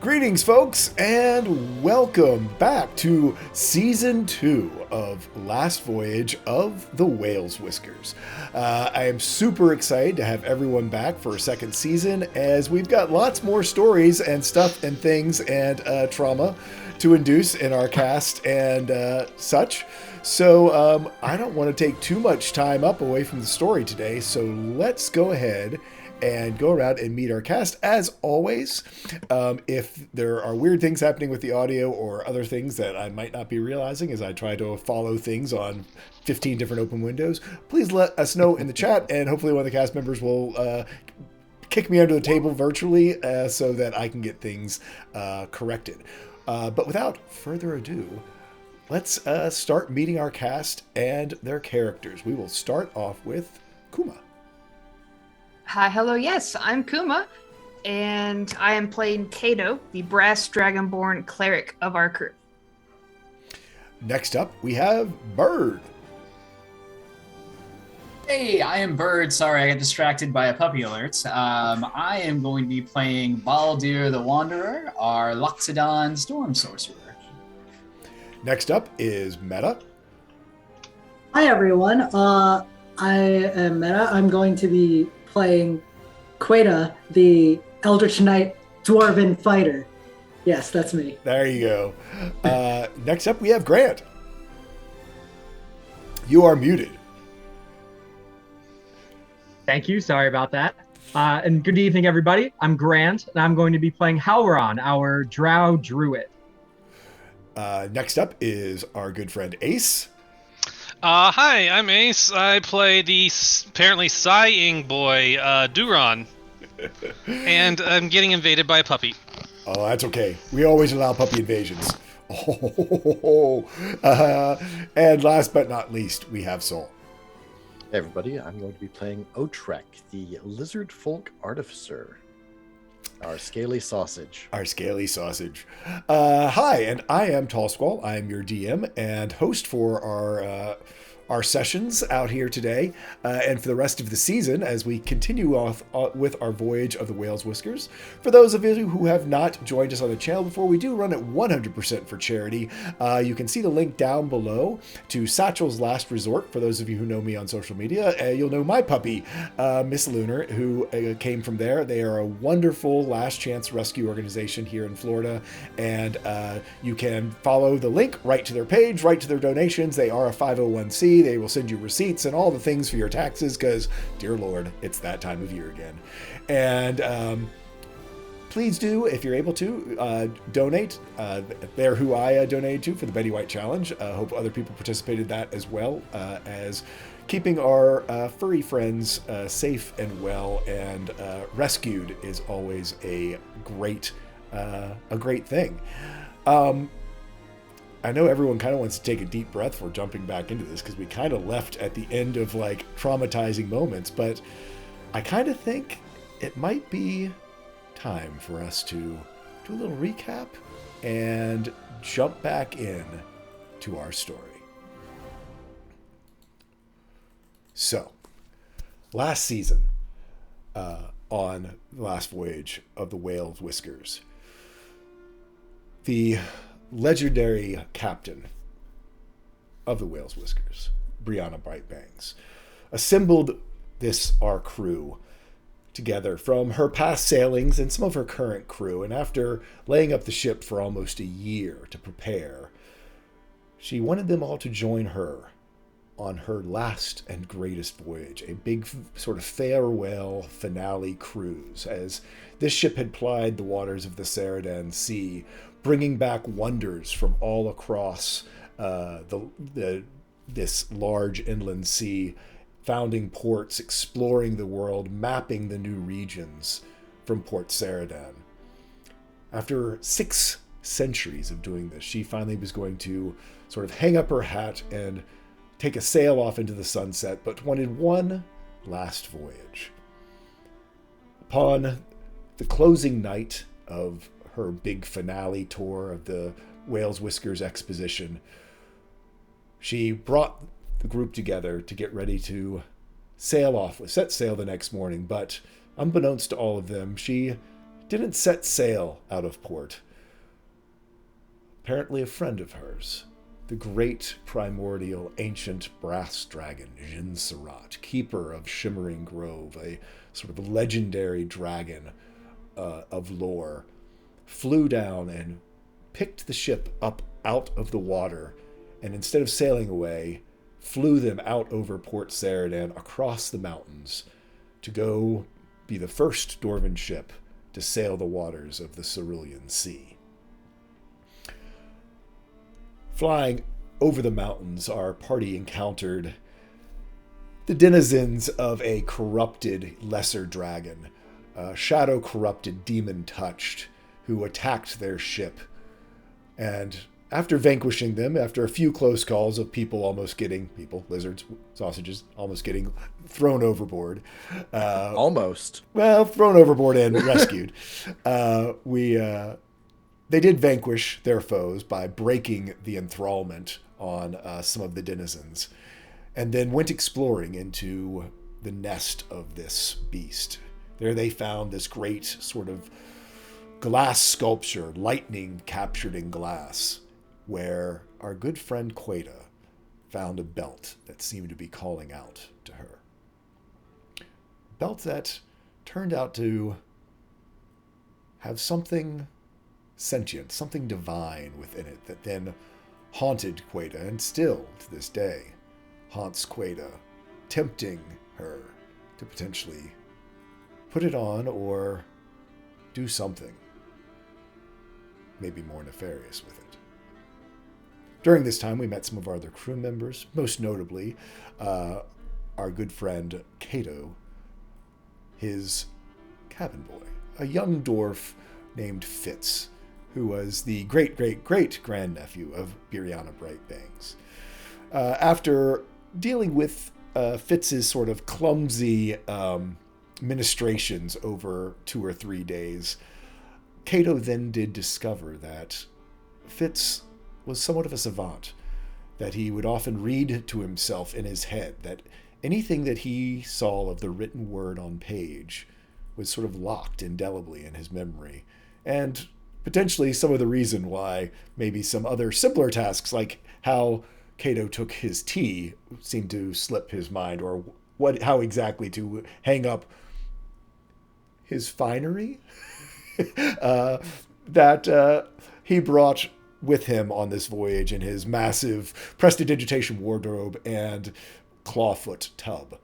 Greetings, folks, and welcome back to Season 2 of Last Voyage of the Whiskers. I am super excited to have everyone back for a second season, as we've got lots more stories and stuff and things and trauma to induce in our cast and such. So I don't want to take too much time up away from the story today, so let's go ahead and go around and meet our cast. As always, if there are weird things happening with the audio or other things that I might not be realizing as I try to follow things on 15 different open windows, please let us know in the chat, and hopefully one of the cast members will kick me under the table virtually so that I can get things corrected. But without further ado, let's start meeting our cast and their characters. We will start off with Kuma. Hi, hello, yes, I'm Kuma, and I am playing Kato, the brass dragonborn cleric of our crew. Next up, we have Bird. Hey, I am Bird. Sorry, I got distracted by a puppy alert. I am going to be playing Baldur the Wanderer, our Loxodon Storm Sorcerer. Next up is Meta. Hi, everyone. I am Meta. I'm going to be playing Queta, the Eldritch Knight Dwarven Fighter. Yes, that's me. There you go. Next up, we have Grant. You are muted. Thank you. Sorry about that. And good evening, everybody. I'm Grant, and I'm going to be playing Halron, our Drow Druid. Next up is our good friend Ace. Hi, I'm Ace. I play the apparently sighing boy, Duron. And I'm getting invaded by a puppy. Oh, that's okay. We always allow puppy invasions. And last but not least, we have Soul. Hey everybody, I'm going to be playing Otrek, the Lizard Folk Artificer. Our scaly sausage. Our scaly sausage. Hi, and I am Tall Squall. I am your DM and host for our sessions out here today and for the rest of the season as we continue off with our Voyage of the Whiskers. For those of you who have not joined us on the channel before, we do run it 100% for charity. You can see the link down below to Satchel's Last Resort. For those of you who know me on social media, you'll know my puppy, Miss Lunar, who came from there. They are a wonderful last chance rescue organization here in Florida, and you can follow the link right to their page, right to their donations. They are a 501c. They will send you receipts and all the things for your taxes because, dear Lord, it's that time of year again. And please do, if you're able to, donate. They're who I donated to for the Betty White Challenge. I hope other people participated in that as well, as keeping our furry friends safe and well and rescued is always a great thing. I know everyone kind of wants to take a deep breath for jumping back into this because we kind of left at the end of like traumatizing moments, but I kind of think it might be time for us to do a little recap and jump back in to our story. So, last season on the last voyage of the Whiskers, the legendary captain of the Whiskers, Brianna Brightbangs, assembled our crew together from her past sailings and some of her current crew, and after laying up the ship for almost a year to prepare, she wanted them all to join her on her last and greatest voyage, a big sort of farewell finale cruise, as this ship had plied the waters of the Ceradan Sea, bringing back wonders from all across this large inland sea, founding ports, exploring the world, mapping the new regions from Port Ceradan. After 6 centuries of doing this, she finally was going to sort of hang up her hat and take a sail off into the sunset, but wanted one last voyage. Upon the closing night of her big finale tour of the Whiskers exposition, she brought the group together to get ready to set sail the next morning, but unbeknownst to all of them, she didn't set sail out of port. Apparently a friend of hers, the great primordial ancient brass dragon Jin Sarat, keeper of Shimmering Grove, a sort of legendary dragon of lore, flew down and picked the ship up out of the water, and instead of sailing away, flew them out over Port Ceridan across the mountains to go be the first Dwarven ship to sail the waters of the Cerulean Sea. Flying over the mountains, our party encountered the denizens of a corrupted lesser dragon, a shadow-corrupted demon-touched, who attacked their ship. And after vanquishing them, after a few close calls of lizards, sausages, almost getting thrown overboard. Almost. Well, thrown overboard and rescued. They did vanquish their foes by breaking the enthrallment on some of the denizens, and then went exploring into the nest of this beast. There they found this great sort of glass sculpture, lightning captured in glass, where our good friend Queda found a belt that seemed to be calling out to her. A belt that turned out to have something sentient, something divine within it that then haunted Queda, and still to this day haunts Queda, tempting her to potentially put it on or do something maybe more nefarious with it. During this time, we met some of our other crew members, most notably our good friend Cato, his cabin boy, a young dwarf named Fitz, who was the great-great-great-grandnephew of Biriana Brightbangs. After dealing with Fitz's sort of clumsy ministrations over 2 or 3 days, Cato then did discover that Fitz was somewhat of a savant, that he would often read to himself in his head, that anything that he saw of the written word on page was sort of locked indelibly in his memory, and potentially some of the reason why maybe some other simpler tasks, like how Cato took his tea, seemed to slip his mind, or how exactly to hang up his finery that he brought with him on this voyage in his massive prestidigitation wardrobe and clawfoot tub.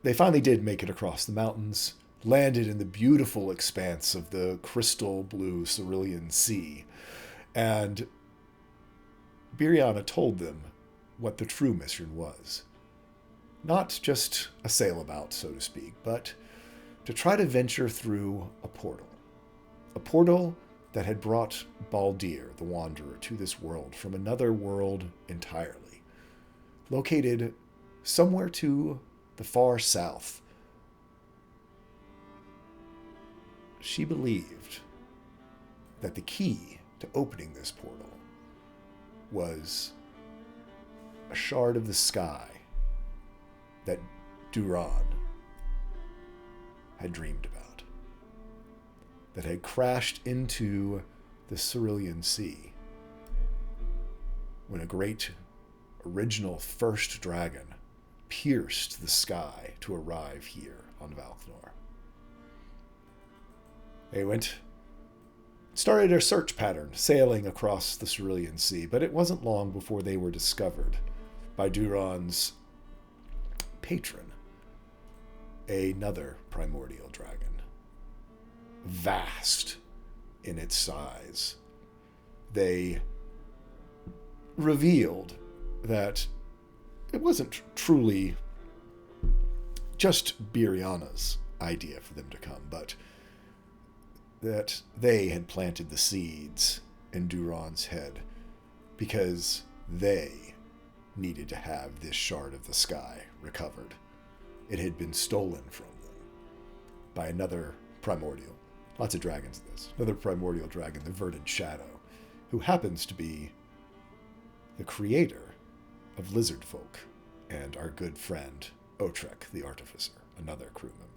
They finally did make it across the mountains, landed in the beautiful expanse of the crystal blue Cerulean Sea, and Biriana told them what the true mission was. Not just a sailabout, so to speak, but to try to venture through a portal. A portal that had brought Baldir, the Wanderer, to this world from another world entirely, located somewhere to the far south. She believed that the key to opening this portal was a shard of the sky that Duran had dreamed about, that had crashed into the Cerulean Sea when a great original first dragon pierced the sky to arrive here on Valknor. They started a search pattern, sailing across the Cerulean Sea, but it wasn't long before they were discovered by Duran's patron, another primordial dragon, vast in its size. They revealed that it wasn't truly just Biriana's idea for them to come, but that they had planted the seeds in Duran's head because they needed to have this shard of the sky recovered. It had been stolen from them by another primordial. Lots of dragons in this. Another primordial dragon, the Verdant Shadow, who happens to be the creator of lizard folk and our good friend Otrek the Artificer, another crew member.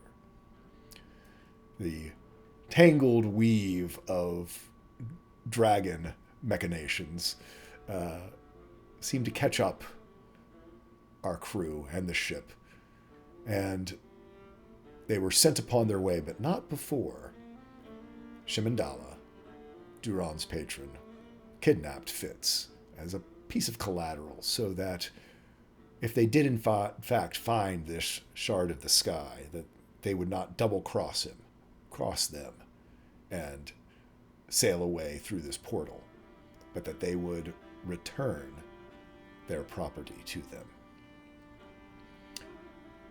The tangled weave of dragon machinations seem to catch up our crew and the ship, and they were sent upon their way, but not before Shimandala, Duran's patron, kidnapped Fitz as a piece of collateral, so that if they did in fact find this shard of the sky, that they would not double cross them, and sail away through this portal, but that they would return their property to them.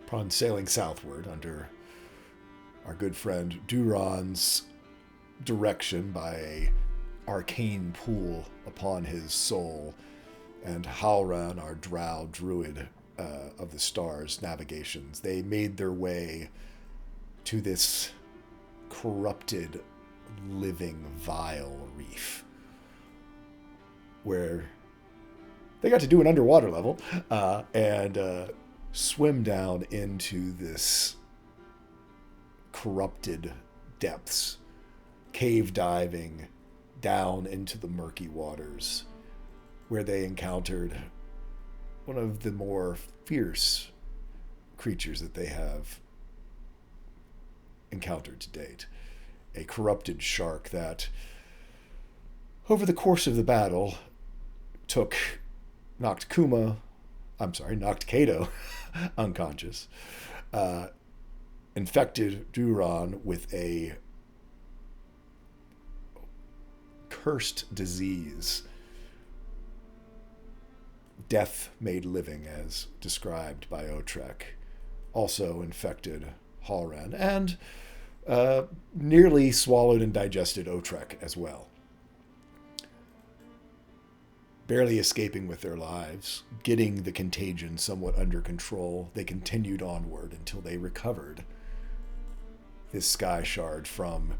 Upon sailing southward under our good friend Duran's direction by a arcane pool upon his soul, and Halran, our drow druid of the stars navigations, they made their way to this corrupted, living, vile reef, where they got to do an underwater level and swim down into this corrupted depths, cave diving down into the murky waters, where they encountered one of the more fierce creatures that they have encountered to date. A corrupted shark that, over the course of the battle, knocked Kato unconscious, infected Duran with a cursed disease, death made living as described by Otrek, also infected Halran, and nearly swallowed and digested Otrek as well. Barely escaping with their lives, getting the contagion somewhat under control, they continued onward until they recovered this sky shard from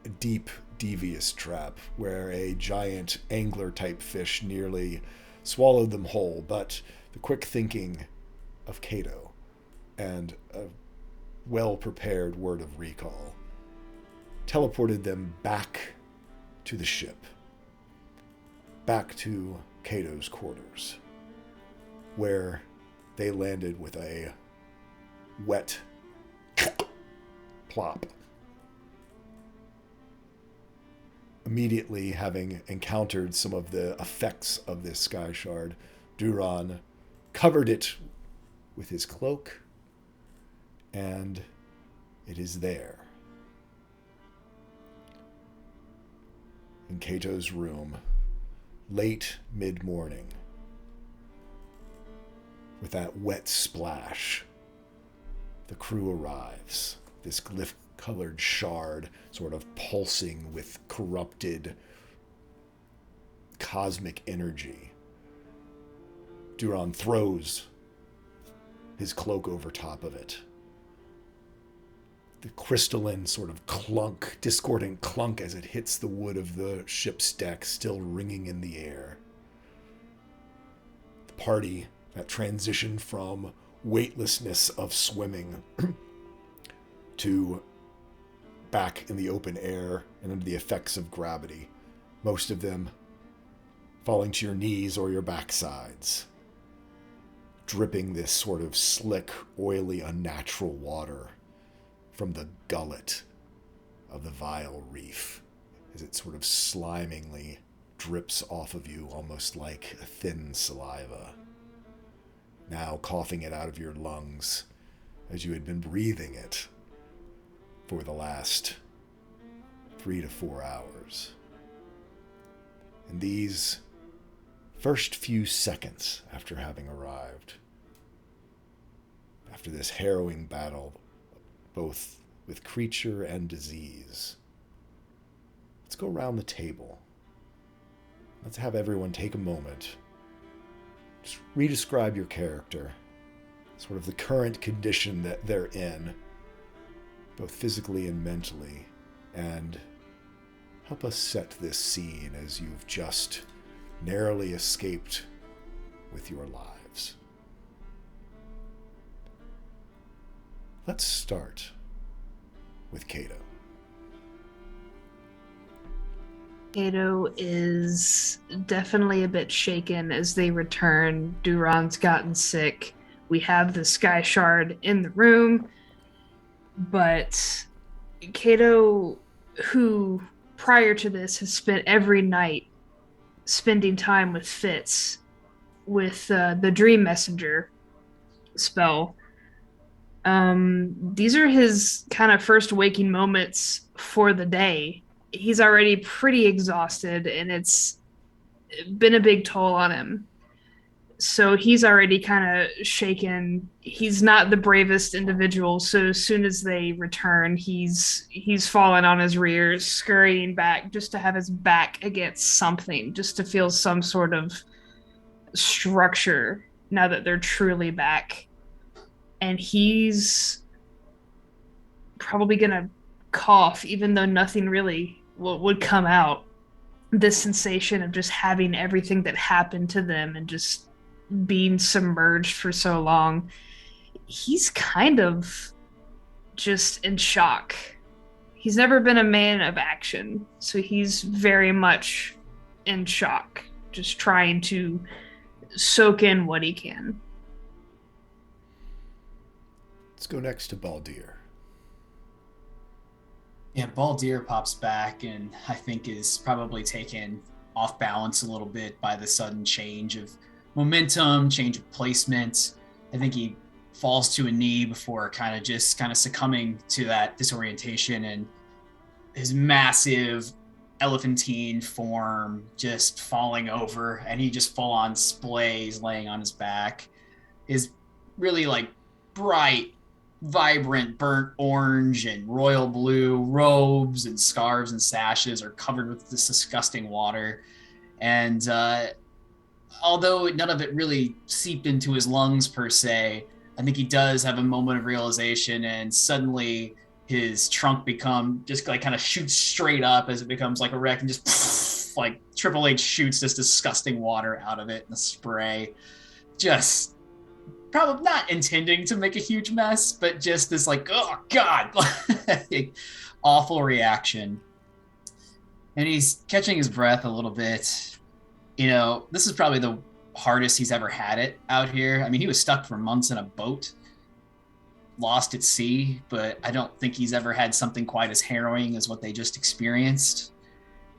a deep, devious trap where a giant angler-type fish nearly swallowed them whole, but the quick thinking of Kato and a well-prepared word of recall teleported them back to the ship, back to Kato's quarters, where they landed with a wet plop. Immediately having encountered some of the effects of this sky shard, Duran covered it with his cloak, and it is there, in Kato's room, late mid-morning, with that wet splash. The crew arrives, this glyph-colored shard sort of pulsing with corrupted cosmic energy. Duran throws his cloak over top of it. The crystalline sort of clunk, discordant clunk as it hits the wood of the ship's deck, still ringing in the air. The party, that transition from weightlessness of swimming to back in the open air and under the effects of gravity, most of them falling to your knees or your backsides, dripping this sort of slick, oily, unnatural water from the gullet of the vile reef as it sort of slimingly drips off of you, almost like a thin saliva. Now coughing it out of your lungs as you had been breathing it for the last 3 to 4 hours. In these first few seconds after having arrived, after this harrowing battle, both with creature and disease, let's go around the table. Let's have everyone take a moment. Just re-describe your character, sort of the current condition that they're in, both physically and mentally, and help us set this scene as you've just narrowly escaped with your lives. Let's start with Kato. Kato is definitely a bit shaken as they return. Duran's gotten sick. We have the Sky Shard in the room, but Kato, who prior to this has spent every night spending time with Fitz with the Dream Messenger spell. These are his kind of first waking moments for the day. He's already pretty exhausted, and it's been a big toll on him. So he's already kind of shaken. He's not the bravest individual. So as soon as they return, he's fallen on his rear, scurrying back just to have his back against something, just to feel some sort of structure now that they're truly back. And he's probably gonna cough, even though nothing really would come out. This sensation of just having everything that happened to them and just being submerged for so long, he's kind of just in shock. He's never been a man of action, so he's very much in shock, just trying to soak in what he can. Let's go next to Baldir. Yeah, Baldir pops back and I think is probably taken off balance a little bit by the sudden change of momentum, change of placement. I think he falls to a knee before kind of succumbing to that disorientation, and his massive elephantine form just falling over, and he just full on splays laying on his back. His really like bright, vibrant burnt orange and royal blue robes and scarves and sashes are covered with this disgusting water. And although none of it really seeped into his lungs per se, I think he does have a moment of realization, and suddenly his trunk just like kind of shoots straight up as it becomes like a wreck, and just like Triple H shoots this disgusting water out of it in the spray. Just probably not intending to make a huge mess, but just this like, oh God, like, awful reaction. And he's catching his breath a little bit. You know, this is probably the hardest he's ever had it out here. I mean, he was stuck for months in a boat, lost at sea, but I don't think he's ever had something quite as harrowing as what they just experienced.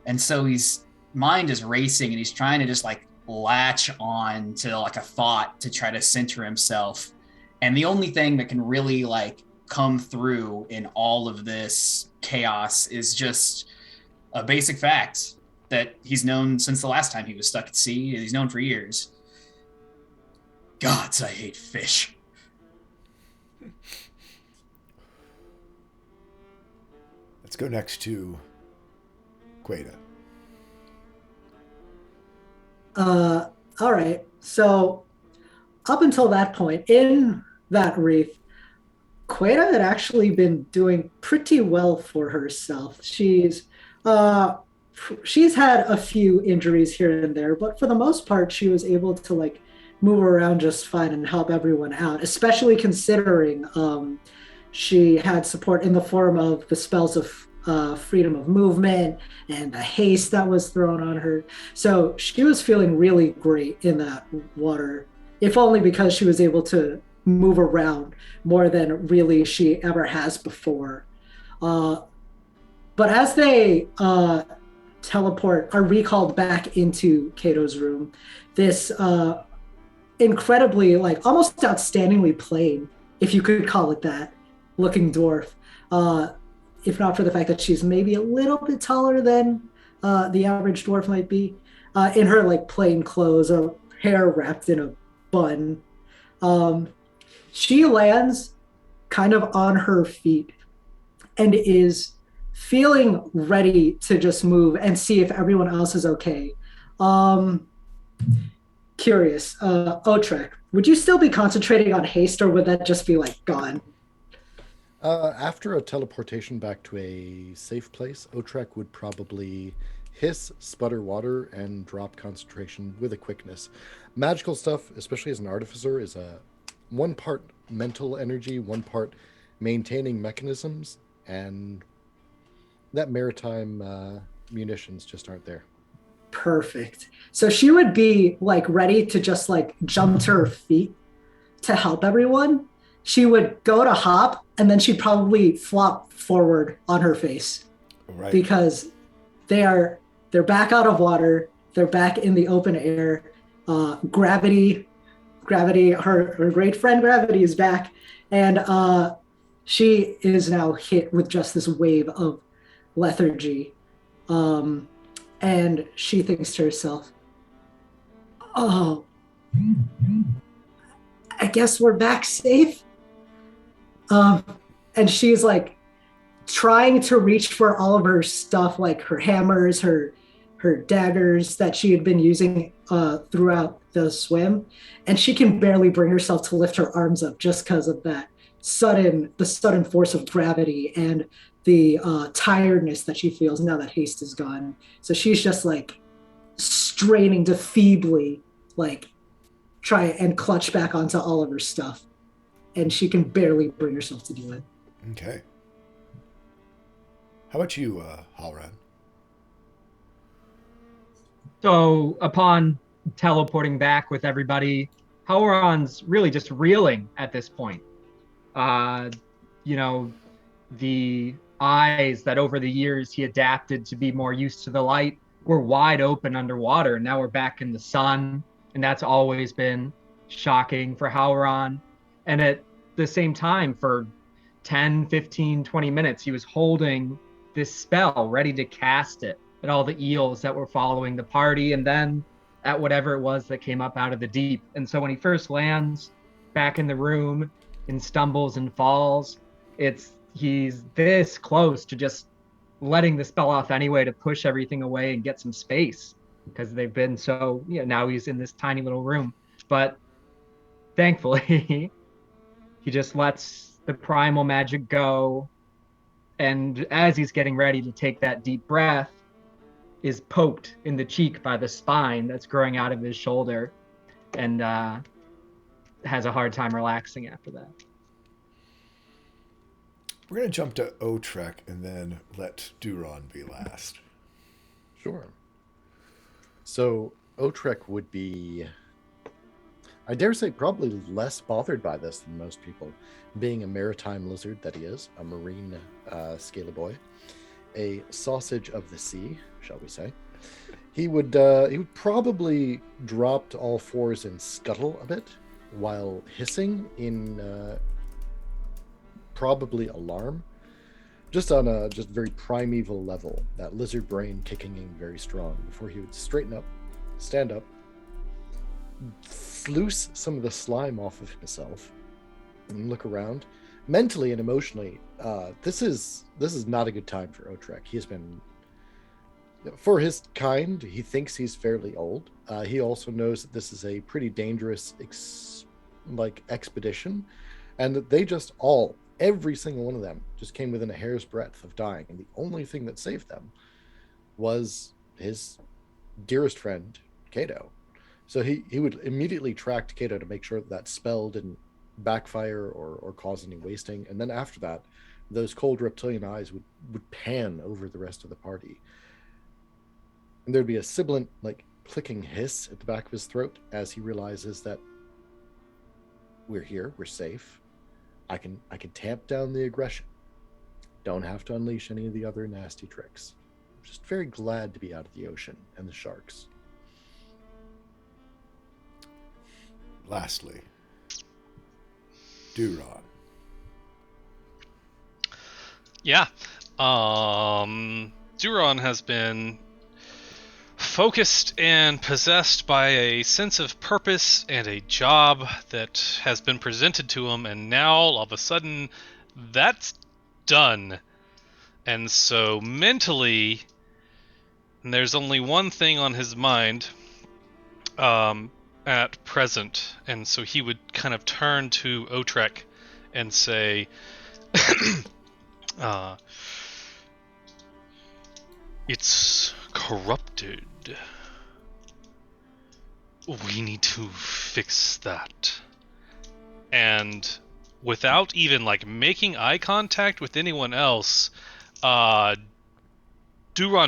And so his mind is racing, and he's trying to just like latch on to like a thought to try to center himself. And the only thing that can really like come through in all of this chaos is just a basic fact that he's known since the last time he was stuck at sea. He's known for years. Gods, I hate fish. Let's go next to Queda. All right. So up until that point in that reef, Queda had actually been doing pretty well for herself. She's had a few injuries here and there, but for the most part, she was able to like move around just fine and help everyone out, especially considering she had support in the form of the spells of freedom of movement and the haste that was thrown on her. So she was feeling really great in that water, if only because she was able to move around more than really she ever has before. But as they are recalled back into Kato's room, this incredibly, like almost outstandingly plain, if you could call it that, looking dwarf, if not for the fact that she's maybe a little bit taller than the average dwarf might be, in her like plain clothes, hair wrapped in a bun. She lands kind of on her feet and is feeling ready to just move and see if everyone else is okay. Curious, Otrek, would you still be concentrating on haste, or would that just be like gone? After a teleportation back to a safe place, Otrek would probably hiss, sputter water, and drop concentration with a quickness. Magical stuff, especially as an artificer, is a one part mental energy, one part maintaining mechanisms. and that maritime munitions just aren't there. Perfect. So she would be like ready to just like jump to her feet to help everyone. She would go to hop and then she'd probably flop forward on her face. Right. Because they're back out of water, they're back in the open air. Gravity, her great friend Gravity is back, and she is now hit with just this wave of lethargy. And she thinks to herself, oh, I guess we're back safe. And she's like trying to reach for all of her stuff, like her hammers, her daggers that she had been using throughout the swim, and she can barely bring herself to lift her arms up just because of the sudden force of gravity and the tiredness that she feels now that haste is gone. So she's just like straining to feebly like try and clutch back onto all of her stuff, and she can barely bring herself to do it. Okay. How about you, Halran? So upon teleporting back with everybody, Hauron's really just reeling at this point. The eyes that over the years he adapted to be more used to the light were wide open underwater. Now we're back in the sun, and that's always been shocking for Hauron. And at the same time, for 10, 15, 20 minutes, he was holding this spell ready to cast it at all the eels that were following the party, and then at whatever it was that came up out of the deep. And so when he first lands back in the room and stumbles and falls, he's this close to just letting the spell off anyway to push everything away and get some space, because they've been so, now he's in this tiny little room. But thankfully, he just lets the primal magic go, and as he's getting ready to take that deep breath, is poked in the cheek by the spine that's growing out of his shoulder, and has a hard time relaxing after that. We're going to jump to Otrek and then let Duron be last. Sure. So Otrek would be, I dare say, probably less bothered by this than most people, being a maritime lizard that he is, a marine scaly boy, a sausage of the sea, shall we say. He would probably drop to all fours and scuttle a bit while hissing in probably alarm, just on a very primeval level, that lizard brain kicking in very strong, before he would straighten up, stand up, loose some of the slime off of himself, and look around. Mentally and emotionally, this is not a good time for Otrek. He has been, for his kind, he thinks he's fairly old. He also knows that this is a pretty dangerous expedition, and that they just every single one of them just came within a hair's breadth of dying, and the only thing that saved them was his dearest friend, Kato. So he would immediately track to Kato to make sure that spell didn't backfire or cause any wasting, and then after that, those cold reptilian eyes would pan over the rest of the party, and there'd be a sibilant clicking hiss at the back of his throat as he realizes that we're here, we're safe. I can tamp down the aggression. Don't have to unleash any of the other nasty tricks. I'm just very glad to be out of the ocean and the sharks. Lastly, Duron. Yeah. Duron has been focused and possessed by a sense of purpose and a job that has been presented to him, and now all of a sudden that's done. And so mentally, there's only one thing on his mind at present, and so he would kind of turn to Otrek and say, it's corrupted. We need to fix that. And without even like making eye contact with anyone else, Duron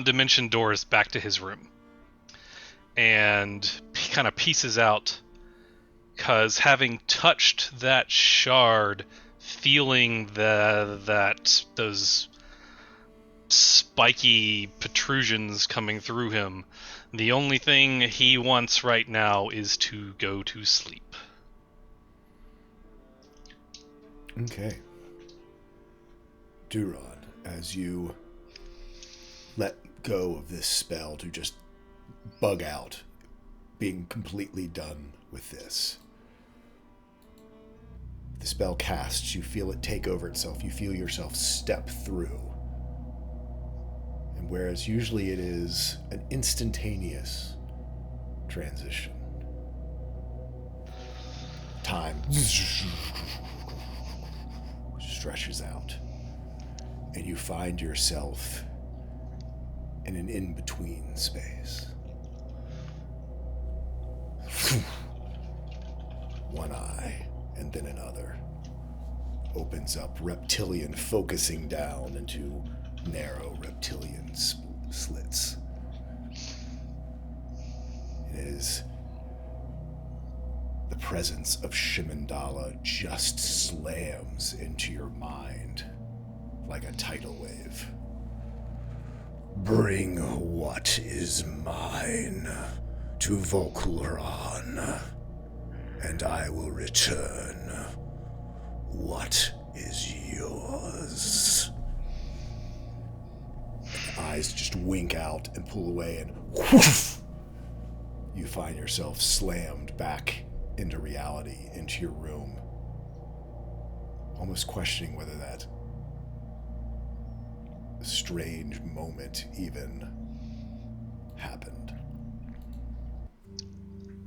dimension doors back to his room, and he kind of pieces out, because having touched that shard, feeling those spiky protrusions coming through him, the only thing he wants right now is to go to sleep. Okay. Duron, as you let go of this spell to just bug out, being completely done with this, the spell casts, you feel it take over itself, you feel yourself step through. And whereas usually it is an instantaneous transition, time stretches out, and you find yourself in an in-between space. One eye, and then another, opens up, reptilian focusing down into narrow reptilian slits. It is the presence of Shimandala just slams into your mind like a tidal wave. Bring what is mine to Volkulran, and I will return what is yours. And the eyes just wink out and pull away, and whoosh, you find yourself slammed back into reality, into your room, almost questioning whether that strange moment even happened.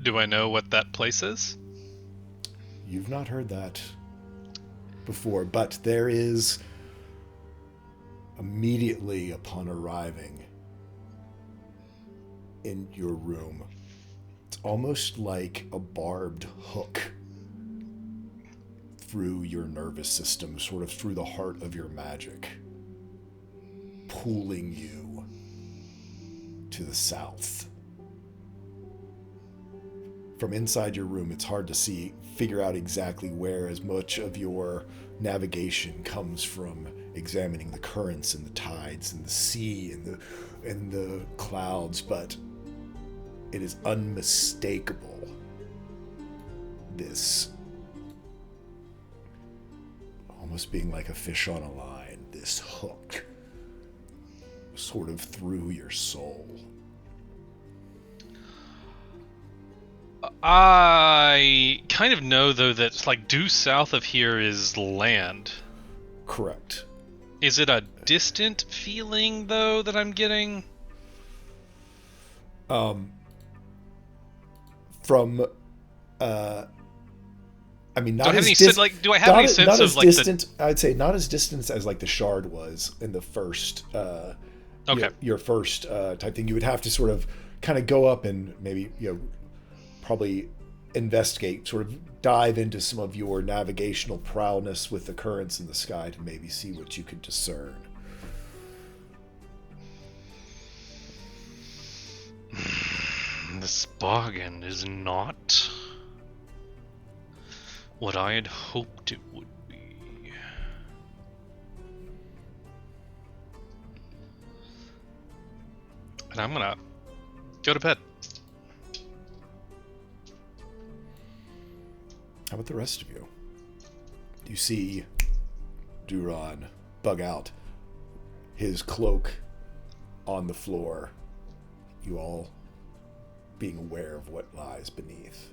Do I know what that place is? You've not heard that before, but there is, immediately upon arriving in your room, it's almost like a barbed hook through your nervous system, sort of through the heart of your magic, pulling you to the south. From inside your room, it's hard to figure out exactly where, as much of your navigation comes from examining the currents and the tides and the sea and the clouds, but it is unmistakable. This almost being like a fish on a line, this hook sort of through your soul. I kind of know, though, that like due south of here is land. Correct. Is it a distant feeling, though, that I'm getting? From I mean, not do I have as any dis- like? Do I have any sense not of as like distant? I'd say not as distant as like the shard was in the first. Okay. Your first type thing. You would have to sort of kind of go up and maybe probably investigate, sort of dive into some of your navigational prowess with the currents in the sky to maybe see what you could discern. This bargain is not what I had hoped it would be. And I'm gonna go to bed. How about the rest of you? You see Duron bug out, his cloak on the floor, you all being aware of what lies beneath.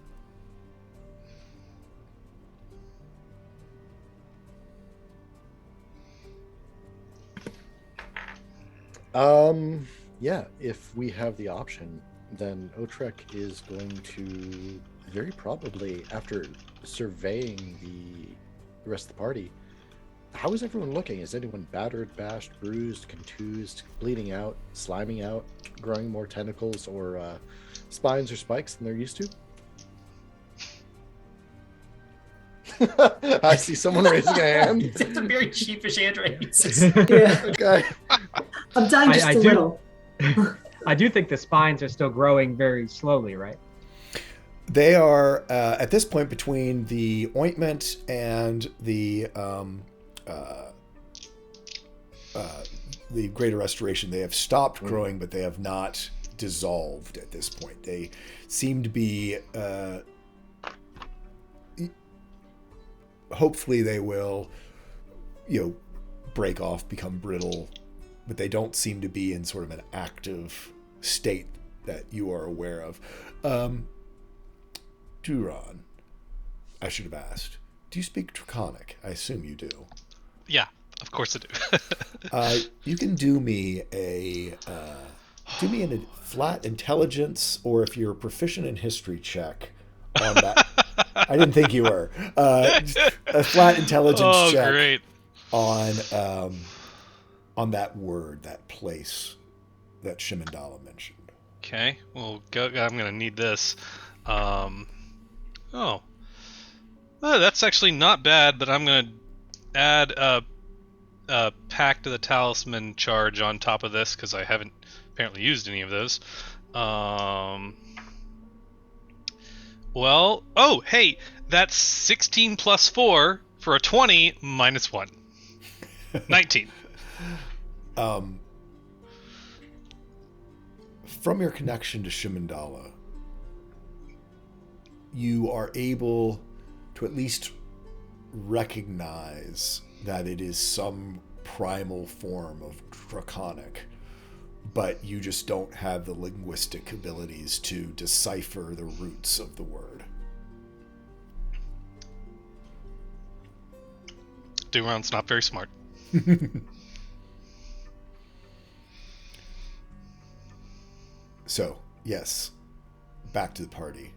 Yeah, if we have the option, then Otrek is going to very probably, after surveying the rest of the party, how is everyone looking? Is anyone battered, bashed, bruised, contused, bleeding out, sliming out, growing more tentacles or spines or spikes than they're used to? I see someone raising a hand. It's a very sheepish hand raise. Yeah, Okay. I'm dying just I a do- little. I do think the spines are still growing very slowly, right? They are at this point between the ointment and the greater restoration. They have stopped growing, but they have not dissolved at this point. They seem to be. Hopefully, they will, break off, become brittle, but they don't seem to be in sort of an active state that you are aware of. Duran, I should have asked. Do you speak Draconic? I assume you do. Yeah, of course I do. You can do me a flat intelligence, or if you're proficient in history, check on that. I didn't think you were. A flat intelligence check Great. on that word, that place that Shimandala mentioned. Okay, well, I'm gonna need this. That's actually not bad, but I'm gonna add a Pact to the Talisman charge on top of this because I haven't apparently used any of those. Hey, that's 16 plus 4 for a 20 minus 1. 19. From your connection to Shimandala, you are able to at least recognize that it is some primal form of Draconic, but you just don't have the linguistic abilities to decipher the roots of the word. Duran's not very smart. So, yes, back to the party.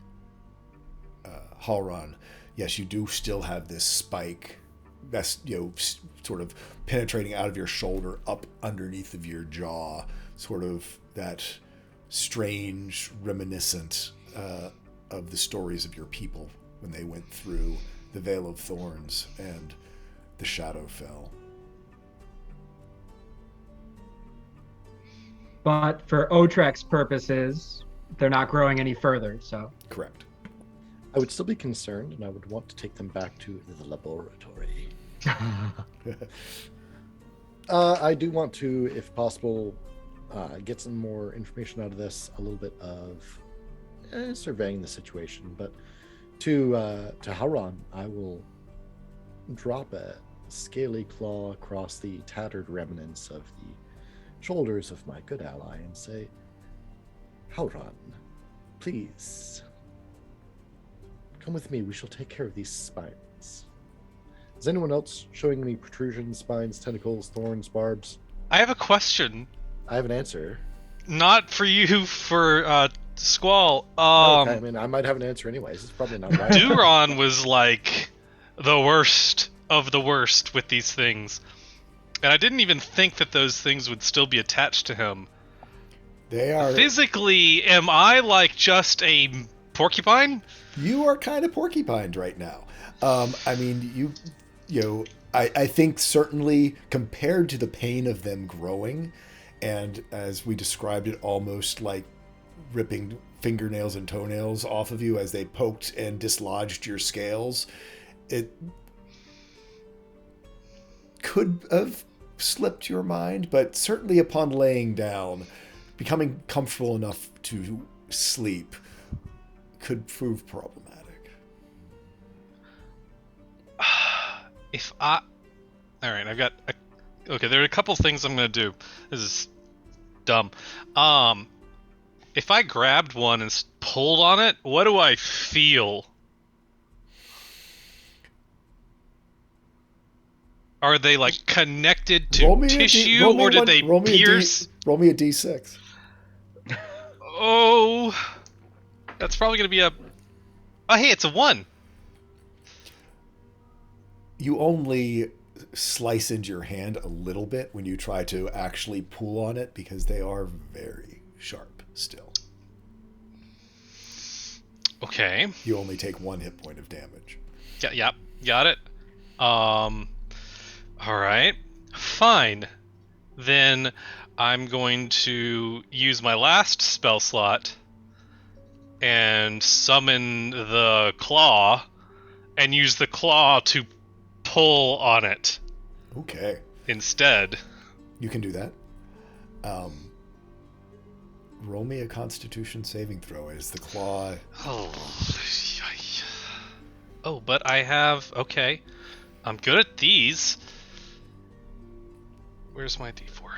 Halron, yes, you do still have this spike that's, sort of penetrating out of your shoulder up underneath of your jaw, sort of that strange reminiscent of the stories of your people when they went through the Vale of Thorns and the Shadow Fell. But for Otrek's purposes, they're not growing any further, so. Correct. I would still be concerned, and I would want to take them back to the laboratory. I do want to, if possible, get some more information out of this, a little bit of surveying the situation. But to Haran, I will drop a scaly claw across the tattered remnants of the shoulders of my good ally and say, Haran, please, come with me. We shall take care of these spines. Is anyone else showing any protrusions, spines, tentacles, thorns, barbs? I have a question. I have an answer. Not for you, for Squall. Okay, I mean, I might have an answer anyways. It's probably not right. Duran was like the worst of the worst with these things. And I didn't even think that those things would still be attached to him. They are... Physically, am I like just a porcupine? You are kind of porcupined right now. I mean, I think certainly compared to the pain of them growing, and as we described it, almost like ripping fingernails and toenails off of you as they poked and dislodged your scales, it could have slipped your mind, but certainly upon laying down, becoming comfortable enough to sleep could prove problematic. Alright, okay, there are a couple things I'm going to do. This is dumb. If I grabbed one and pulled on it, what do I feel? Are they like connected to tissue, or did they pierce? Roll me a d6. Oh, that's probably going to be a... Oh, hey, it's a 1. You only slice into your hand a little bit when you try to actually pull on it, because they are very sharp still. Okay. You only take 1 hit point of damage. Yep. Got it. All right. Fine. Then I'm going to use my last spell slot and summon the claw and use the claw to pull on it Okay. instead. You can do that. Roll me a Constitution saving throw as the claw. Oh, but I have... Okay. I'm good at these. Where's my D4?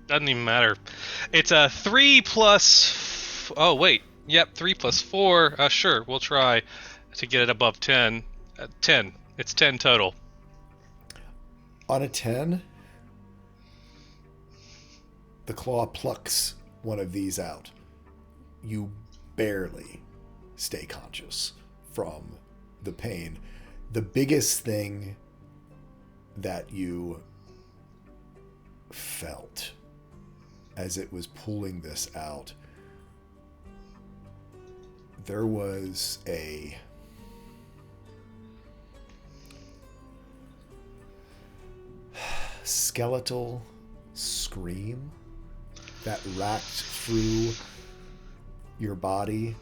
Doesn't even matter. It's a 3 plus... Oh, wait. Yep, 3 plus 4. Sure, we'll try to get it above 10. 10. It's 10 total. On a 10, the claw plucks one of these out. You barely stay conscious from the pain. The biggest thing that you felt as it was pulling this out, there was a skeletal scream that racked through your body,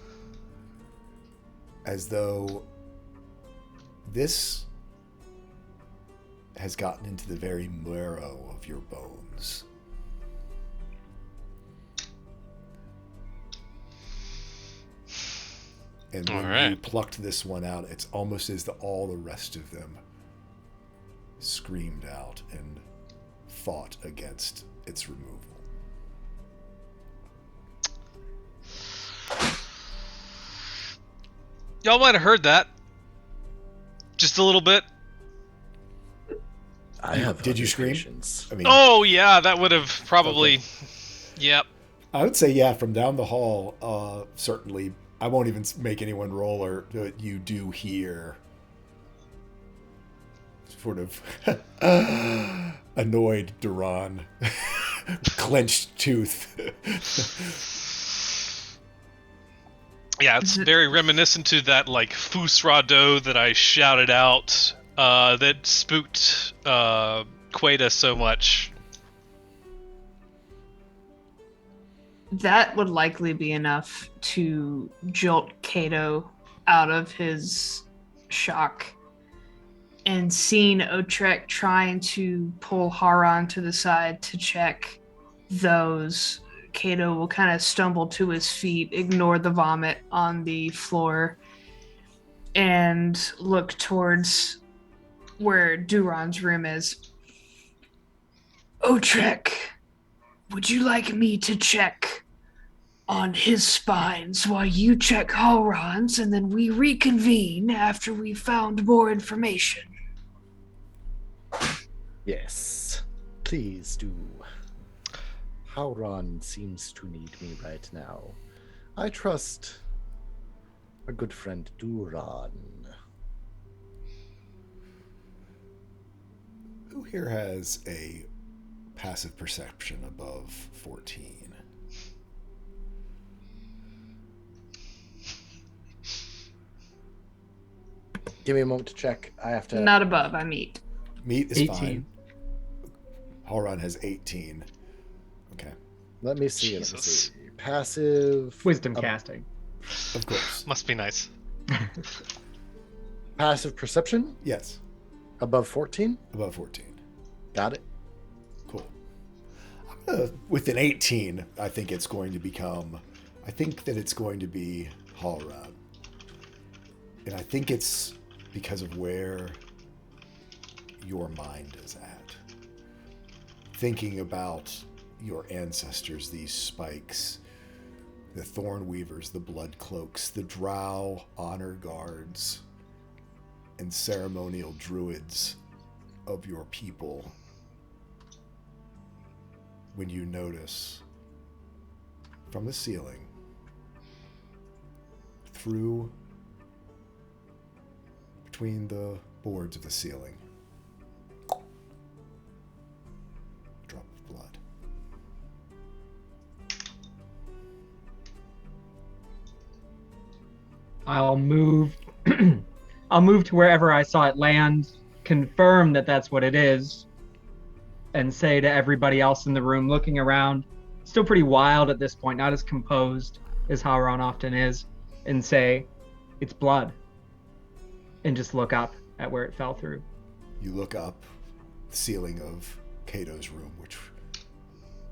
as though this has gotten into the very marrow of your bones. And when you plucked this one out, it's almost as though all the rest of them screamed out and fought against its removal. Y'all might have heard that. Just a little bit. I have. Did you scream? I mean, oh yeah, that would have probably. Okay. Yep. I would say yeah, from down the hall. Certainly, I won't even make anyone roll, or you do hear sort of annoyed Duran, clenched tooth. Yeah, it's very reminiscent to that like Fus Rado that I shouted out that spooked Queta so much. That would likely be enough to jolt Kato out of his shock. And seeing Otrek trying to pull Haran to the side to check those, Kato will kind of stumble to his feet, ignore the vomit on the floor, and look towards where Duran's room is. Otrek, would you like me to check on his spines while you check Haran's, and then we reconvene after we've found more information? Yes, please do. Hauron seems to need me right now. I trust our good friend Duran. Who here has a passive perception above 14? Give me a moment to check. I have to. Not above, I meet. Meat is 18. fine. Halron has 18. Okay. Let me see. Jesus. Let me see. Passive. Wisdom casting. Of course. Must be nice. Passive perception Yes. above 14. Above 14. Got it. Cool. With an 18, I think it's going to become... I think that it's going to be Halron. And I think it's because of where your mind is at. Thinking about your ancestors, these spikes, the thorn weavers, the blood cloaks, the drow honor guards, and ceremonial druids of your people. When you notice from the ceiling, through between the boards of the ceiling, a drop of blood. I'll move. I'll move to wherever I saw it land, confirm that that's what it is, and say to everybody else in the room, looking around, still pretty wild at this point, not as composed as Hauron often is, and say, it's blood. And just look up at where it fell through. You look up the ceiling of Cato's room, which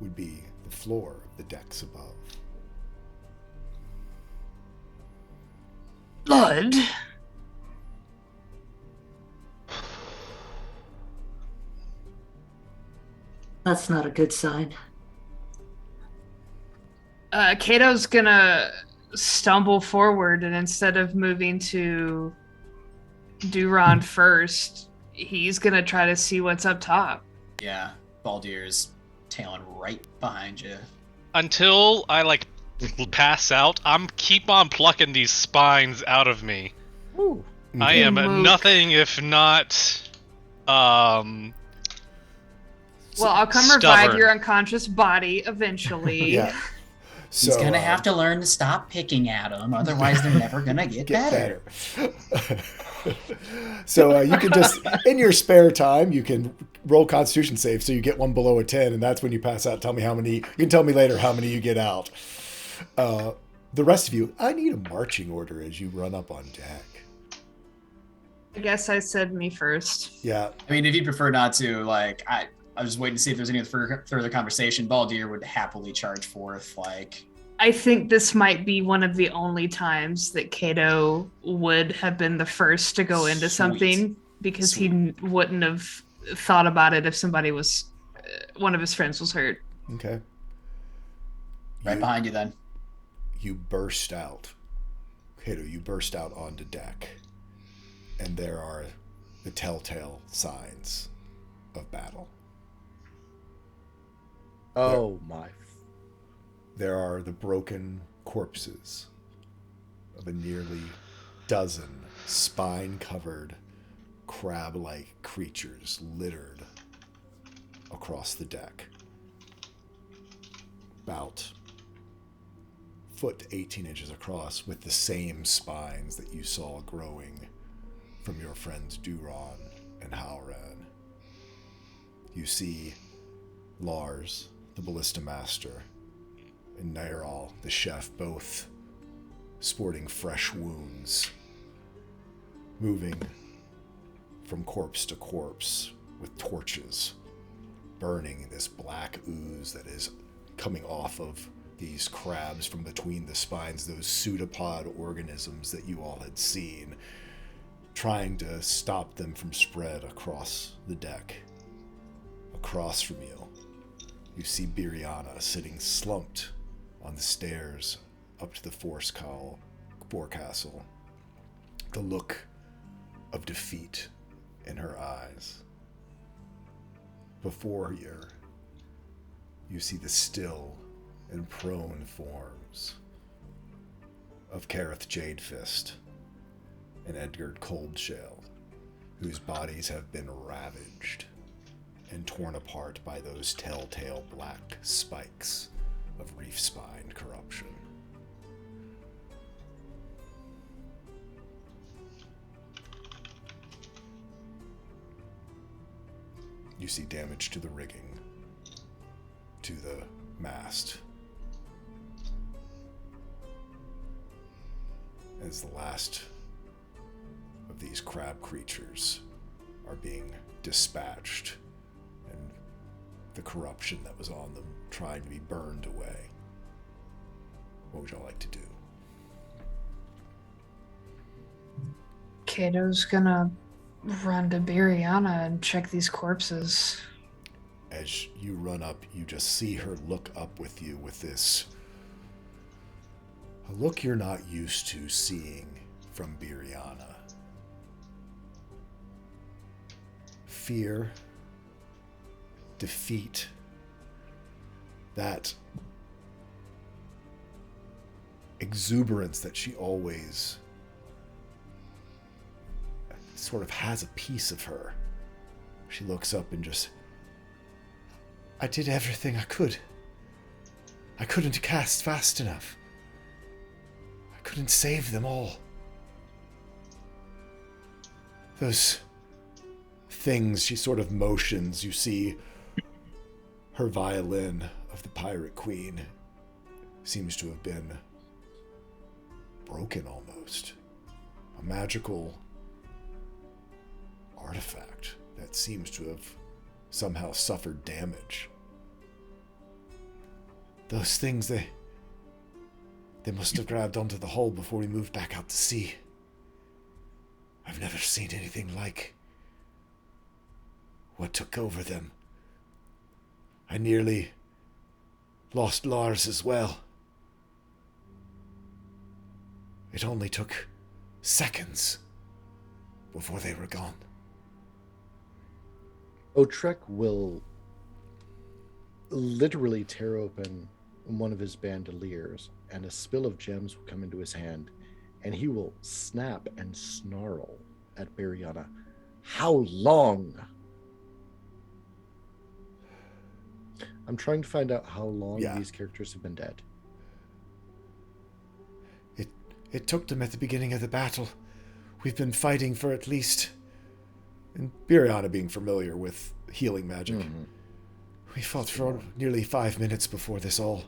would be the floor of the decks above. Blood? That's not a good sign. Kato's gonna stumble forward, and instead of moving to Duron first, he's gonna try to see what's up top. Yeah, Baldier's tailing right behind you. Until I pass out, I'm keep on plucking these spines out of me. Ooh. I am Mook. nothing if not Well, I'll come revive stubborn. your unconscious body eventually. Yeah. He's gonna have to learn to stop picking at them, otherwise they're never gonna get better. So you can just, in your spare time, you can roll Constitution save, so you get one below a 10, and that's when you pass out. Tell me how many. You can tell me later how many you get out. The rest of you, I need a marching order as you run up on deck. I guess I said me first. Yeah. I mean, if you prefer not to, I was waiting to see if there's any further conversation. Baldier would happily charge forth, I think this might be one of the only times that Kato would have been the first to go into Sweet. something, because he wouldn't have thought about it if somebody was, one of his friends was hurt. Okay. right behind you then. You burst out. Kato, you burst out onto deck. And there are the telltale signs of battle. Oh my. There are the broken corpses of a nearly dozen spine-covered, crab-like creatures littered across the deck. About foot to 18 inches across, with the same spines that you saw growing from your friends Duron and Hauran. You see Lars, the ballista master, and Nairal, the chef, both sporting fresh wounds, moving from corpse to corpse with torches, burning this black ooze that is coming off of these crabs from between the spines, those pseudopod organisms that you all had seen, trying to stop them from spread across the deck. Across from you, you see Biriana sitting slumped on the stairs up to the forecastle, the look of defeat in her eyes. Before you see the still and prone forms of Kareth Jadefist and Edgar Coldshell, whose bodies have been ravaged and torn apart by those telltale black spikes of reef spine corruption. You see damage to the rigging, to the mast, as the last of these crab creatures are being dispatched, and the corruption that was on them trying to be burned away. What would y'all like to do? Kato's gonna run to Biriana and check these corpses. As you run up, you just see her look up with you with this, a look you're not used to seeing from Biriana. Fear, defeat, that exuberance that she always sort of has a piece of her. She looks up and just, I did everything I could. I couldn't cast fast enough. I couldn't save them all. those things, she sort of motions. You see her violin of the Pirate Queen seems to have been broken almost. A magical artifact that seems to have somehow suffered damage. Those things, they must have grabbed onto the hull before we moved back out to sea. I've never seen anything like what took over them. I nearly lost Lars as well. It only took seconds before they were gone. Otrek will literally tear open one of his bandoliers, and a spill of gems will come into his hand, and he will snap and snarl at Bariana. How long? I'm trying to find out how long these characters have been dead. It took them at the beginning of the battle. We've been fighting for at least... And Biriana being familiar with healing magic. Mm-hmm. We fought for nearly 5 minutes before this all.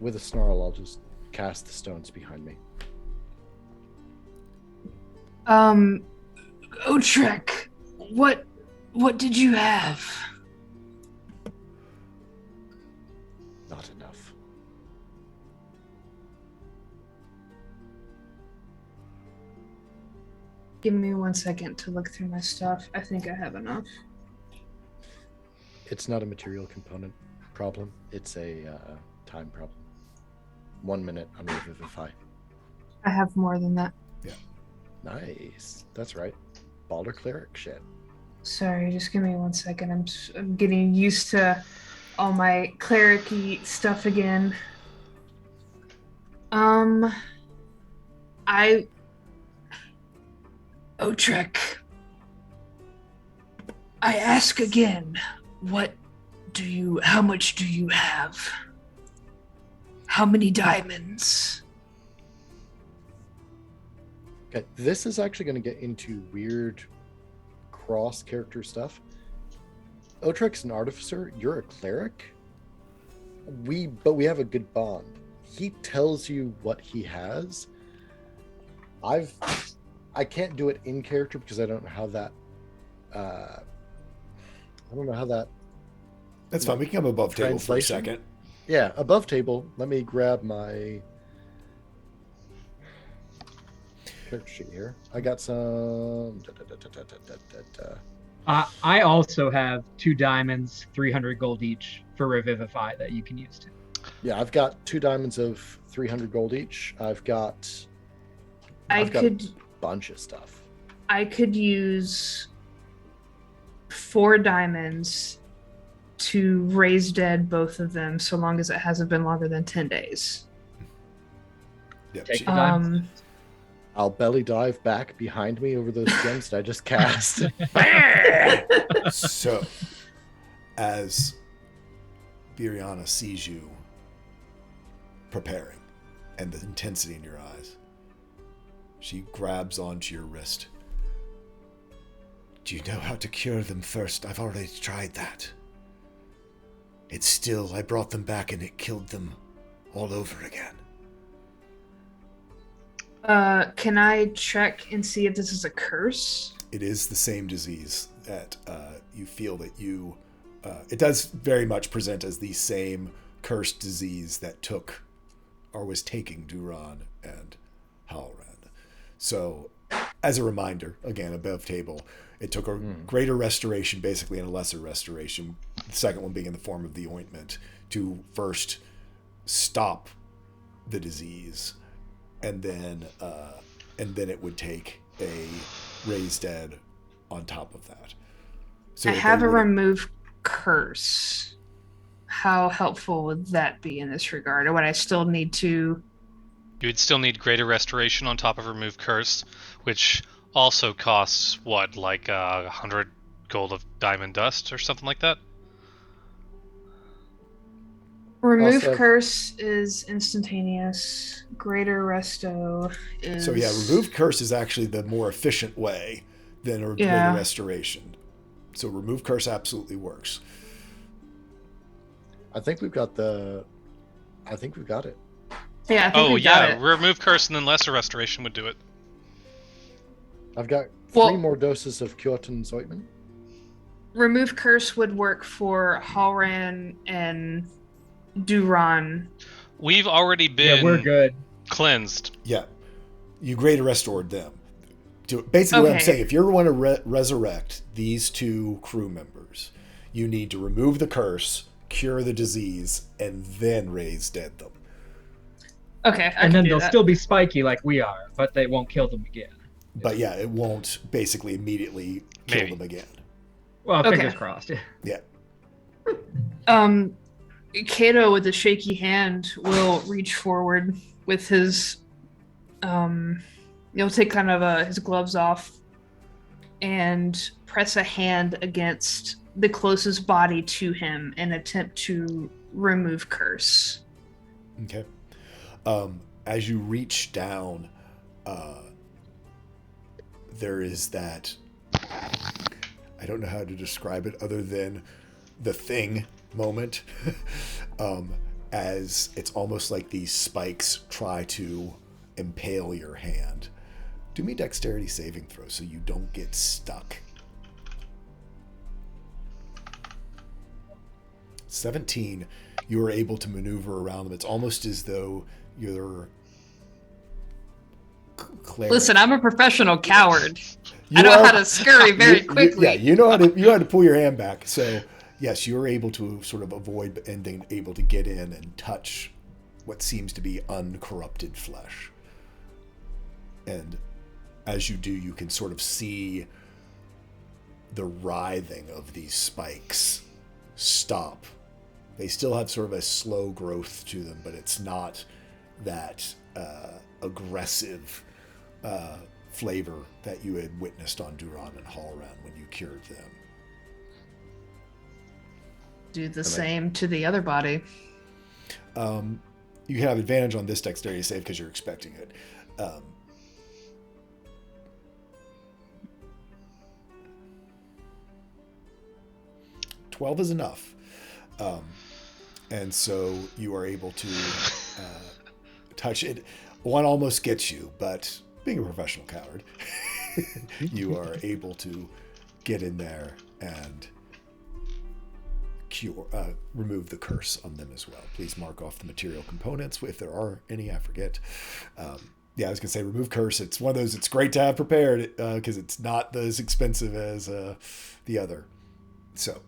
With a snarl, I'll just cast the stones behind me. Otrek, what did you have? Not enough. Give me 1 second to look through my stuff. I think I have enough. It's not a material component problem. It's a time problem. 1 minute on Revivify. I have more than that. Yeah. Nice. That's right. Balder Cleric shit. Sorry, just give me 1 second. I'm getting used to all my cleric-y stuff again. Otrek, I ask again, how much do you have? How many diamonds? Okay, this is actually going to get into weird cross-character stuff. Otrek's an artificer, you're a cleric. But we have a good bond. He tells you what he has. I can't do it in character because I don't know how that. That's fine. We can come above table for a second. Yeah, above table. Let me grab my character sheet here. I got some. I also have 2 diamonds, 300 gold each for Revivify that you can use too. Yeah, I've got 2 diamonds of 300 gold each. I've got a bunch of stuff. I could use 4 diamonds to raise dead both of them, so long as it hasn't been longer than 10 days. Yep. Take the diamonds. I'll belly dive back behind me over those gems that I just cast. So, as Biriana sees you preparing and the intensity in your eyes, she grabs onto your wrist. Do you know how to cure them first? I've already tried that. I brought them back and it killed them all over again. Can I check and see if this is a curse? It is the same disease that you feel that you... it does very much present as the same cursed disease that took or was taking Duran and Halran. So, as a reminder, again, above table, it took a greater restoration, basically, and a lesser restoration, the second one being in the form of the ointment, to first stop the disease, and then it would take a raise dead on top of that. So I have a remove curse. How helpful would that be in this regard? Or would I still need to... You would still need greater restoration on top of remove curse, which also costs, like 100 gold of diamond dust or something like that? Remove Also- curse is instantaneous. Greater resto is. So yeah, remove curse is actually the more efficient way than a greater Yeah. restoration. So remove curse absolutely works. I think we've got it. Yeah, I think Oh we got yeah, it. remove curse and then lesser restoration would do it. I've got Well- 3 more doses of Kyotin's ointment. Remove curse would work for Halran and Duran. We've already been Yeah, we're good. cleansed. Yeah, you greater restored them. Basically, what I'm Okay. saying, if you want to resurrect these 2 crew members, you need to remove the curse, cure the disease, and then raise dead them. Okay, I And can then do they'll that. still be spiky like we are, but they won't kill them again. But yeah, it won't basically immediately kill Maybe. them again. Well, Okay. fingers crossed. Yeah. Kato with a shaky hand will reach forward with his he'll take kind of his gloves off and press a hand against the closest body to him and attempt to remove curse. Okay. As you reach down, there is that. I don't know how to describe it other than the thing moment. As it's almost like these spikes try to impale your hand. Do me dexterity saving throw so you don't get stuck. 17, you are able to maneuver around them. It's almost as though you're cleric. Listen, I'm a professional coward. You I know are- how to scurry very quickly. Yeah, you know how to pull your hand back. So yes, you're able to sort of avoid and then able to get in and touch what seems to be uncorrupted flesh. And as you do, you can sort of see the writhing of these spikes stop. They still have sort of a slow growth to them, but it's not that aggressive flavor that you had witnessed on Duran and Halran when you cured them. Do the same to the other body. You have advantage on this dexterity save because you're expecting it. 12 is enough. And so you are able to touch it. One almost gets you, but being a professional coward, you are able to get in there and remove the curse on them as well. Please mark off the material components if there are any. I forget. Yeah, I was gonna say remove curse. It's one of those. It's great to have prepared because it's not as expensive as the other. So,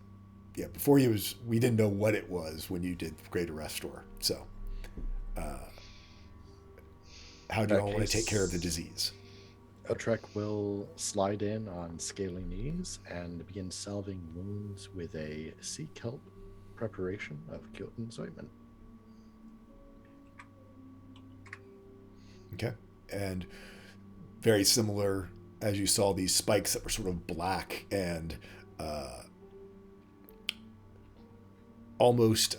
yeah, before we didn't know what it was when you did Greater Restore. So, how do you all want to take care of the disease? Otrek will slide in on scaly knees and begin salving wounds with a sea kelp preparation of Kyotin's ointment. Okay. And very similar as you saw these spikes that were sort of black and almost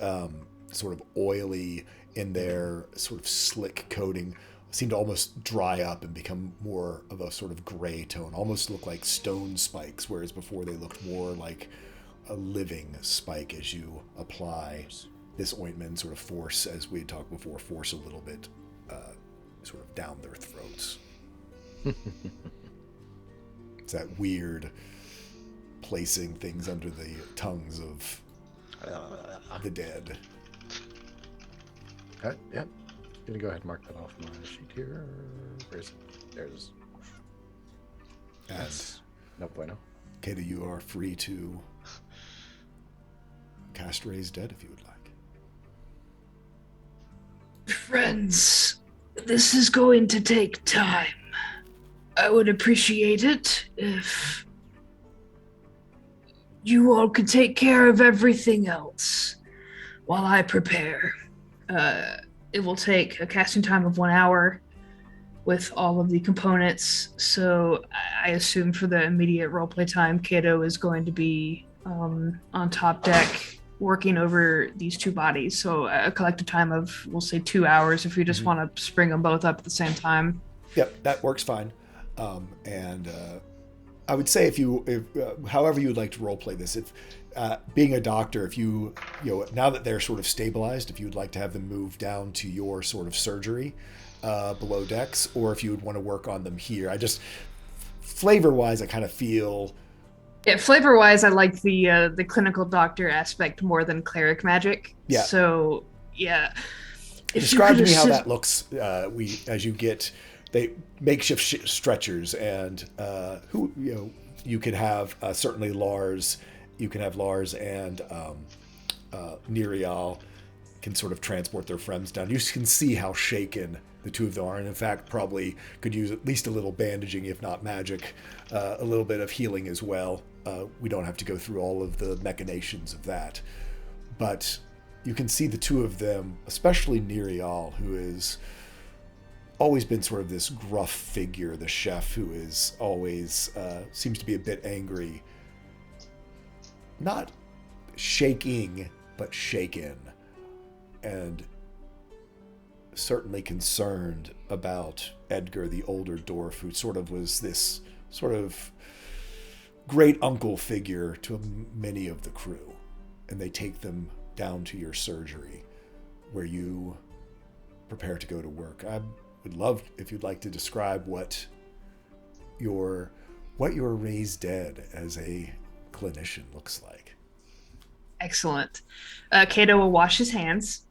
sort of oily in their sort of slick coating seem to almost dry up and become more of a sort of gray tone, almost look like stone spikes, whereas before they looked more like a living spike as you apply this ointment and sort of force, as we had talked before, force a little bit sort of down their throats. It's that weird placing things under the tongues of the dead. Okay, yep. Gonna go ahead and mark that off my sheet here. Where is it? There it is. And No bueno. Kato, you are free to cast Raise Dead if you would like. Friends, this is going to take time. I would appreciate it if you all could take care of everything else while I prepare. It will take a casting time of 1 hour with all of the components, so I assume for the immediate roleplay time, Kato is going to be on top deck working over these two bodies. So a collective time of, we'll say, 2 hours if you just want to spring them both up at the same time. Yep, that works fine. And I would say if however you would like to role play this, if being a doctor, if you now that they're sort of stabilized, if you would like to have them move down to your sort of surgery below decks, or if you would want to work on them here. I just flavor wise, I kind of feel. Yeah, flavor wise, I like the clinical doctor aspect more than cleric magic. Yeah. So yeah. Describe to me how that looks. As you get they makeshift stretchers, and you could have certainly Lars. You can have Lars and Nerial can sort of transport their friends down. You can see how shaken the two of them are, and in fact probably could use at least a little bandaging, if not magic, a little bit of healing as well. We don't have to go through all of the machinations of that, but you can see the two of them, especially Nerial, who is always been sort of this gruff figure, the chef who is always seems to be a bit angry, not shaking, but shaken, and certainly concerned about Edgar, the older dwarf, who sort of was this sort of great uncle figure to many of the crew. And they take them down to your surgery where you prepare to go to work. I would love if you'd like to describe what your raised dead as a clinician looks like. Excellent. Cato will wash his hands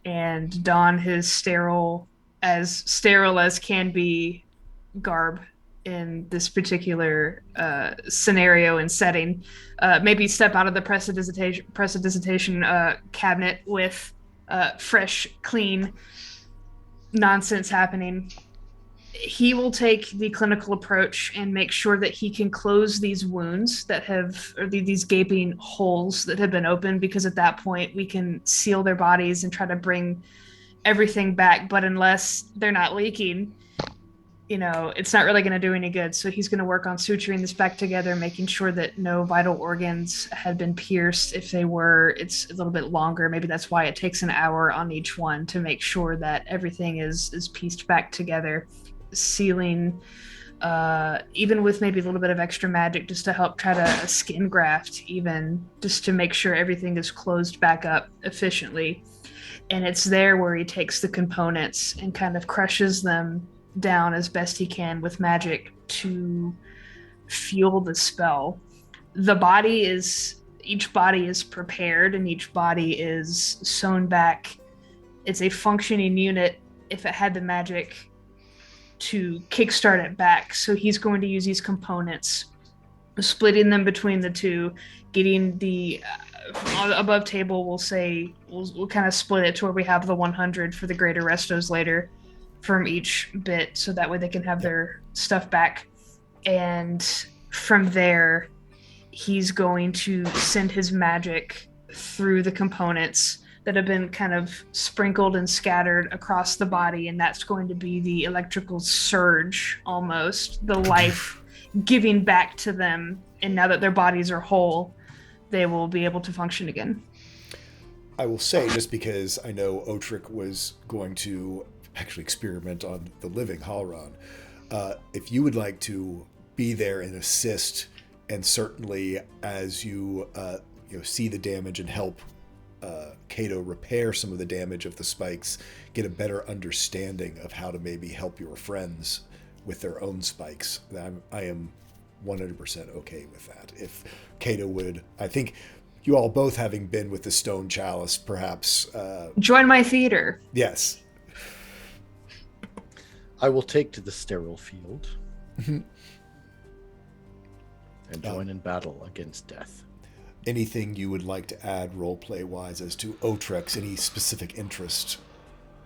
and don his sterile as can be garb in this particular scenario and setting. Maybe step out of the prestidigitation cabinet with fresh, clean nonsense happening. He will take the clinical approach and make sure that he can close these wounds that have, or these gaping holes that have been opened, because at that point we can seal their bodies and try to bring everything back. But unless they're not leaking, it's not really going to do any good. So he's going to work on suturing this back together, making sure that no vital organs had been pierced. If they were, it's a little bit longer. Maybe that's why it takes an hour on each one to make sure that everything is pieced back together. Sealing, even with maybe a little bit of extra magic just to help try to skin graft, even just to make sure everything is closed back up efficiently. And it's there where he takes the components and kind of crushes them down as best he can with magic to fuel the spell. Each body is prepared and each body is sewn back. It's a functioning unit if it had the magic to kickstart it back. So he's going to use these components, splitting them between the two, getting the above table, we'll kind of split it to where we have the 100 for the greater restos later from each bit, so that way they can have their stuff back. And from there, he's going to send his magic through the components that have been kind of sprinkled and scattered across the body, and that's going to be the electrical surge, almost the life giving back to them. And now that their bodies are whole, they will be able to function again. I will say, just because I know Otrick was going to actually experiment on the living Halron, if you would like to be there and assist, and certainly as you see the damage and help Cato repair some of the damage of the spikes, get a better understanding of how to maybe help your friends with their own spikes, I am 100% okay with that. If Cato would, I think you all both having been with the Stone Chalice, perhaps join my theater. Yes. I will take to the sterile field and join in battle against death. Anything you would like to add roleplay wise as to Otrek's, any specific interest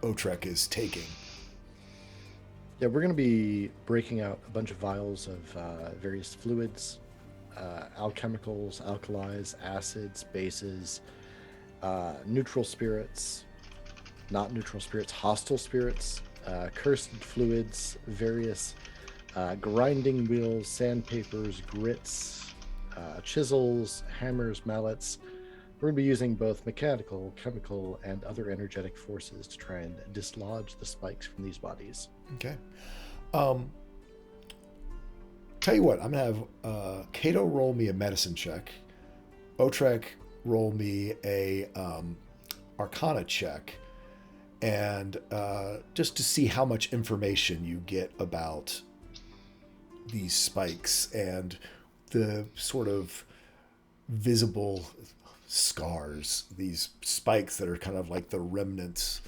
Otrek is taking? Yeah, we're going to be breaking out a bunch of vials of various fluids, alchemicals, alkalis, acids, bases, neutral spirits, not neutral spirits, hostile spirits, cursed fluids, various grinding wheels, sandpapers, grits, chisels, hammers, mallets, We're going to be using both mechanical, chemical, and other energetic forces to try and dislodge the spikes from these bodies. Okay. Tell you what, I'm going to have Kato roll me a medicine check. Otrek roll me a Arcana check. And just to see how much information you get about these spikes and the sort of visible scars, these spikes that are kind of like the remnants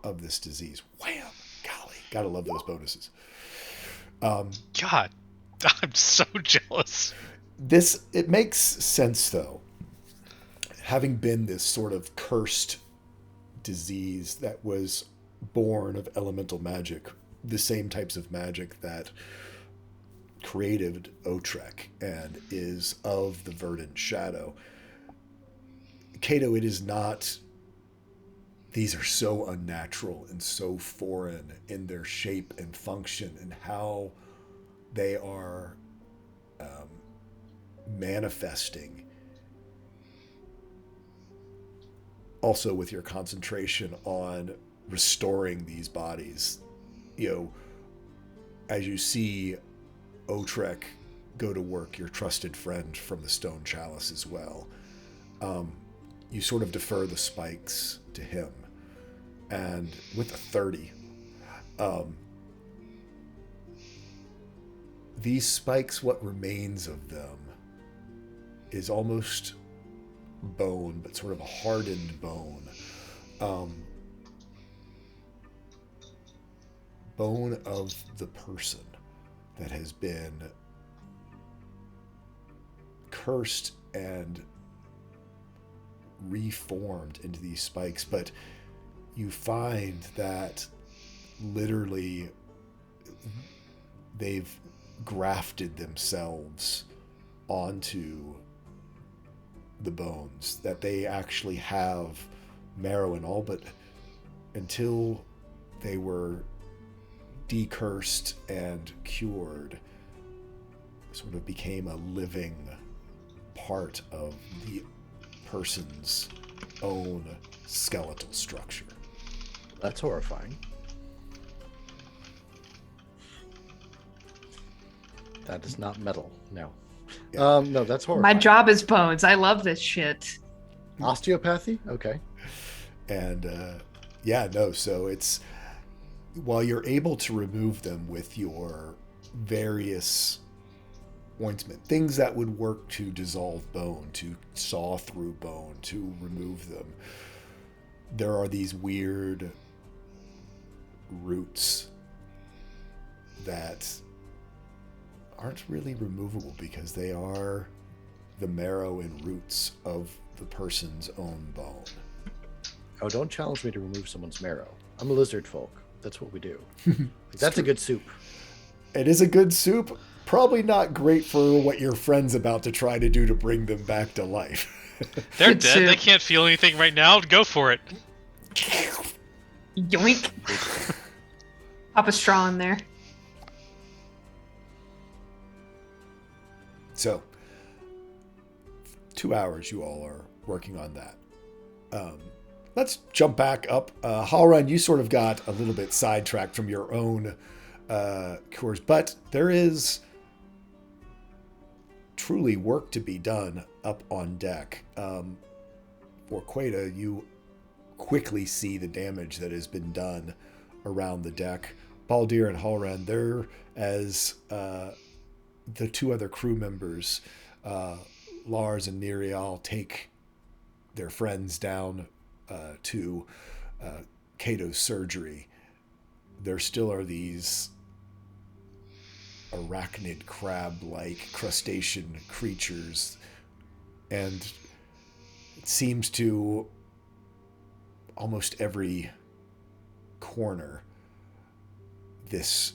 of this disease. Wham! Golly, gotta love those bonuses. God, I'm so jealous. It makes sense though, having been this sort of cursed disease that was born of elemental magic, the same types of magic that created Otrek and is of the verdant shadow. Kato, it is not. These are so unnatural and so foreign in their shape and function and how they are manifesting. Also, with your concentration on restoring these bodies, as you see Otrek go to work, your trusted friend from the Stone Chalice as well, you sort of defer the spikes to him. And with a 30, these spikes, what remains of them is almost bone, but sort of a hardened bone. Bone of the person that has been cursed and reformed into these spikes. But you find that literally they've grafted themselves onto the bones, that they actually have marrow and all, but until they were decursed and cured, sort of became a living part of the person's own skeletal structure. That's horrifying. That is not metal. No. Yeah. No, that's horrifying. My job is bones. I love this shit. Osteopathy? Okay. And so it's, while you're able to remove them with your various ointment, things that would work to dissolve bone, to saw through bone, to remove them, there are these weird roots that aren't really removable because they are the marrow and roots of the person's own bone. Oh, don't challenge me to remove someone's marrow. I'm a lizard folk. That's what we do. That's a good soup. It is a good soup. Probably not great for what your friend's about to try to do to bring them back to life. They're Good dead. soup. They can't feel anything right now. Go for it. Yoink. Pop a straw in there. So, 2 hours you all are working on that. Let's jump back up. Halran, you sort of got a little bit sidetracked from your own cures, but there is truly work to be done up on deck. For Queta, you quickly see the damage that has been done around the deck. Baldir and Halran, they're as the two other crew members, Lars and Nerial, take their friends down to Cato's surgery. There still are these arachnid crab-like crustacean creatures, and it seems to almost every corner this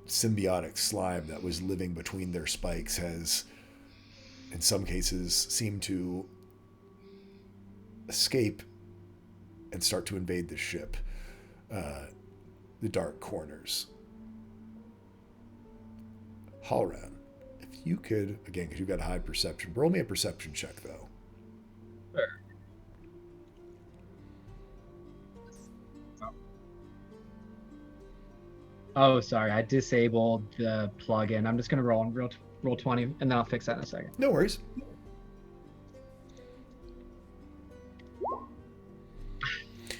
symbiotic slime that was living between their spikes has, in some cases, seemed to escape and start to invade the ship, the dark corners. Halran, if you could, again, because you've got a high perception, roll me a perception check, though. Oh, sorry. I disabled the plugin. I'm just gonna roll 20, and then I'll fix that in a second. No worries.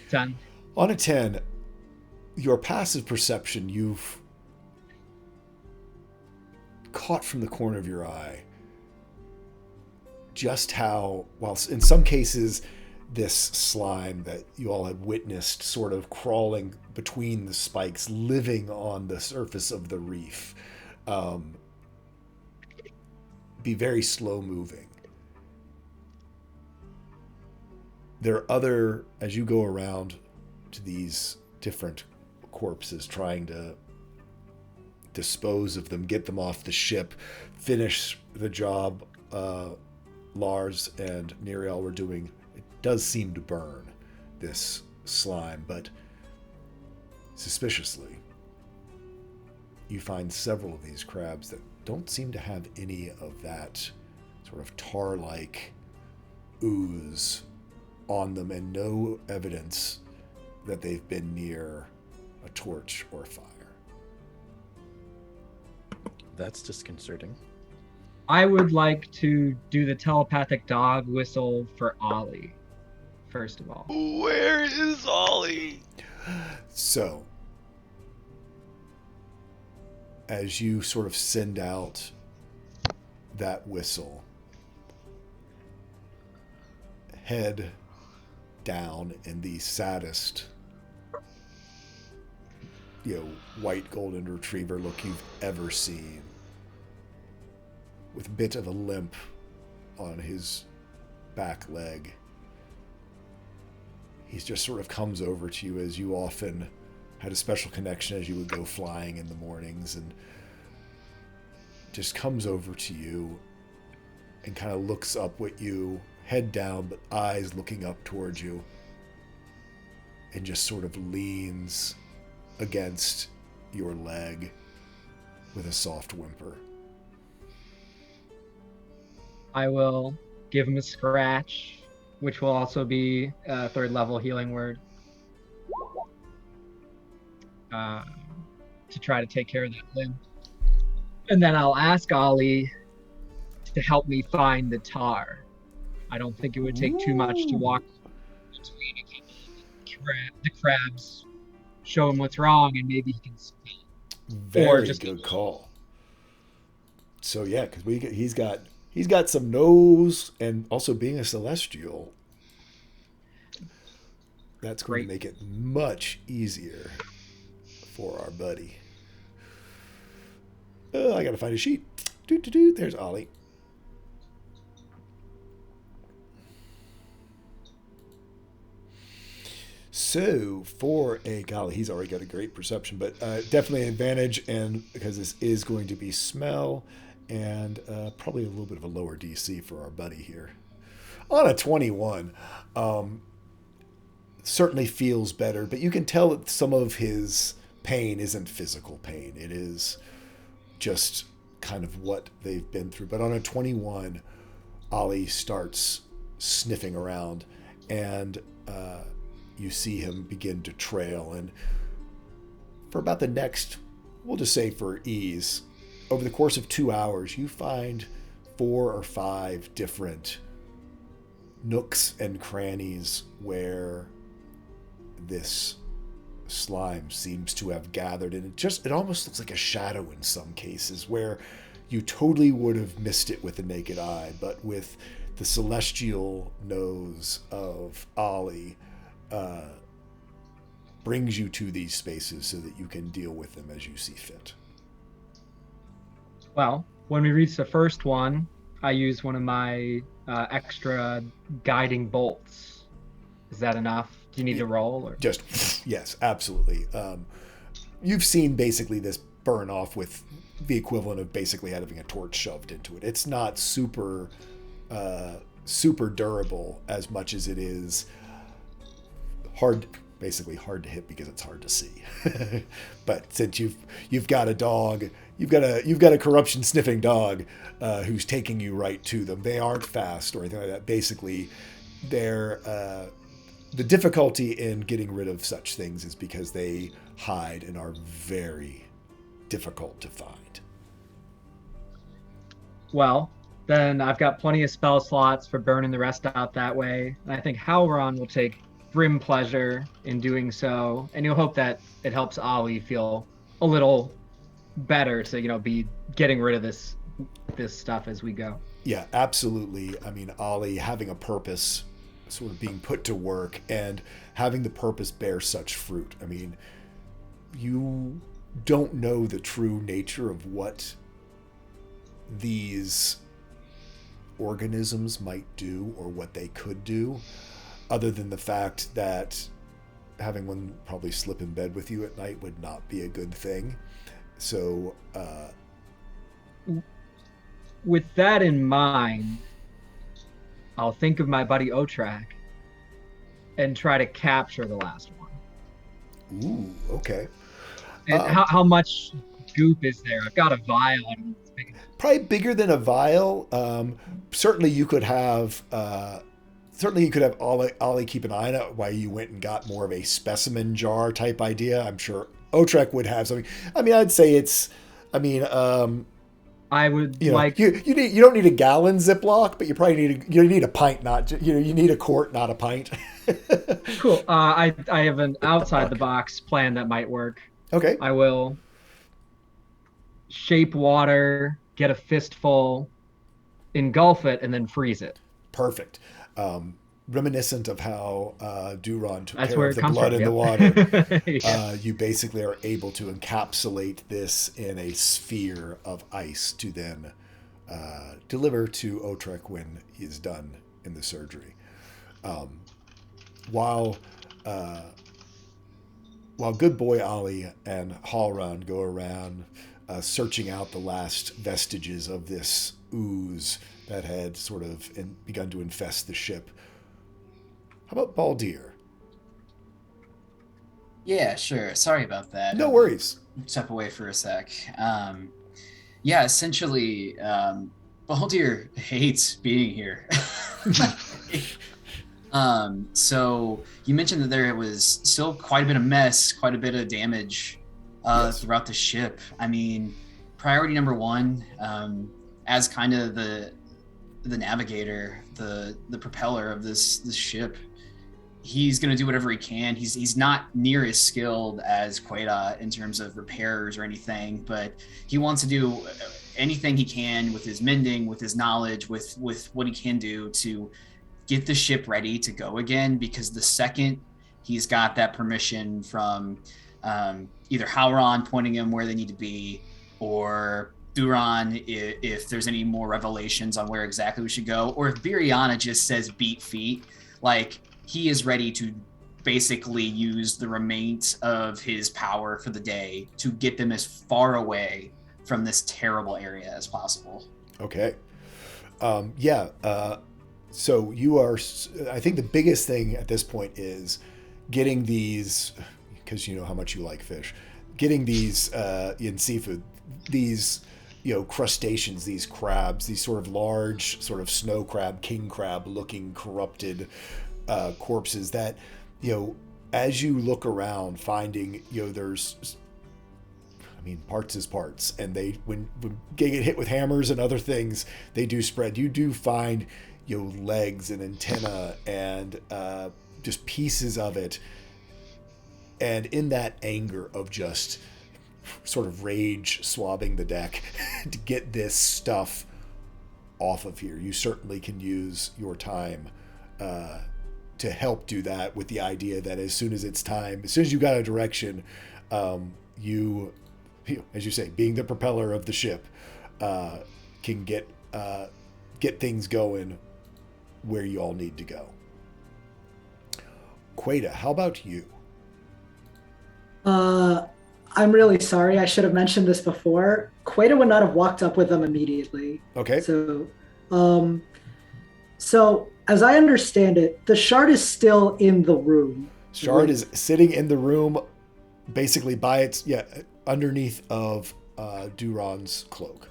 10. On a 10, your passive perception, you've caught from the corner of your eye just how, while in some cases, this slime that you all had witnessed sort of crawling between the spikes, living on the surface of the reef, be very slow moving. There are other, as you go around to these different corpses, trying to dispose of them, get them off the ship, finish the job Lars and Neriel were doing. It does seem to burn, this slime, but suspiciously, you find several of these crabs that don't seem to have any of that sort of tar-like ooze on them, and no evidence that they've been near a torch or fire. That's disconcerting. I would like to do the telepathic dog whistle for Ollie, first of all. Where is Ollie? So, as you sort of send out that whistle, head down in the saddest, white golden retriever look you've ever seen, with a bit of a limp on his back leg. He just sort of comes over to you, as you often had a special connection as you would go flying in the mornings, and just comes over to you and kind of looks up at you, head down, but eyes looking up towards you, and just sort of leans against your leg with a soft whimper. I will give him a scratch, which will also be a 3rd level healing word, to try to take care of that limb. And then I'll ask Ollie to help me find the tar. I don't think it would take too much to walk between a couple of the crabs, show him what's wrong, and maybe he can smell. Very good call. So yeah, because he's got some nose, and also being a celestial, that's going to make it much easier for our buddy. I gotta find a sheet. There's Ollie. So for golly, he's already got a great perception, but definitely an advantage, and because this is going to be smell, and probably a little bit of a lower DC for our buddy here. On a 21, certainly feels better, but you can tell that some of his pain isn't physical pain. It is just kind of what they've been through. But on a 21, Ollie starts sniffing around, and you see him begin to trail. And for about the next, we'll just say for ease, over the course of 2 hours, you find 4 or 5 different nooks and crannies where this slime seems to have gathered, and it almost looks like a shadow in some cases, where you totally would have missed it with the naked eye, but with the celestial nose of Ollie, brings you to these spaces so that you can deal with them as you see fit. Well, when we reach the first one, I use one of my extra guiding bolts. Is that enough? Do you need to roll? Or? Just, yes, absolutely. You've seen basically this burn off with the equivalent of basically having a torch shoved into it. It's not super durable as much as it is basically hard to hit because it's hard to see. But since you've got a dog, you've got a corruption sniffing dog who's taking you right to them. They aren't fast or anything like that. Basically, they're the difficulty in getting rid of such things is because they hide and are very difficult to find. Well, then I've got plenty of spell slots for burning the rest out that way. And I think Halron will take grim pleasure in doing so. And you'll hope that it helps Ollie feel a little better to, be getting rid of this stuff as we go. Yeah, absolutely. I mean, Ollie having a purpose, sort of being put to work and having the purpose bear such fruit. I mean, you don't know the true nature of what these organisms might do or what they could do, other than the fact that having one probably slip in bed with you at night would not be a good thing. So, with that in mind, I'll think of my buddy Otrak and try to capture the last one. Ooh, okay. And how much goop is there? I've got a vial. I don't know if it's big enough. Probably bigger than a vial. Certainly you could have Ollie keep an eye on it while you went and got more of a specimen jar type idea. I'm sure Otrek would have something. I mean, I'd say I would you don't need a gallon Ziploc, but you probably need a pint, not you need a quart, not a pint. Cool. I have an outside the box plan that might work. Okay. I will shape water, get a fistful, engulf it, and then freeze it. Perfect. Reminiscent of how Duron took That's care where of it the comes blood from, in yep. the water. Yeah. You basically are able to encapsulate this in a sphere of ice to then deliver to Otrek when he's done in the surgery. While good boy Ollie and Halron go around searching out the last vestiges of this ooze that had sort of begun to infest the ship, how about Baldir? Yeah, sure. Sorry about that. No worries. Step away for a sec. Yeah, essentially, Baldir hates being here. So you mentioned that there was still quite a bit of mess, quite a bit of damage Yes. throughout the ship. I mean, priority number one, as kind of the navigator, the propeller of this ship, he's going to do whatever he can. He's not near as skilled as Queda in terms of repairs or anything, but he wants to do anything he can with his mending, with his knowledge, with what he can do to get the ship ready to go again, because the second he's got that permission from either Halron pointing him where they need to be, or Duron if there's any more revelations on where exactly we should go, or if Viriana just says beat feet, like he is ready to basically use the remains of his power for the day to get them as far away from this terrible area as possible. Okay. So you are, I think the biggest thing at this point is getting these, because you know how much you like fish, getting these in seafood, these, crustaceans, these crabs, these sort of large sort of snow crab, king crab looking corrupted corpses that, as you look around finding, there's, parts is parts, and they, when they get hit with hammers and other things, they do spread. You do find, legs and antenna and just pieces of it. And in that anger of just sort of rage swabbing the deck to get this stuff off of here, you certainly can use your time to help do that, with the idea that as soon as it's time, as soon as you got a direction, you, as you say, being the propeller of the ship, can get things going where you all need to go. Queda, how about you? I'm really sorry. I should have mentioned this before. Queda would not have walked up with them immediately. Okay. So as I understand it, the shard is still in the room. Shard is sitting in the room, basically underneath of Duron's cloak.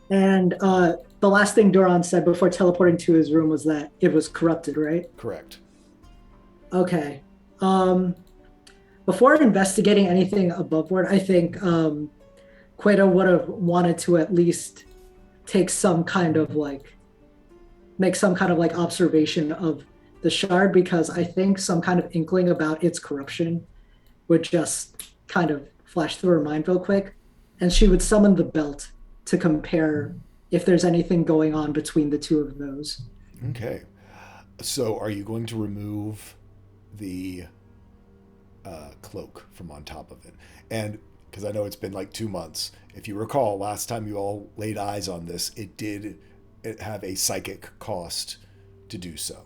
And the last thing Duron said before teleporting to his room was that it was corrupted, right? Correct. Okay. Um, Before investigating anything above board, I think Quato would have wanted to at least take some kind of like make some kind of like observation of the shard, because I think some kind of inkling about its corruption would just kind of flash through her mind real quick, and she would summon the belt to compare if there's anything going on between the two of those. Okay. So are you going to remove the cloak from on top of it? And because I know it's been like 2 months, if you recall, last time you all laid eyes on this, it have a psychic cost to do so.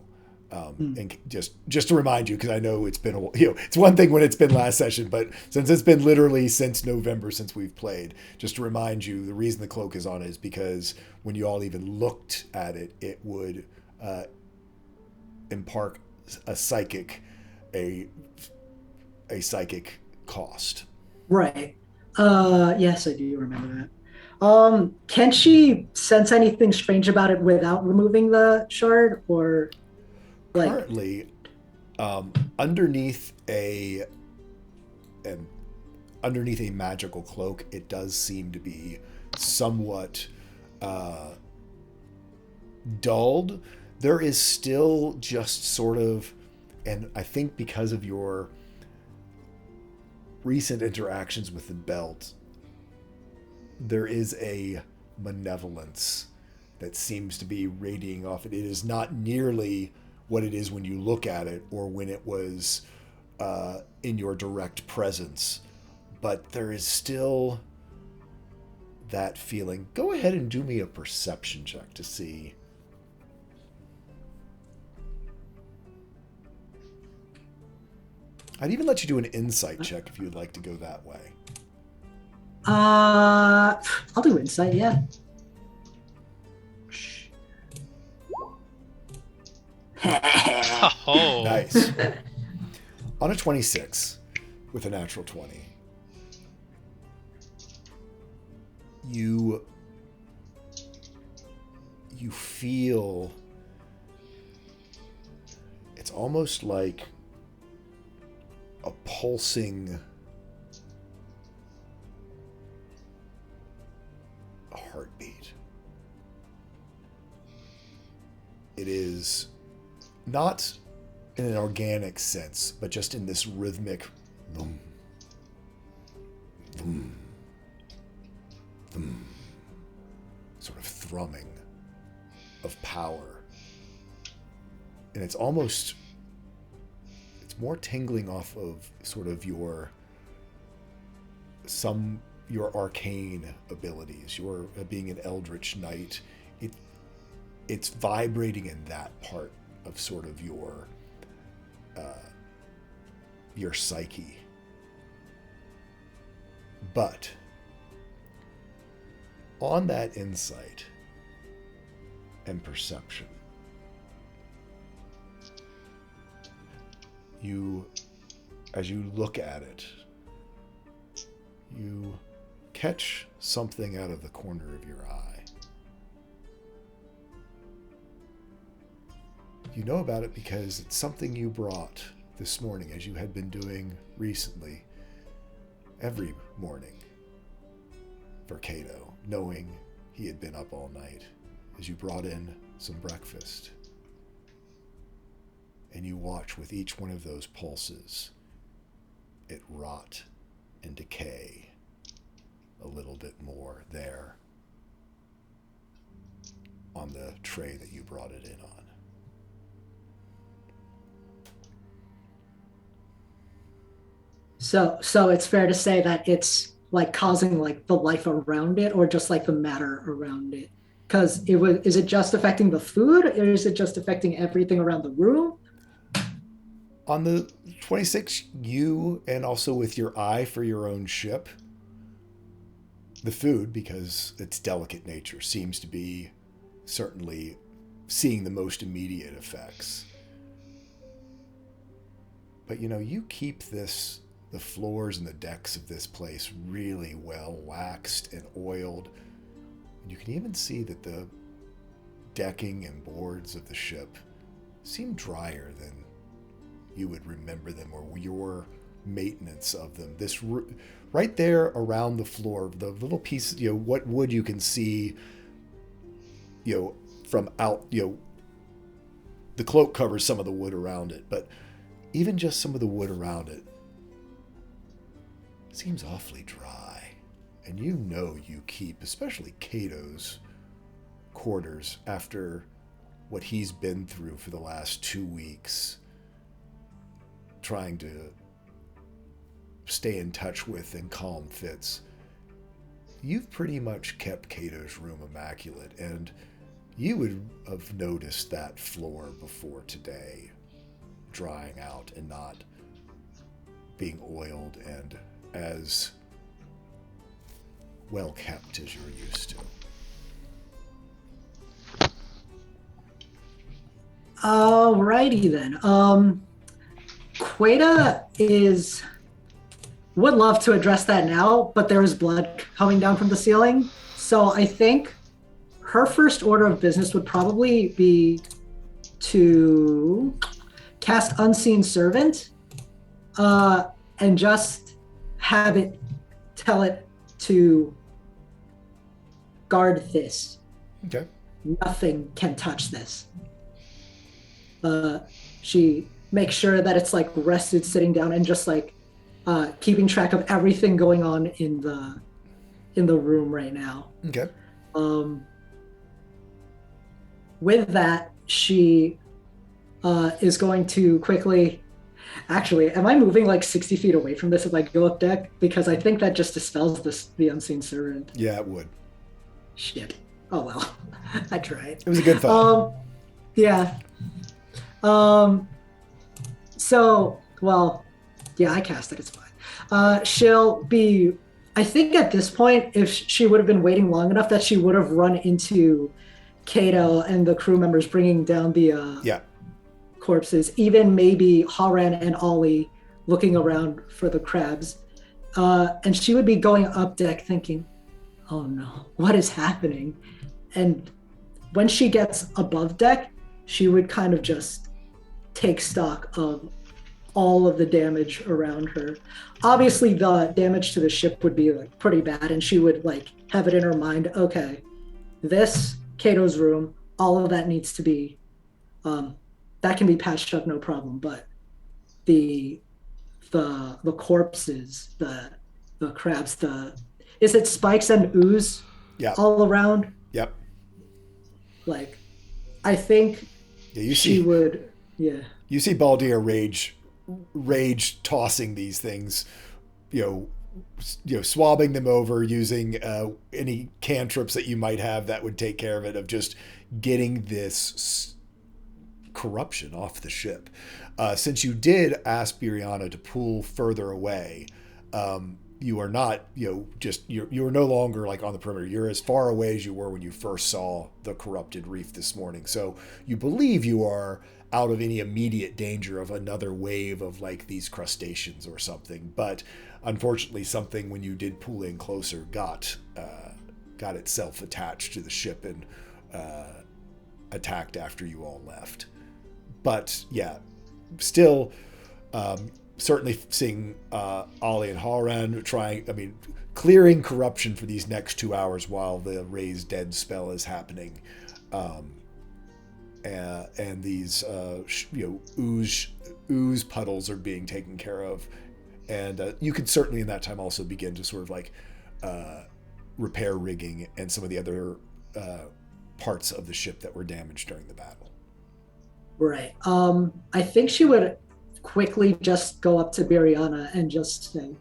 And just to remind you, because I know it's been it's one thing when it's been last session, but since it's been literally since November since we've played, just to remind you, the reason the cloak is on is because when you all even looked at it, it would impart a psychic cost. Right. Yes, I do remember that. Can she sense anything strange about it without removing the shard, or like Currently, underneath a magical cloak, it does seem to be somewhat dulled. There is still just sort of, and I think because of your recent interactions with the belt, there is a malevolence that seems to be radiating off it. It is not nearly what it is when you look at it or when it was in your direct presence, but there is still that feeling. Go ahead and do me a perception check to see. I'd even let you do an insight check if you would like to go that way. I'll do insight, yeah. Oh, Nice. On a 26 with a natural 20, you feel it's almost like a pulsing heartbeat. It is not in an organic sense, but just in this rhythmic boom, boom, boom, sort of thrumming of power. And it's more tingling off of sort of your arcane abilities, your being an eldritch knight. It's vibrating in that part of sort of your psyche. But on that insight and perception, as you look at it, you catch something out of the corner of your eye. You know about it because it's something you brought this morning, as you had been doing recently, every morning for Cato, knowing he had been up all night, as you brought in some breakfast. And you watch with each one of those pulses it rot and decay a little bit more there on the tray that you brought it in on. So it's fair to say that it's like causing like the life around it, or just like the matter around it. Because is it just affecting the food, or is it just affecting everything around the room? On the 26, you, and also with your eye for your own ship, the food, because its delicate nature, seems to be certainly seeing the most immediate effects. But you keep the floors and the decks of this place really well waxed and oiled. And you can even see that the decking and boards of the ship seem drier than you would remember them, or your maintenance of them. This right there around the floor, the little piece, what wood you can see, from out, the cloak covers some of the wood around it, but even just some of the wood around it seems awfully dry. And you keep, especially Cato's quarters after what he's been through for the last 2 weeks, trying to stay in touch with and calm Fitz. You've pretty much kept Cato's room immaculate, and you would have noticed that floor before today drying out and not being oiled and as well kept as you're used to. Alrighty then. Queta would love to address that now, but there is blood coming down from the ceiling. So I think her first order of business would probably be to cast Unseen Servant, and just have it tell it to guard this. Okay. Nothing can touch this. She makes sure that it's like rested, sitting down, and just like keeping track of everything going on in the room right now. Okay. With that, she is going to quickly. Actually, am I moving like 60 feet away from this if I go up deck? Because I think that just dispels the Unseen Servant. Yeah, it would. Shit. Oh well, I tried. It was a good thought. Yeah. So, well, yeah, I cast it. It's fine. She'll be. I think at this point, if she would have been waiting long enough, that she would have run into Cato and the crew members bringing down the corpses. Even maybe Haran and Ollie looking around for the crabs, and she would be going up deck thinking, "Oh no, what is happening?" And when she gets above deck, she would kind of just take stock of all of the damage around her. Obviously, the damage to the ship would be like pretty bad, and she would like have it in her mind, okay, this, Cato's room, all of that needs to be, that can be patched up, no problem. But the corpses, the crabs, is it spikes and ooze? Yeah. All around? Yep. Like, I think she would. Yeah. You see Baldir rage tossing these things, swabbing them over, using any cantrips that you might have that would take care of it, of just getting this corruption off the ship. Since you did ask Biriana to pull further away, you are not, you're no longer like on the perimeter. You're as far away as you were when you first saw the corrupted reef this morning. So you believe you are out of any immediate danger of another wave of like these crustaceans or something. But unfortunately, something when you did pull in closer got itself attached to the ship and attacked after you all left. But yeah, still, certainly seeing Ollie and Haran clearing corruption for these next 2 hours while the Raise Dead spell is happening. And these ooze puddles are being taken care of, and you could certainly in that time also begin to sort of like repair rigging and some of the other parts of the ship that were damaged during the battle. Right. I think she would quickly just go up to Biriana and just say,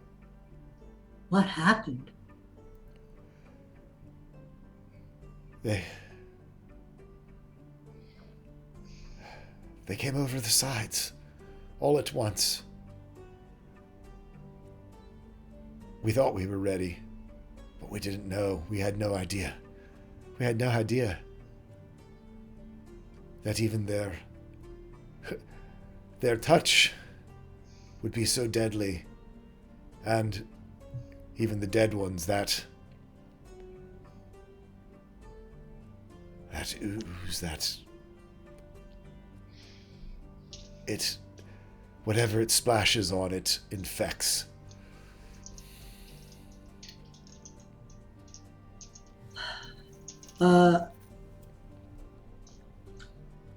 "What happened?" They came over the sides, all at once. We thought we were ready, but we didn't know. We had no idea. We had no idea that even their touch would be so deadly, and even the dead ones, that ooze, whatever it splashes on it infects.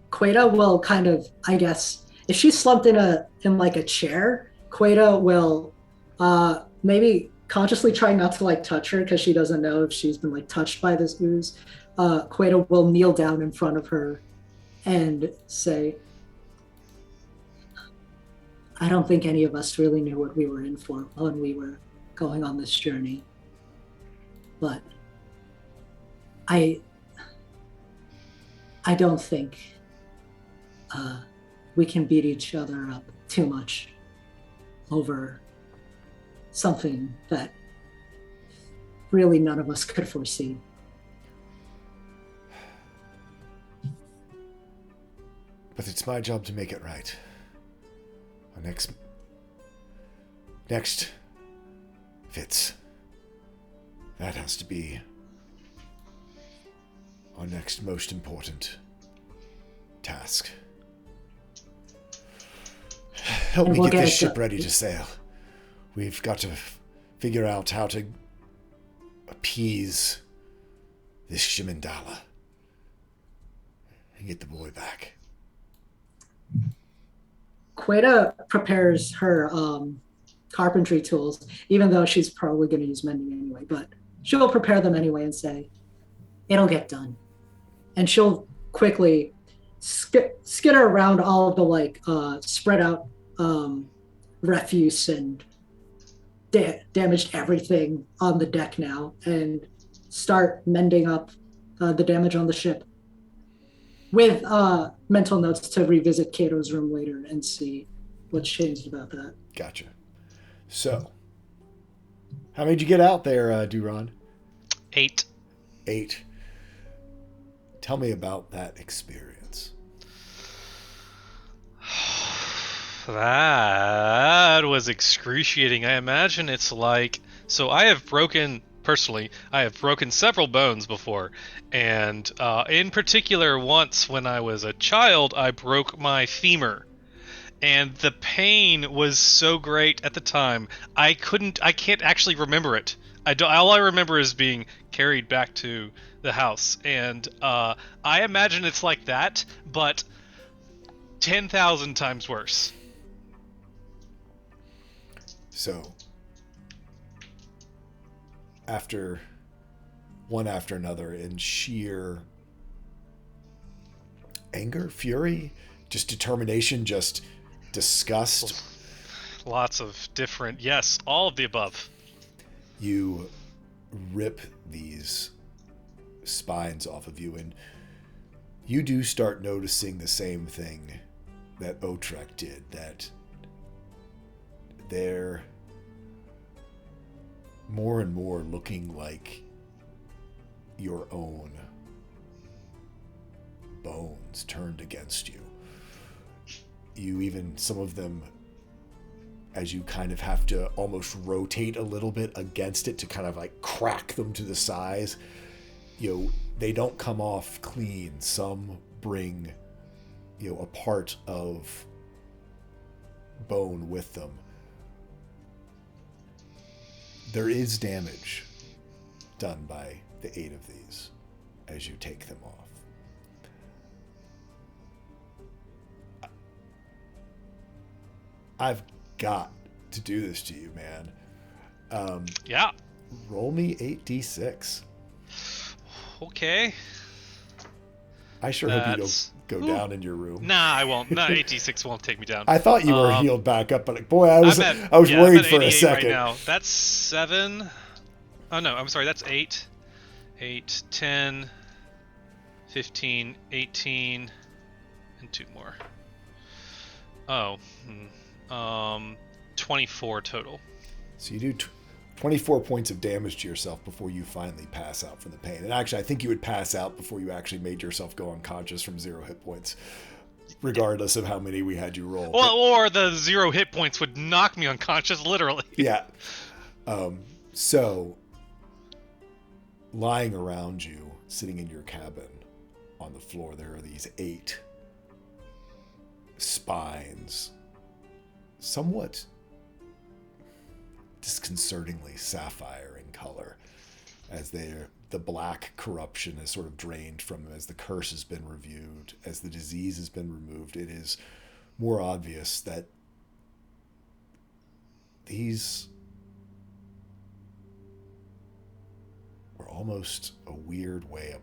Queta will kind of, I guess, if she's slumped in like a chair, Queta will maybe consciously try not to like touch her because she doesn't know if she's been like touched by this ooze. Queta will kneel down in front of her and say, I don't think any of us really knew what we were in for when we were going on this journey. But I don't think we can beat each other up too much over something that really none of us could foresee. But it's my job to make it right. Our next Fitz. That has to be our next most important task. Help me get this ship ready to sail. We've got to figure out how to appease this Shimandala and get the boy back. Queta prepares her carpentry tools, even though she's probably going to use mending anyway, but she'll prepare them anyway and say, it'll get done. And she'll quickly skitter around all of the like spread out refuse and damaged everything on the deck now and start mending up the damage on the ship with mental notes to revisit Kato's room later and see what's changed about that. Gotcha. So, how many did you get out there, Duran? 8. 8. Tell me about that experience. That was excruciating. I imagine it's like... So I have broken several bones before. And in particular, once when I was a child, I broke my femur. And the pain was so great at the time. I can't actually remember it. All I remember is being carried back to the house. And I imagine it's like that, but 10,000 times worse. So, after another, in sheer anger, fury, just determination, just disgust. Lots of different, yes, all of the above. You rip these spines off of you, and you do start noticing the same thing that Otrek did, that they're more and more looking like your own bones turned against you. You even, some of them, as you kind of have to almost rotate a little bit against it to kind of like crack them to the size, they don't come off clean. Some bring, a part of bone with them. There is damage done by the 8 of these as you take them off. I've got to do this to you, man. Yeah. Roll me 8d6. Okay. I sure hope you don't go down in your room. Nah, I won't. Nah, 8d6 won't take me down. I thought you were healed back up, but boy, I was worried for a second. Right now. That's 7. Oh no, I'm sorry. That's 8. 8, 10, 15, 18, and 2 more. Oh. 24 total. So you do 24 points of damage to yourself before you finally pass out from the pain. And actually, I think you would pass out before you actually made yourself go unconscious from 0 hit points, regardless of how many we had you roll. Well, or the 0 hit points would knock me unconscious, literally. Yeah. So, lying around you, sitting in your cabin on the floor, there are these 8 spines somewhat disconcertingly sapphire in color, as the black corruption is sort of drained from them, as the curse has been reviewed, as the disease has been removed. It is more obvious that these were almost a weird way of,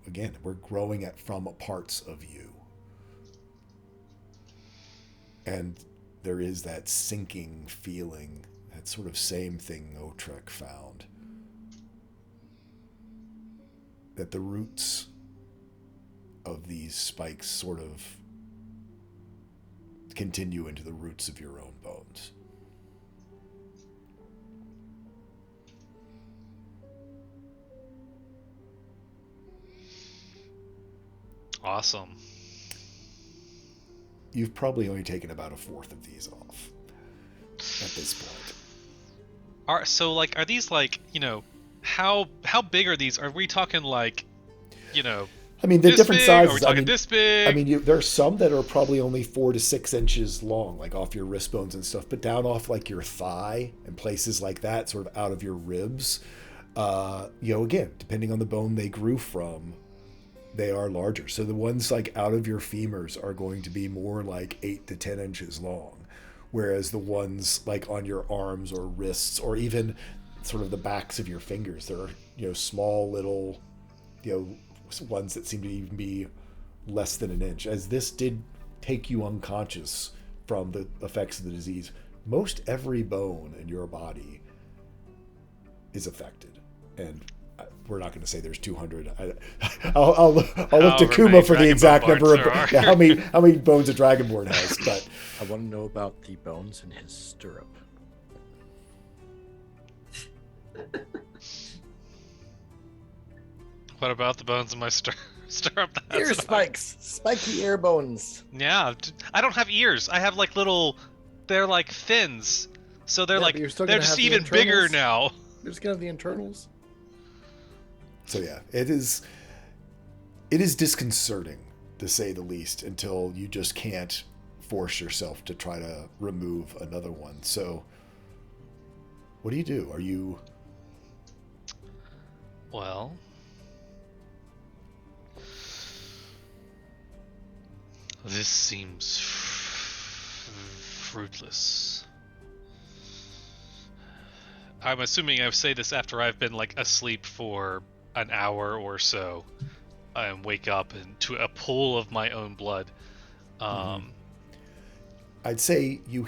again, we're growing from parts of you. And there is that sinking feeling, that sort of same thing Otrek found. That the roots of these spikes sort of continue into the roots of your own bones. Awesome. You've probably only taken about a fourth of these off at this point. Are these like, how big are these? Are we talking like, I mean, the this different big? sizes. Are we talking this big? I mean, there are some that are probably only 4 to 6 inches long, like off your wrist bones and stuff, but down off like your thigh and places like that, sort of out of your ribs. Again, depending on the bone they grew from, they are larger. So the ones like out of your femurs are going to be more like 8 to 10 inches long, whereas the ones like on your arms or wrists or even sort of the backs of your fingers, there are small little ones that seem to even be less than an inch. As this did take you unconscious from the effects of the disease, most every bone in your body is affected, and we're not going to say there's 200. I'll look to Kuma for the exact number of how many bones a Dragonborn has. But I want to know about the bones in his stirrup. What about the bones in my stirrup? Ear spikes, spiky ear bones. Yeah, I don't have ears. I have like little. They're like fins, so they're But you're still they're gonna just have the even bigger internals. now. You're just gonna have the internals. so yeah, it is disconcerting to say the least, until you just can't force yourself to try to remove another one. So what do you do? Are you... Well, this seems fruitless. I'm assuming I say this after I've been like asleep for an hour or so, and wake up into a pool of my own blood. I'd say you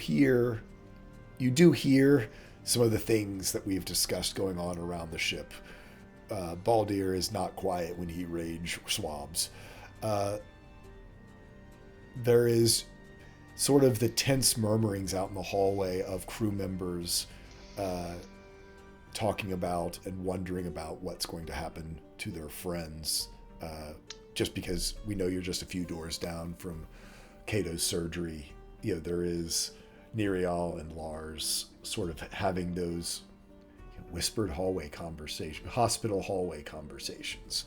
do hear some of the things that we've discussed going on around the ship. Baldir is not quiet when he rage swabs. There is sort of the tense murmurings out in the hallway of crew members talking about and wondering about what's going to happen to their friends. Just because we know you're just a few doors down from Cato's surgery, there is Nerial and Lars sort of having those whispered hospital hallway conversations.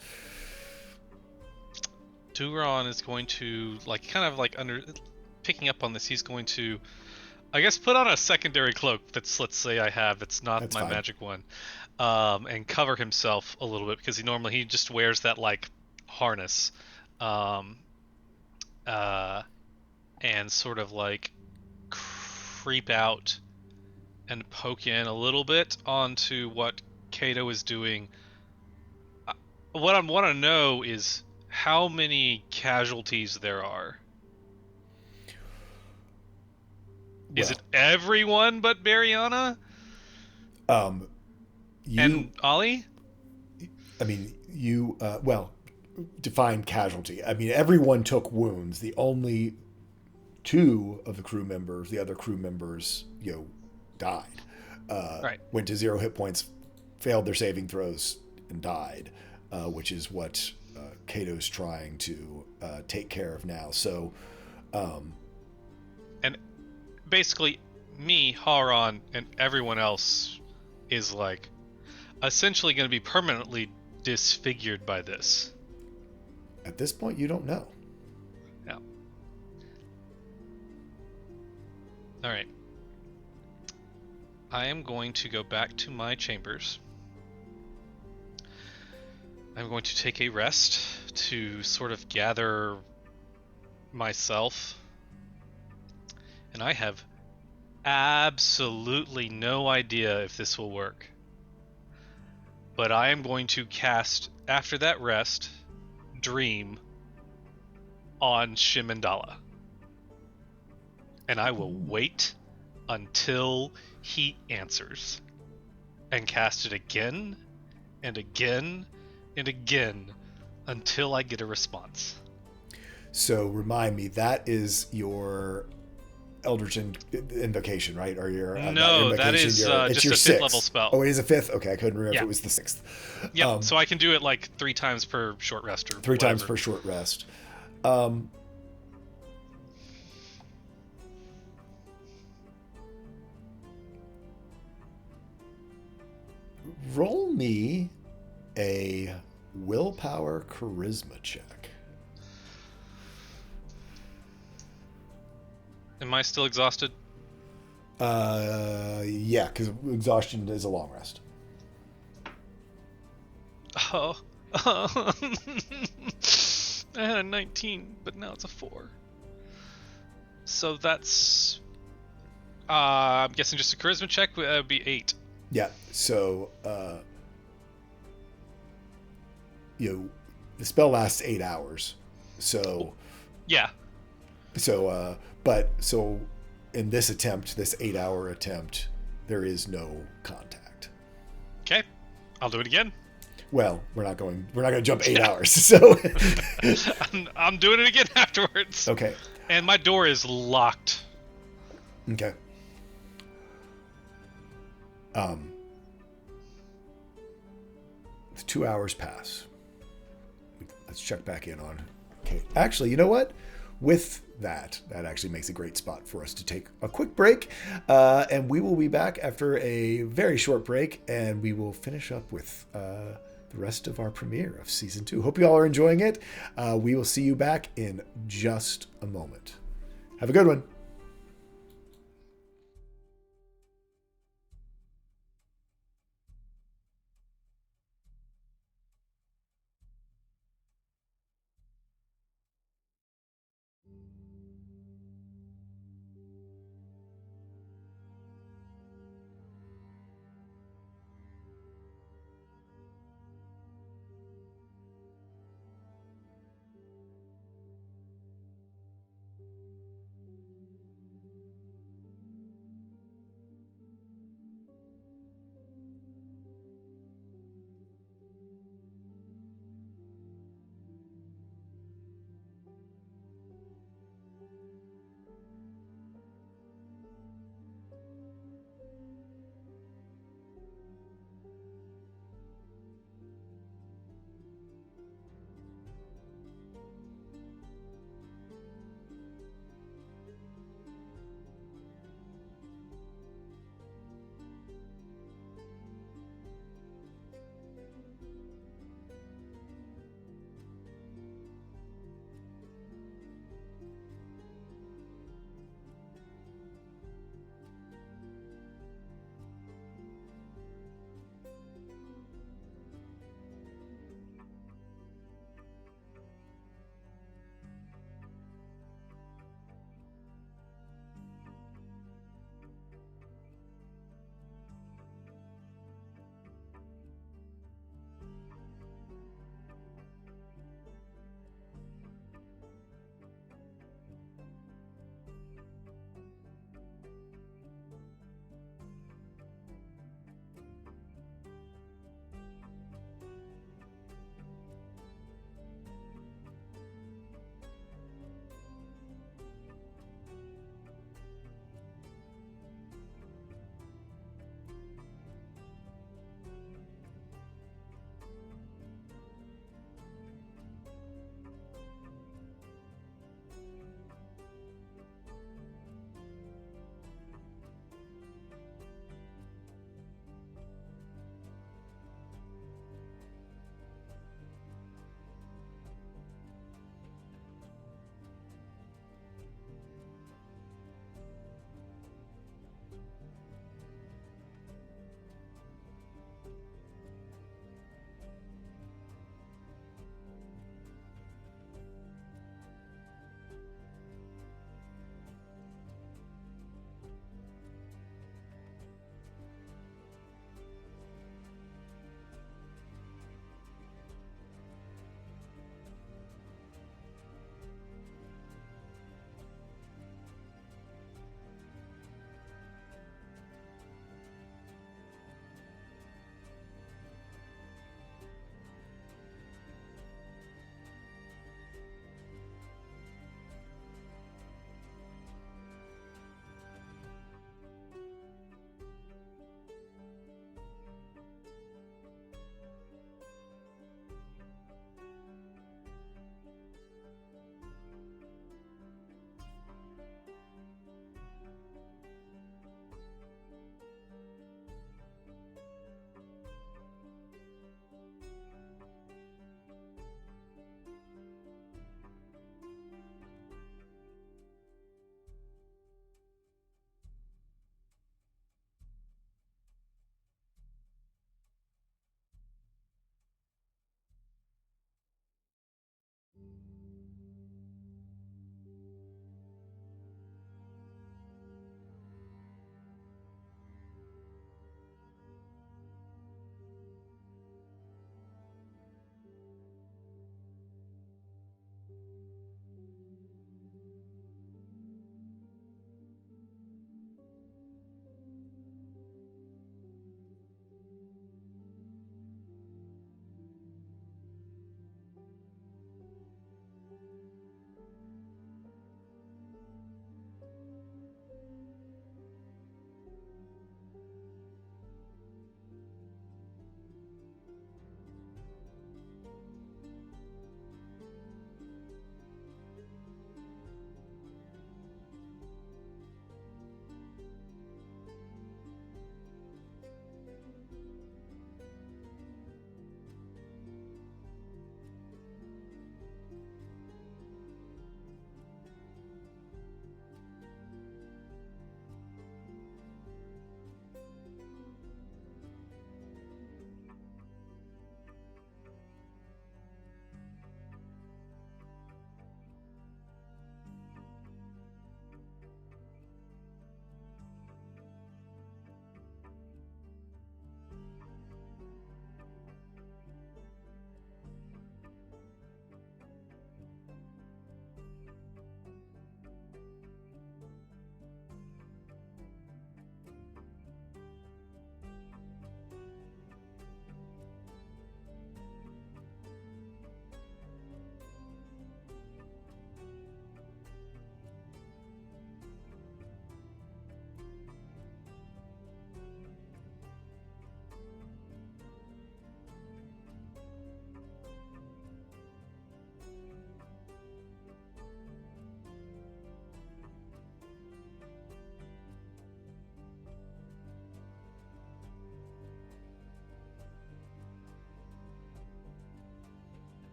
Duron is going to picking up on this. He's going to, I guess, put on a secondary cloak let's say I have. It's not That's my fine. magic one, and cover himself a little bit, because he just wears that like harness, and sort of like creep out and poke in a little bit onto what Cato is doing. What I want to know is how many casualties there are. Is it everyone but Bariana? And Ollie? I mean, define casualty. I mean, everyone took wounds. The only two of the crew members, the other crew members, died. Right. Went to 0 hit points, failed their saving throws, and died, which is what Cato's trying to take care of now. So, and basically, me, Haran, and everyone else is like essentially going to be permanently disfigured by this. At this point, you don't know. Yeah. All right. I am going to go back to my chambers. I'm going to take a rest to sort of gather myself. And I have absolutely no idea if this will work. But I am going to cast, after that rest, Dream on Shimandala. And I will wait until he answers. And cast it again, and again, and again, until I get a response. So remind me, that is your Eldritch Invocation, right? Or your No, that is it's just your a sixth 5th level spell. Oh, it is a 5th. Okay, I couldn't remember if Yeah. it was the 6th. Yeah, so I can do it like 3 times per short rest or 3 times whatever. per short rest. Roll me a willpower charisma check. Am I still exhausted? Yeah, because exhaustion is a long rest. Oh. I had a 19, but now it's a 4. So that's... I'm guessing just a charisma check would be 8. Yeah, so the spell lasts 8 hours. So Yeah. but in this attempt, this 8-hour attempt, there is no contact. Okay. I'll do it again. Well, we're not going to jump 8 hours. So I'm doing it again afterwards. okay. And my door is locked. Okay. The 2 hours pass. Let's check back in on Kate. Actually, you know what? With that actually makes a great spot for us to take a quick break. And we will be back after a very short break, and we will finish up with the rest of our premiere of Season 2. Hope you all are enjoying it. We will see you back in just a moment. Have a good one.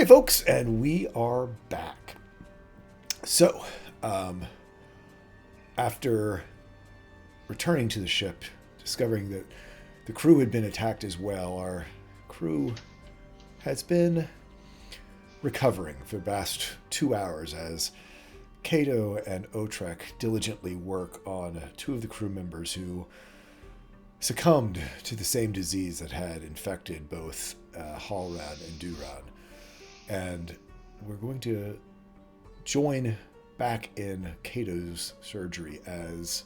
Hey, folks, and we are back. So, after returning to the ship, discovering that the crew had been attacked as well, our crew has been recovering for the past 2 hours as Kato and Otrek diligently work on 2 of the crew members who succumbed to the same disease that had infected both Halran and Duran. And we're going to join back in Kato's surgery as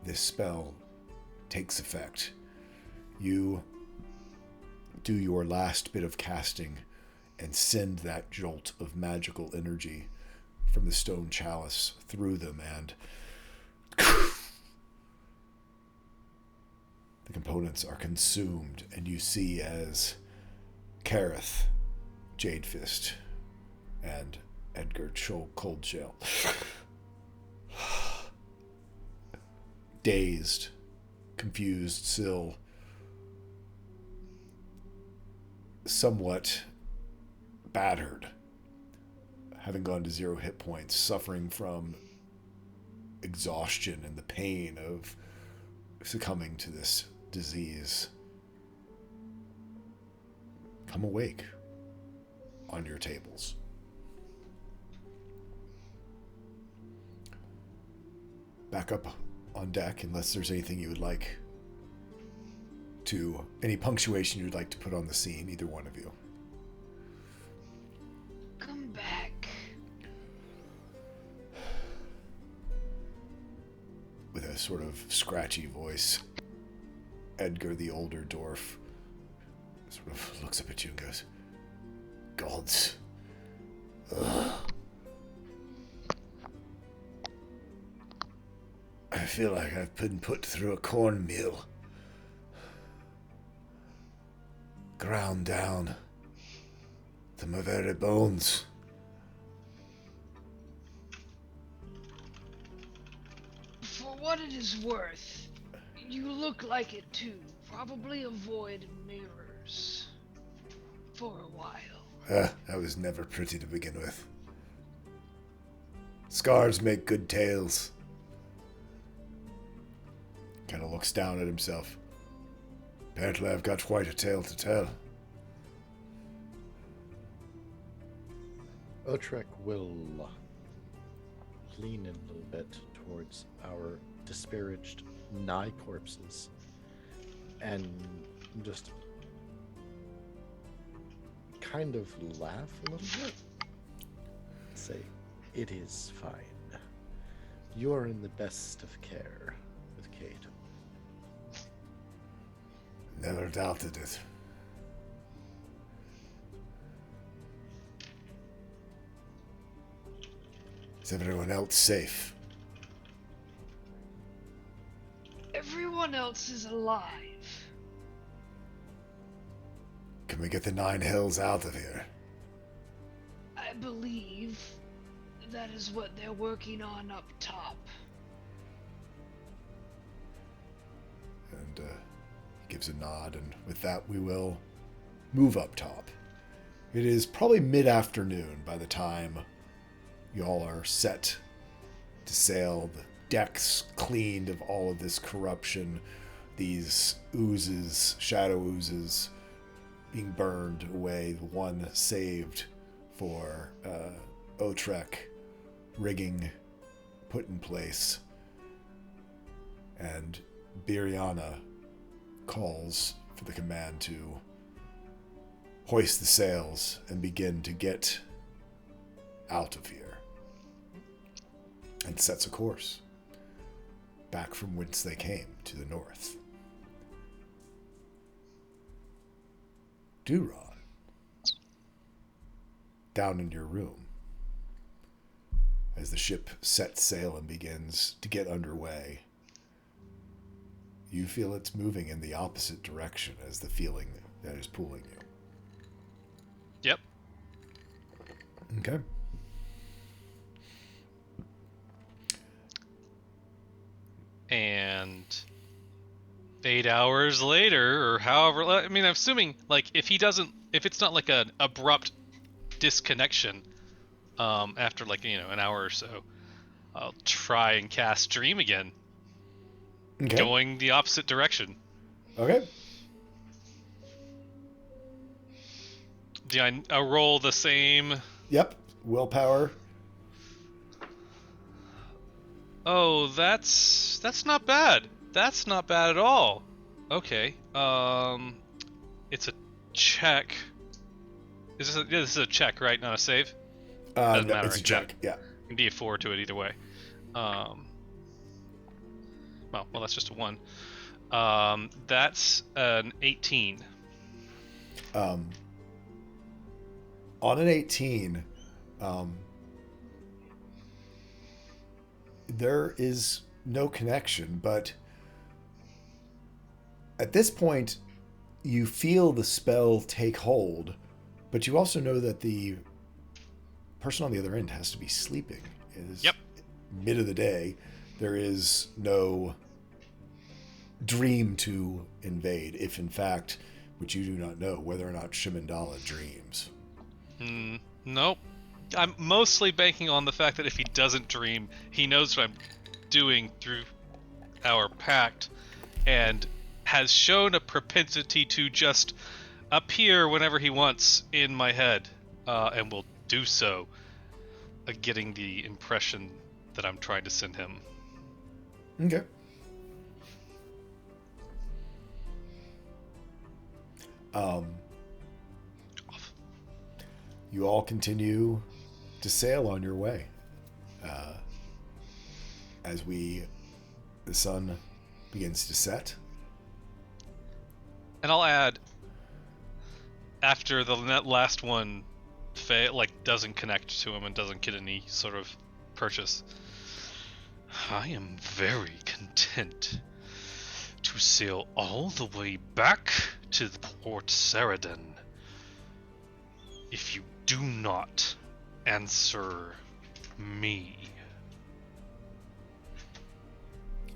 this spell takes effect. You do your last bit of casting and send that jolt of magical energy from the stone chalice through them, and the components are consumed, and you see as Kareth, Jadefist, and Edgar Coldshell, dazed, confused still, somewhat battered, having gone to 0 hit points, suffering from exhaustion and the pain of succumbing to this disease, come awake on your tables. Back up on deck, unless there's anything you would like to, any punctuation you'd like to put on the scene, either one of you. Come back. With a sort of scratchy voice, Edgar, the older dwarf, sort of looks up at you and goes, "Gods. Ugh. I feel like I've been put through a cornmeal. Ground down to my very bones." For what it is worth, you look like it too. Probably avoid mirrors. For a while. That was never pretty to begin with. Scars make good tales. Kind of looks down at himself. Apparently I've got quite a tale to tell. Otrek will lean in a little bit towards our disparaged nigh corpses and just kind of laugh a little bit. Say, "It is fine. You are in the best of care with Kate." Never doubted it. Is everyone else safe? Everyone else is alive. Can we get the 9 hells out of here? I believe that is what they're working on up top. And he gives a nod, and with that we will move up top. It is probably mid-afternoon by the time y'all are set to sail. The decks cleaned of all of this corruption, these oozes, shadow oozes, being burned away, the one saved for Otrek, rigging put in place, and Biriana calls for the command to hoist the sails and begin to get out of here, and sets a course back from whence they came, to the north. Duran, down in your room, as the ship sets sail and begins to get underway, you feel it's moving in the opposite direction as the feeling that is pulling you. Yep. Okay. And 8 hours later, or however, I mean, I'm assuming, like, if he doesn't if it's not like an abrupt disconnection, after like an hour or so, I'll try and cast Dream again, Okay. going the opposite direction. Okay. Do I roll the same? Yep. Willpower. Oh, that's not bad. That's not bad at all. Okay. It's a check. This is a check, right? Not a save. Doesn't No, matter. it's I a can add check. Yeah. a D4 to it either way. Well, that's just a 1. That's an 18. On an 18, there is no connection, but at this point, you feel the spell take hold, but you also know that the person on the other end has to be sleeping. It is Yep. mid of the day. There is no dream to invade, if in fact, which you do not know, whether or not Shimandala dreams. Nope. I'm mostly banking on the fact that if he doesn't dream, he knows what I'm doing through our pact, and has shown a propensity to just appear whenever he wants in my head, and will do so, getting the impression that I'm trying to send him. Okay. You all continue to sail on your way. As the sun begins to set. And I'll add, after the last one doesn't connect to him and doesn't get any sort of purchase, I am very content to sail all the way back to the Port Saradin if you do not answer me.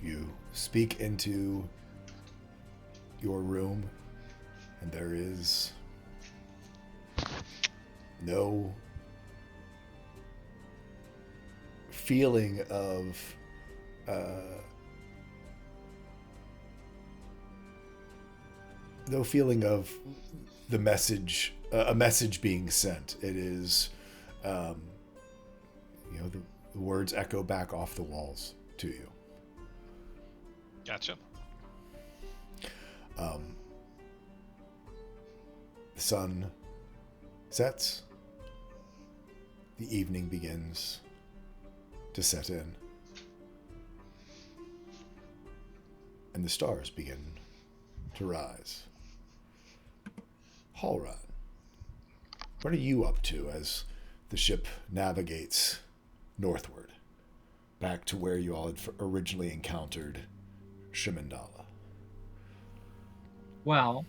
You speak into your room, and there is no feeling of the message, a message being sent. It is, the words echo back off the walls to you. Gotcha. The sun sets. The evening begins to set in. And the stars begin to rise. Halran, what are you up to as the ship navigates northward, back to where you all had originally encountered Shimandala? Well,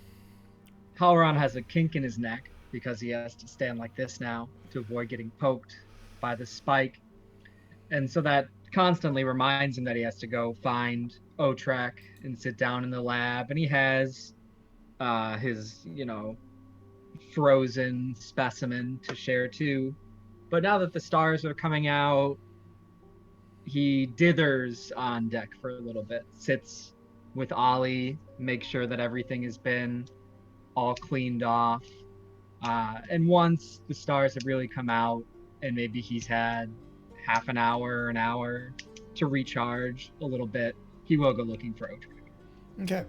Halron has a kink in his neck because he has to stand like this now to avoid getting poked by the spike. And so that constantly reminds him that he has to go find Otrak and sit down in the lab. And he has his, frozen specimen to share too. But now that the stars are coming out, he dithers on deck for a little bit, sits with Ollie, makes sure that everything has been all cleaned off. And once the stars have really come out and maybe he's had half an hour to recharge a little bit, he will go looking for Otrak. Okay.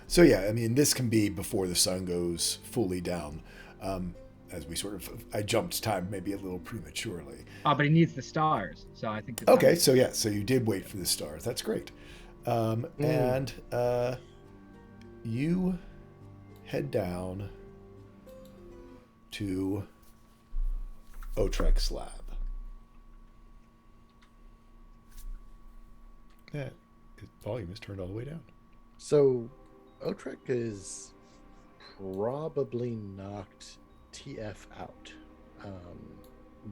So yeah, I mean, this can be before the sun goes fully down. As we I jumped time maybe a little prematurely. But he needs the stars, so I think. Okay, so yeah, so you did wait for the stars. That's great. And you head down to Otrek's lab. Yeah, his volume is turned all the way down. So, Otrek is probably knocked TF out.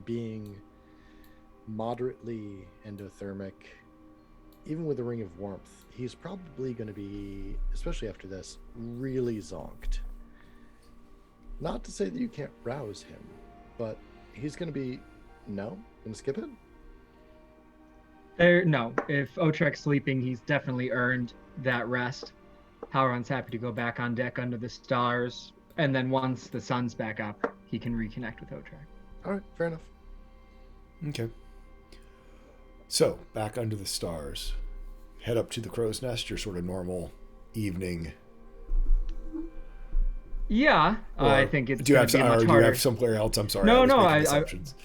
Being moderately endothermic, even with a ring of warmth, he's probably going to be, especially after this, really zonked. Not to say that you can't rouse him, but he's going to be, no? Going to skip it? No. If Otrek's sleeping, he's definitely earned that rest. Halron's happy to go back on deck under the stars, and then once the sun's back up, he can reconnect with Otrek. All right, fair enough. Okay. So, back under the stars. Head up to the crow's nest, your sort of normal evening. Yeah, Or I think it's do you have gonna be much do you harder. have somewhere else? I'm sorry. No, I was no, making assumptions.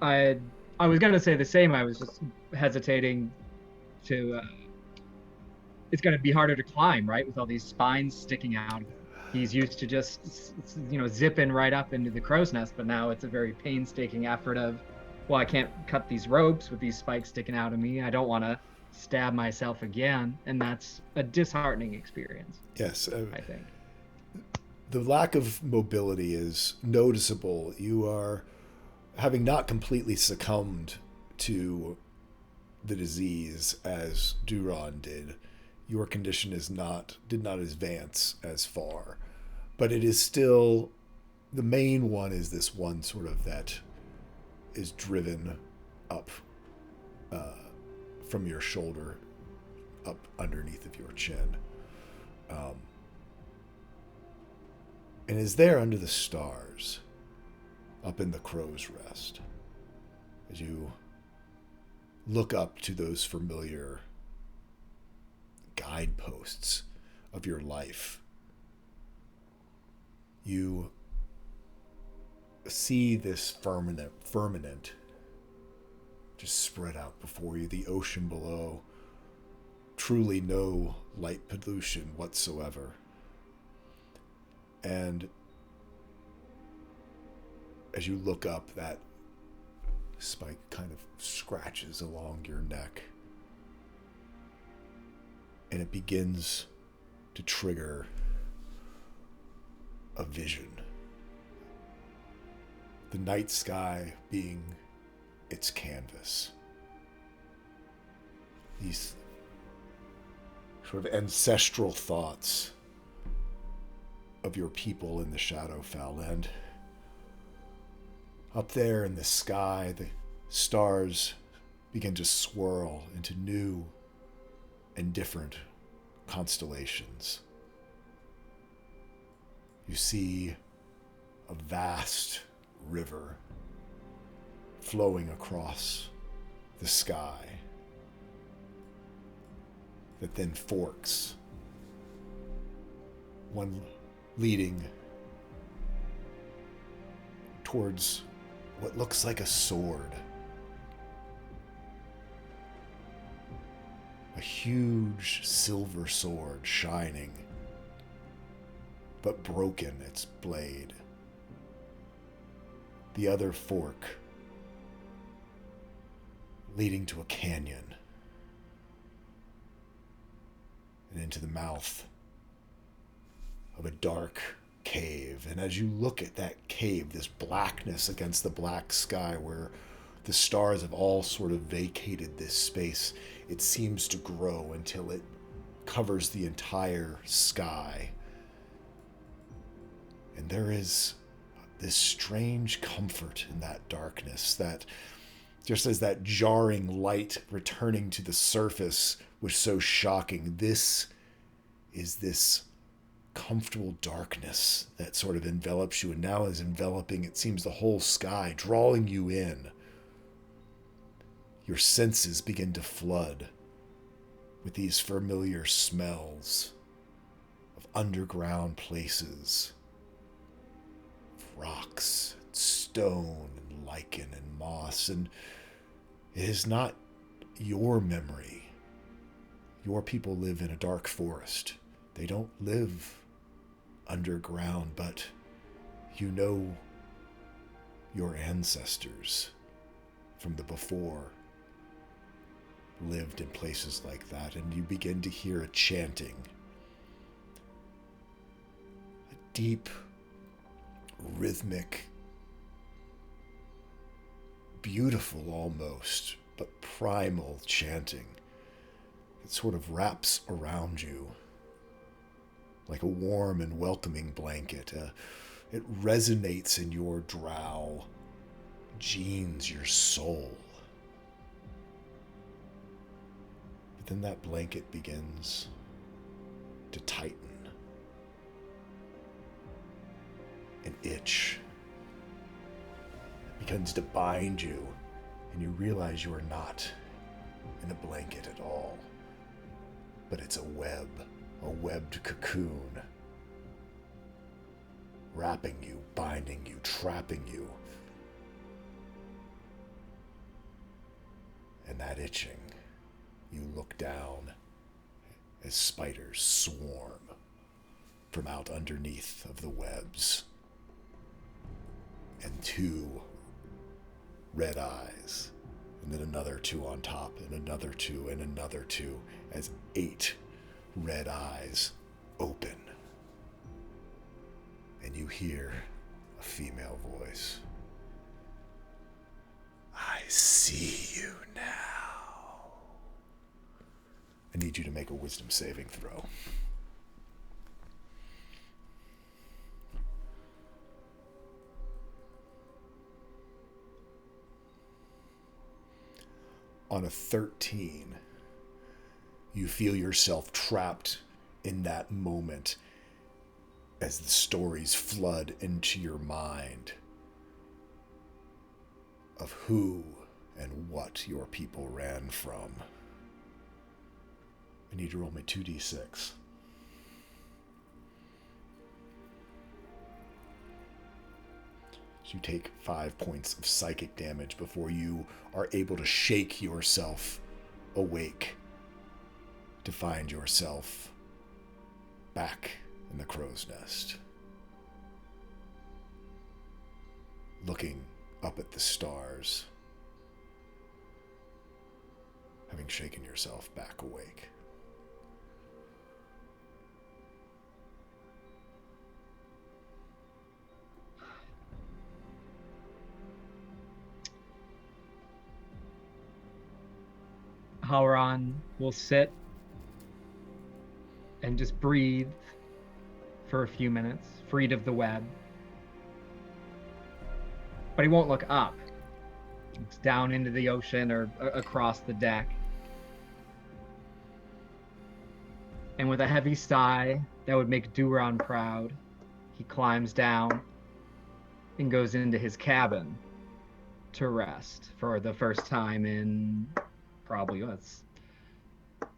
I was gonna say the same. I was just hesitating to. It's gonna be harder to climb, right, with all these spines sticking out. He's used to just, zipping right up into the crow's nest, but now it's a very painstaking effort of, well, I can't cut these ropes with these spikes sticking out of me. I don't want to stab myself again, and that's a disheartening experience. Yes, I think. The lack of mobility is noticeable. You are, having not completely succumbed to the disease as Duron did, your condition did not advance as far. But it is still, the main one is this one sort of that is driven up from your shoulder up underneath of your chin. And is there under the stars, up in the crow's rest, as you look up to those familiar guideposts of your life. You see this firmament just spread out before you, the ocean below, truly no light pollution whatsoever. And as you look up, that spike kind of scratches along your neck. And it begins to trigger a vision. The night sky being its canvas. These sort of ancestral thoughts of your people in the Shadowfell. And up there in the sky, the stars begin to swirl into new and different constellations. You see a vast river flowing across the sky that then forks, one leading towards what looks like a sword. A huge silver sword shining, but broken its blade. The other fork leading to a canyon and into the mouth of a dark cave. And as you look at that cave, this blackness against the black sky where the stars have all sort of vacated this space, it seems to grow until it covers the entire sky. And there is this strange comfort in that darkness, that just as that jarring light returning to the surface was so shocking, this is this comfortable darkness that sort of envelops you and now is enveloping, it seems, the whole sky, drawing you in. Your senses begin to flood with these familiar smells of underground places, of rocks, stone, and lichen, and moss. And it is not your memory. Your people live in a dark forest. They don't live underground, but you know your ancestors from the before lived in places like that, and you begin to hear a chanting, a deep, rhythmic, beautiful almost, but primal chanting that sort of wraps around you like a warm and welcoming blanket, It resonates in your drow, genes your soul. But then that blanket begins to tighten and itch. It begins to bind you, and you realize you are not in a blanket at all, but it's a webbed cocoon, wrapping you, binding you, trapping you. And that itching, you look down as spiders swarm from out underneath of the webs, and 2 red eyes, and then another 2 on top, and another 2, and another 2, as 8 red eyes open. And you hear a female voice. I see you now. I need you to make a wisdom saving throw. On a 13, you feel yourself trapped in that moment as the stories flood into your mind of who and what your people ran from. I need you to roll me 2d6. So you take 5 points of psychic damage before you are able to shake yourself awake to find yourself back in the crow's nest, looking up at the stars, having shaken yourself back awake. Hauron will sit and just breathe for a few minutes, freed of the web. But he won't look up. He looks down into the ocean or across the deck. And with a heavy sigh that would make Duran proud, he climbs down and goes into his cabin to rest for the first time in probably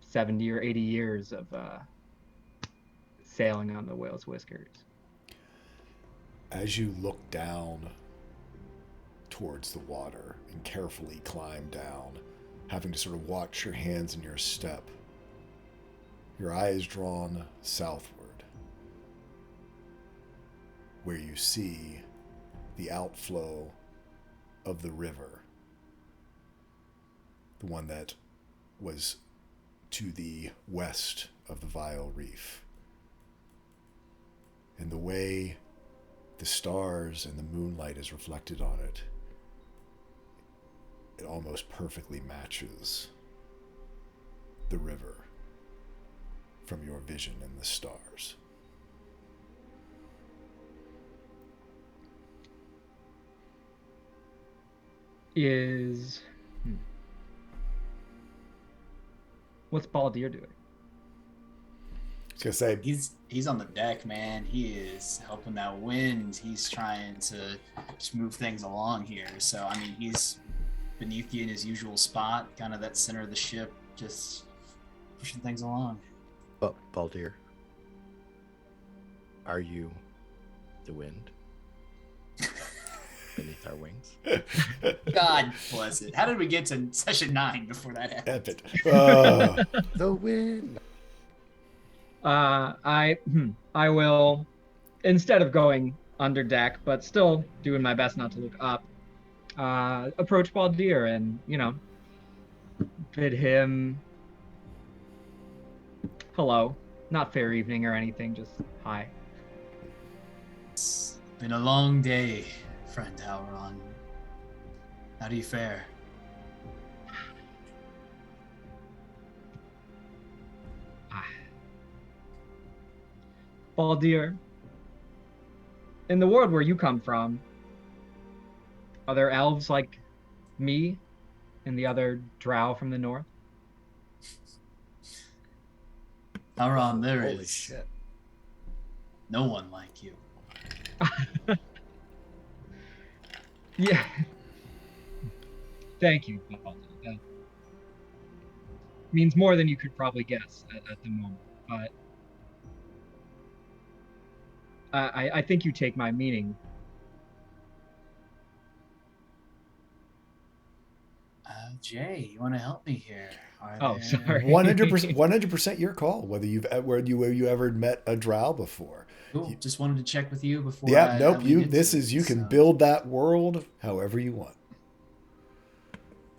70 or 80 years of sailing on the whale's whiskers. As you look down towards the water and carefully climb down, having to sort of watch your hands and your step, your eye is drawn southward, where you see the outflow of the river, the one that was to the west of the Vile Reef. And the way the stars and the moonlight is reflected on it, it almost perfectly matches the river from your vision in the stars. What's Baldir doing? I was gonna say, He's on the deck, man. He is helping that wind. He's trying to just move things along here. So I mean, he's beneath you in his usual spot, kind of that center of the ship, just pushing things along. But Baldir, are you the wind beneath our wings? God bless it. How did we get to session 9 before that happened? epic. The wind. I will, instead of going under deck, but still doing my best not to look up, approach Baldir and, bid him hello. Not fair evening or anything, just hi. It's been a long day, friend Hauron. How do you fare? Baldir, in the world where you come from, are there elves like me and the other drow from the north? Aron, there Holy is shit. no one like you. Yeah. Thank you. That means more than you could probably guess at the moment. But I think you take my meaning. Jay, you want to help me here? Oh, sorry. 100% your call. Whether you ever met a drow before. Cool. Just wanted to check with you before. Yeah, I nope. lean into You it, can so. build that world however you want.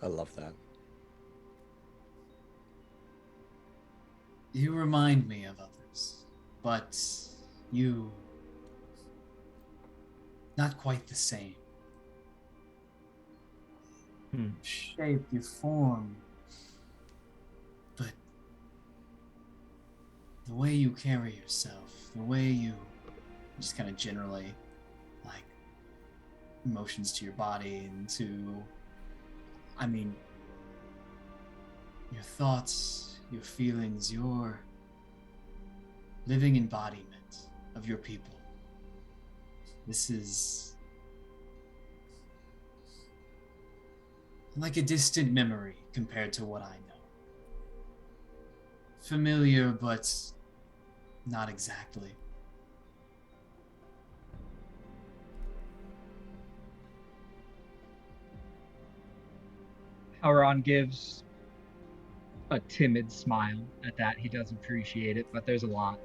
I love that. You remind me of others, but you not quite the same. Shape, your form, but the way you carry yourself, the way you just kind of generally like emotions to your body and to, I mean, your thoughts, your feelings, your living embodiment of your people. This is like a distant memory compared to what I know. Familiar, but not exactly. Auron gives a timid smile at that. He does appreciate it, but there's a lot,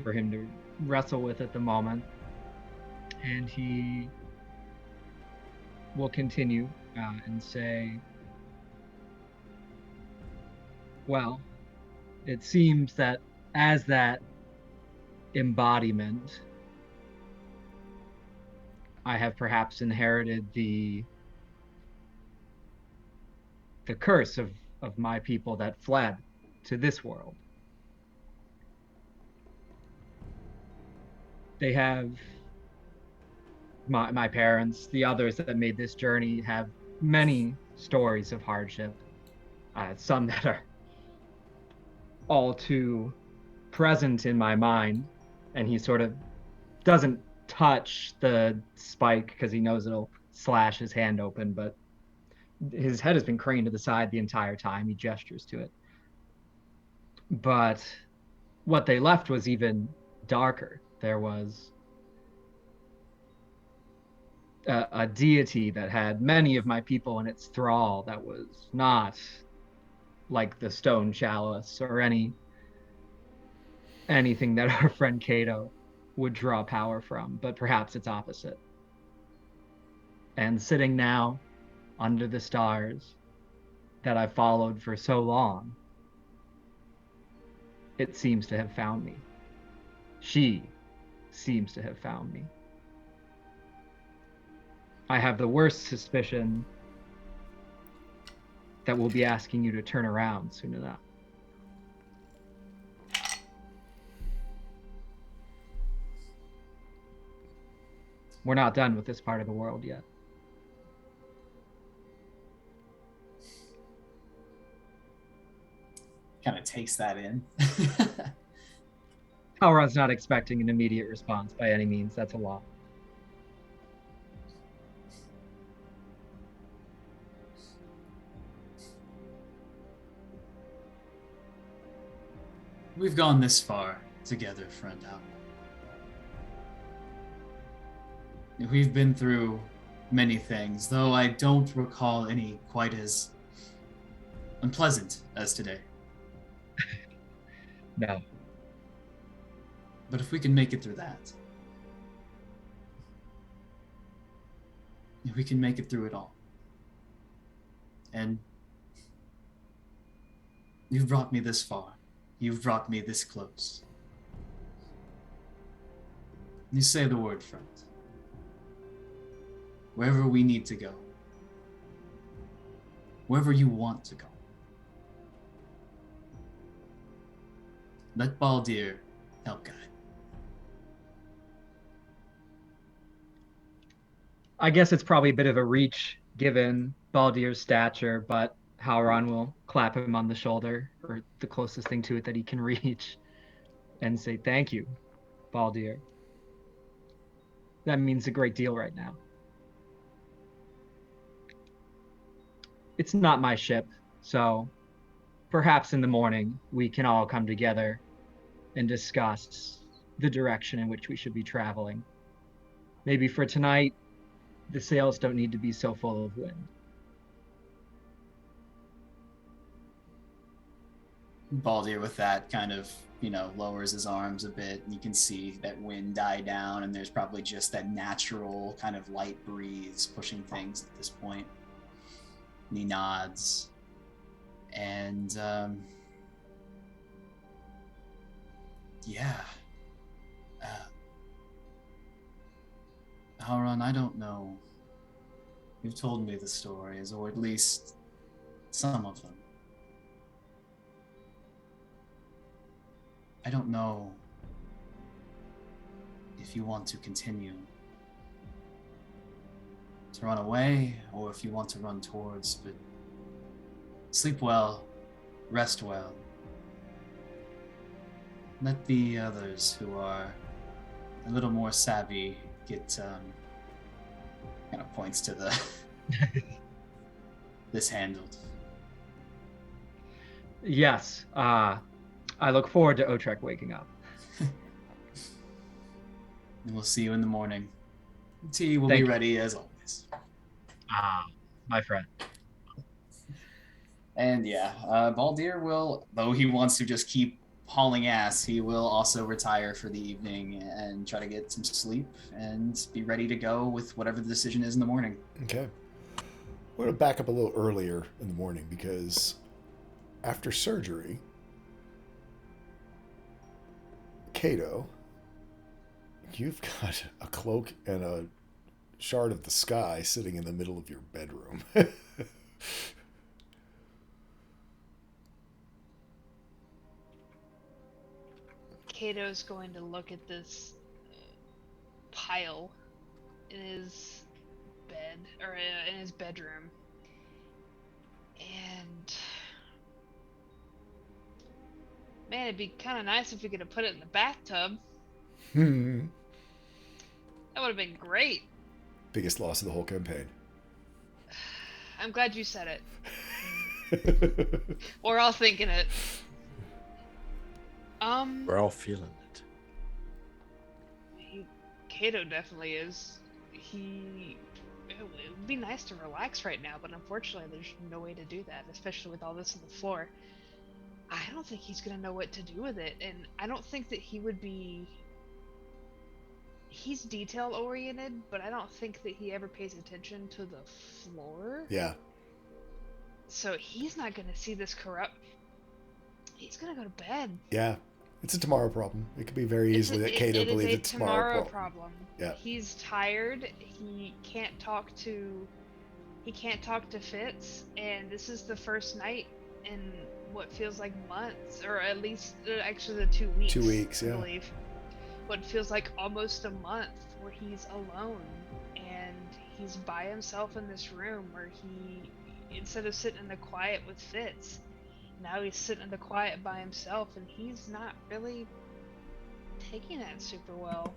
for him to wrestle with at the moment. And he will continue and say, well, it seems that as that embodiment, I have perhaps inherited the curse of my people that fled to this world. They have my parents, the others that made this journey, have many stories of hardship, some that are all too present in my mind, and he sort of doesn't touch the spike because he knows it'll slash his hand open, but his head has been craned to the side the entire time. He gestures to it. But what they left was even darker. There was a deity that had many of my people in its thrall that was not like the stone chalice or anything that our friend Cato would draw power from, but perhaps its opposite. And sitting now under the stars that I followed for so long, it seems to have found me. She seems to have found me. I have the worst suspicion that we'll be asking you to turn around soon enough. We're not done with this part of the world yet. Kind of takes that in. Halron's not expecting an immediate response by any means. That's a lot. We've gone this far together, friend Hal. We've been through many things, though I don't recall any quite as unpleasant as today. No. But if we can make it through that, if we can make it through it all. And you've brought me this far. You've brought me this close. You say the word, friend. Wherever we need to go. Wherever you want to go. Let Baldir help guide. I guess it's probably a bit of a reach given Baldier's stature, but Halron will clap him on the shoulder, or the closest thing to it that he can reach, and say, "Thank you, Baldier. That means a great deal right now. It's not my ship, so perhaps in the morning we can all come together and discuss the direction in which we should be traveling. Maybe for tonight, the sails don't need to be so full of wind." Baldir with that kind of, lowers his arms a bit. You can see that wind die down, and there's probably just that natural kind of light breeze pushing things at this point. And he nods. And, yeah. Halron, I don't know. You've told me the stories, or at least some of them. I don't know if you want to continue to run away or if you want to run towards, but sleep well, rest well. Let the others who are a little more savvy get, kind of points to the this handled. Yes, I look forward to Otrek waking up. And we'll see you in the morning. Tea will Thank be you. ready as always. My friend. And yeah, Baldir will, though he wants to just keep hauling ass, he will also retire for the evening and try to get some sleep and be ready to go with whatever the decision is in the morning. Okay. We're going to back up a little earlier in the morning because after surgery, Kato, you've got a cloak and a shard of the sky sitting in the middle of your bedroom. Kato's going to look at this pile in his bed, or in his bedroom, and man, it'd be kind of nice if we could have put it in the bathtub. That would have been great. Biggest loss of the whole campaign. I'm glad you said it. We're all thinking it. We're all feeling it. Kato definitely is. It would be nice to relax right now, but unfortunately there's no way to do that, especially with all this on the floor. I don't think he's gonna know what to do with it, and I don't think that he would be... He's detail oriented, but I don't think that he ever pays attention to the floor. Yeah. So he's not gonna see this corrupt. He's gonna go to bed. Yeah. It's a tomorrow problem. It could be very easily that Kato believes it's a tomorrow problem. Yeah. He's tired. He can't talk to Fitz, and this is the first night in what feels like months, or at least actually the 2 weeks. 2 weeks, yeah. I believe. What feels like almost a month where he's alone and he's by himself in this room where he, instead of sitting in the quiet with Fitz, now he's sitting in the quiet by himself, and he's not really taking that super well.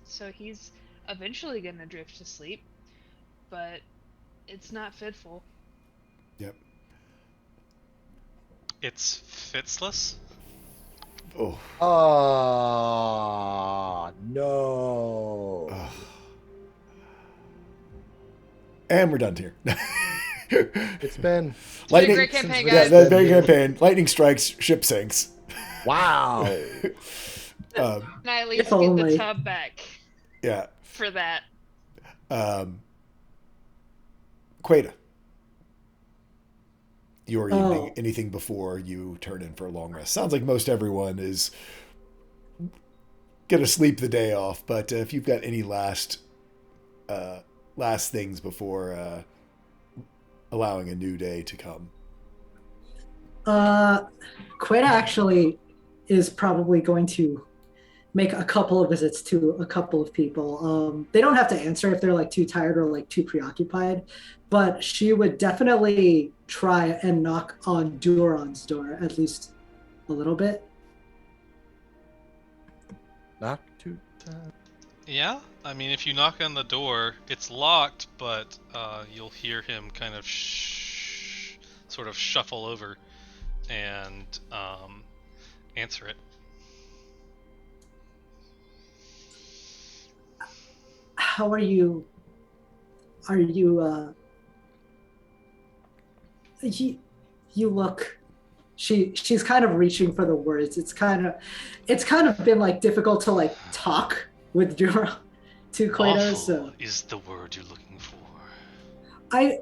So he's eventually gonna drift to sleep, but it's not fitful. Yep. It's Fitzless? Oh. No. Ugh. And we're done here. It's been Lightning, great campaign, Yeah, guys. very campaign. Lightning strikes, ship sinks. wow. And I at least If get the only. tub back Yeah. for that. Queta. Your Oh. evening, anything before you turn in for a long rest. Sounds like most everyone is gonna sleep the day off, but if you've got any last things before allowing a new day to come. Queta actually is probably going to make a couple of visits to a couple of people. They don't have to answer if they're like too tired or like too preoccupied, but she would definitely try and knock on Duron's door at least a little bit. Not too bad. Yeah, I mean, if you knock on the door, it's locked, but you'll hear him kind of sort of shuffle over and answer it. How are you? Are you? You look. She's kind of reaching for the words. It's kind of been like difficult to like talk with Duron to Quato. Awful So is the word you're looking for. I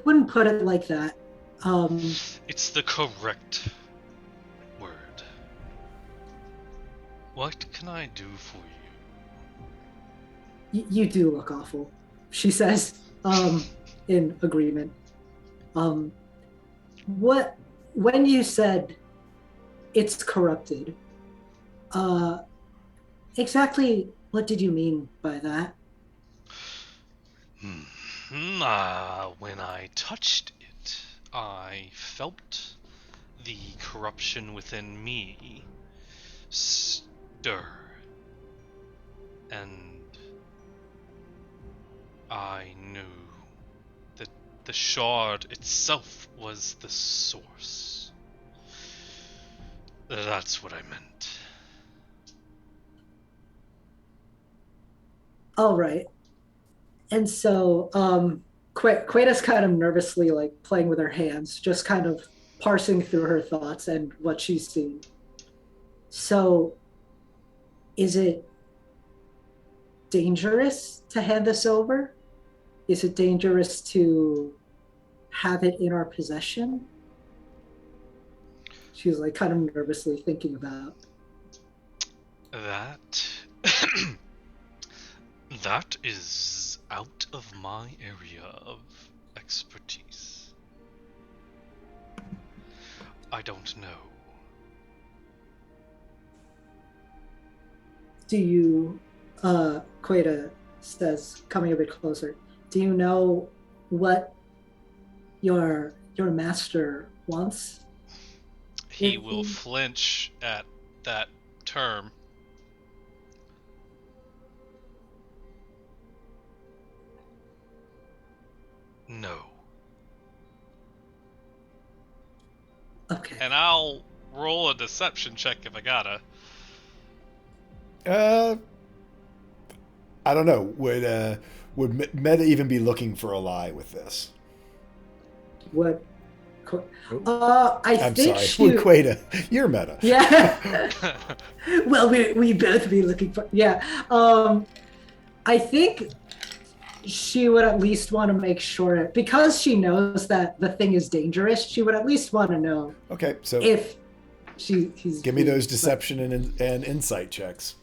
wouldn't put it like that. It's the correct word. What can I do for you? You do look awful, she says, in agreement. What when you said it's corrupted, exactly what did you mean by that? When I touched it, I felt the corruption within me stir. And I knew that the shard itself was the source. That's what I meant. All right. And so Queta's kind of nervously like playing with her hands, just kind of parsing through her thoughts and what she's seen. So is it dangerous to hand this over? Is it dangerous to have it in our possession? She's like kind of nervously thinking about. That that is out of my area of expertise. I don't know. Do you, Queta says, coming a bit closer, do you know what your master wants? He will flinch at that term. No. Okay. And I'll roll a deception check if I gotta. I don't know. Would Meta even be looking for a lie with this? What? I'm think sorry. Would Queta? You're Meta. Yeah. Well, we both be looking for. Yeah. I think she would at least want to make sure, because she knows that the thing is dangerous, she would at least want to know. Okay, so if he's give me those deception and insight checks.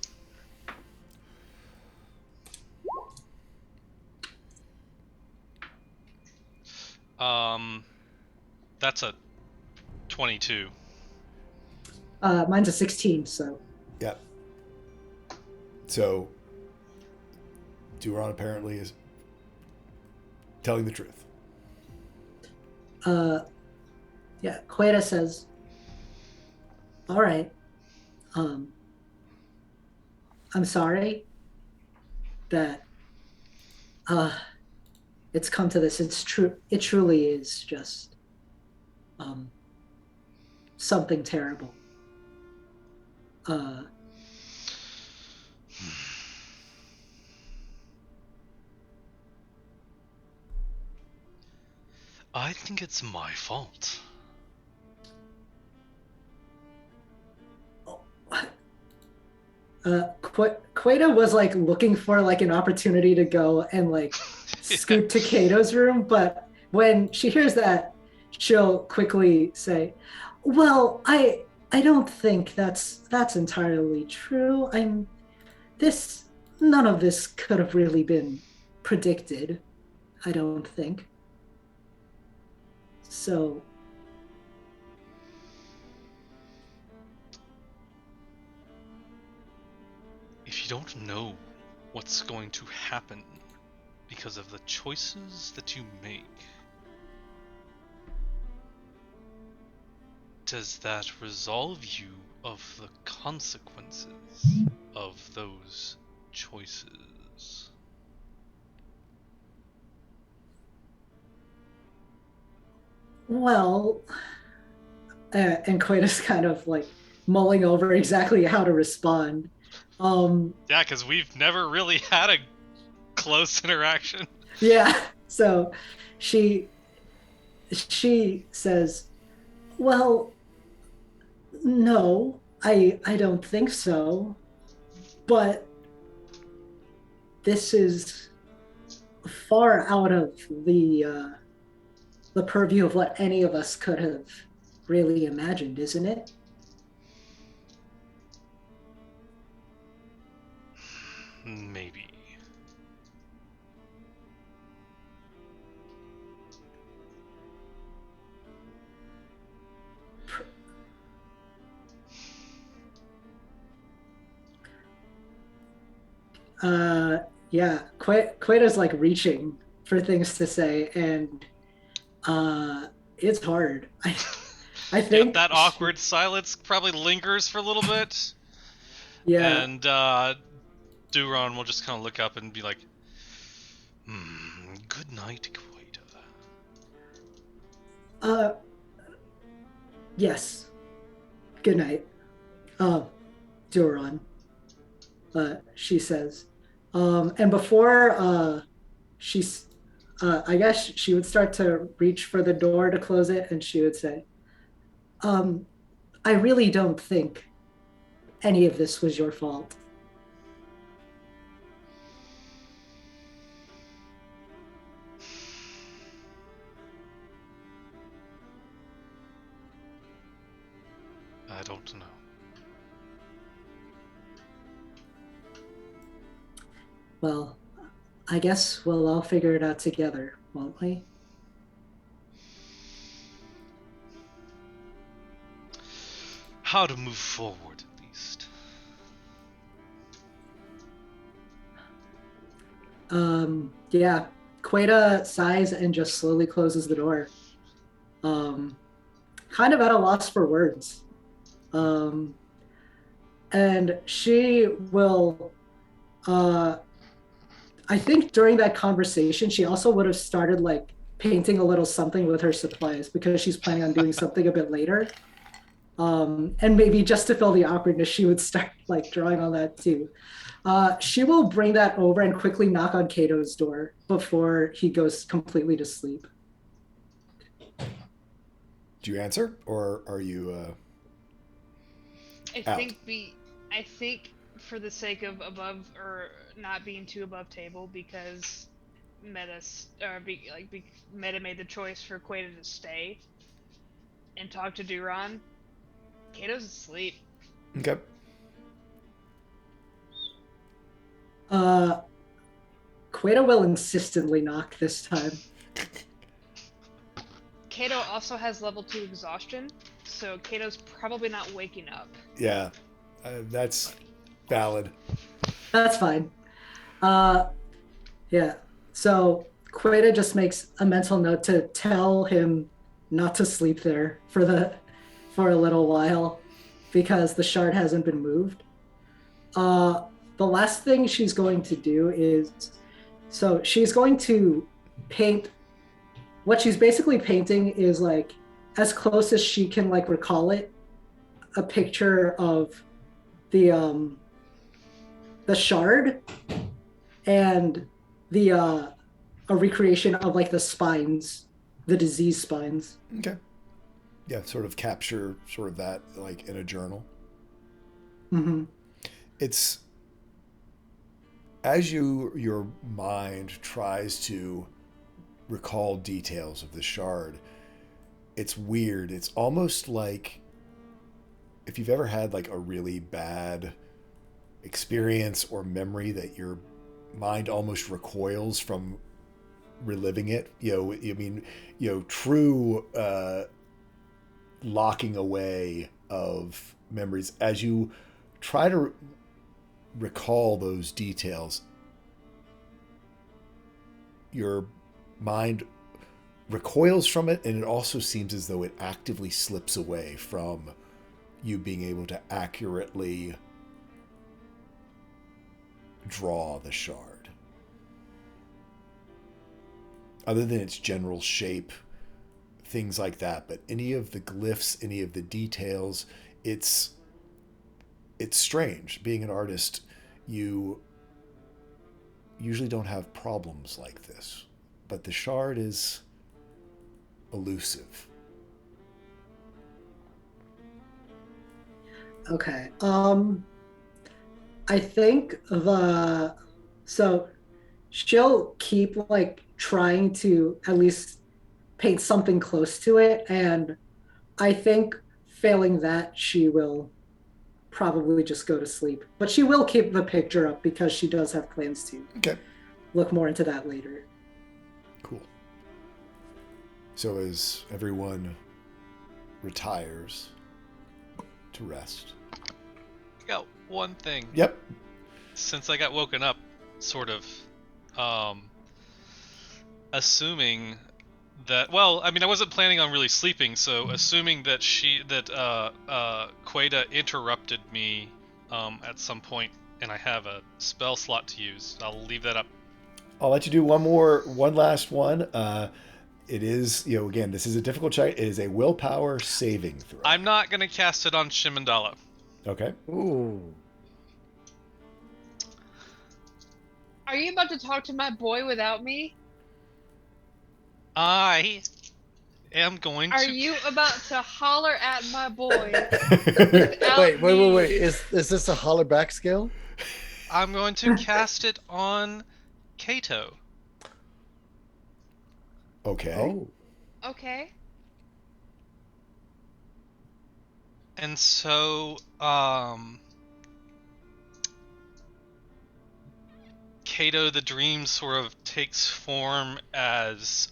That's a 22. Mine's a 16, so. Yeah. So Duron apparently is telling the truth. Yeah, Queta says, all right, I'm sorry that it's come to this. It's true. It truly is just something terrible. I think it's my fault. Queta was like looking for like an opportunity to go and like scoot to Kato's room, but when she hears that, she'll quickly say, "Well, I don't think that's entirely true. None of this could have really been predicted. I don't think so." if you don't know what's going to happen because of the choices that you make, does that absolve you of the consequences of those choices? Well, and Quaid's kind of like mulling over exactly how to respond. Yeah, because we've never really had a close interaction. Yeah, so she says, "Well, no, I don't think so, but this is far out of the purview of what any of us could have really imagined, isn't it?" Maybe. Yeah, Quaid's like reaching for things to say, and it's hard. I think that awkward silence probably lingers for a little bit. Yeah. And Duron will just kind of look up and be like, good night, Quaida. Yes. Good night. Duron. She says. And before she's I guess she would start to reach for the door to close it, and she would say, I really don't think any of this was your fault. I don't know. Well, I guess we'll all figure it out together, won't we? How to move forward, at least. Yeah. Quaida sighs and just slowly closes the door. Kind of at a loss for words. And she will, I think during that conversation, she also would have started like painting a little something with her supplies because she's planning on doing something a bit later. And maybe just to fill the awkwardness, she would start like drawing on that too. She will bring that over and quickly knock on Kato's door before he goes completely to sleep. Do you answer, or are you? I think for the sake of above or not being too above table, because Meta made the choice for Quaida to stay and talk to Duron. Kato's asleep. Okay. Quaida will insistently knock this time. Kato also has level 2 exhaustion, so Kato's probably not waking up. Yeah, that's valid. That's fine. Yeah. So Quaida just makes a mental note to tell him not to sleep there for a little while because the shard hasn't been moved. The last thing she's going to do is, so she's going to paint. What she's basically painting is like, as close as she can like recall it, a picture of the shard and a recreation of like the spines, the disease spines. Okay. Yeah, sort of capture sort of that like in a journal. Mm-hmm. It's as your mind tries to recall details of the shard, it's weird. It's almost like if you've ever had like a really bad experience or memory that your mind almost recoils from reliving it. True locking away of memories as you try to recall those details, your mind recoils from it, and it also seems as though it actively slips away from you being able to accurately draw the shard. Other than its general shape, things like that, but any of the glyphs, any of the details, it's strange. Being an artist, you usually don't have problems like this, but the shard is elusive. Okay. I think so she'll keep like trying to at least paint something close to it, and I think failing that she will probably just go to sleep. But she will keep the picture up because she does have plans to Okay. look more into that later. Cool. So as everyone retires to rest. I got one thing. Yep. Since I got woken up, sort of, assuming that, well, I mean, I wasn't planning on really sleeping, so assuming that Queda interrupted me at some point, and I have a spell slot to use, I'll leave that up. I'll let you do one last one. It is, again, this is a difficult check. It is a willpower saving throw. I'm not gonna cast it on Shimandala. Okay. Ooh. Are you about to talk to my boy without me? I am going to. Are you about to holler at my boy? Wait. Is this a holler back skill? I'm going to cast it on Kato. Okay. Oh. Okay. And so, Kato the Dream sort of takes form as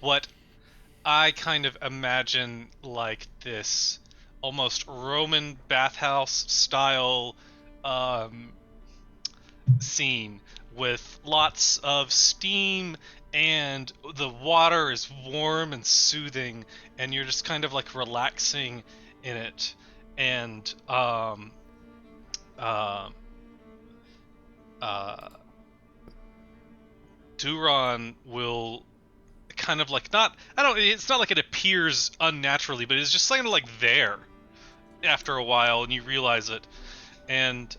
what I kind of imagine like this almost Roman bathhouse style scene with lots of steam, and the water is warm and soothing, and you're just kind of like relaxing in it. And Duran will kind of like it's not like it appears unnaturally, but it's just kind of like there after a while, and you realize it. And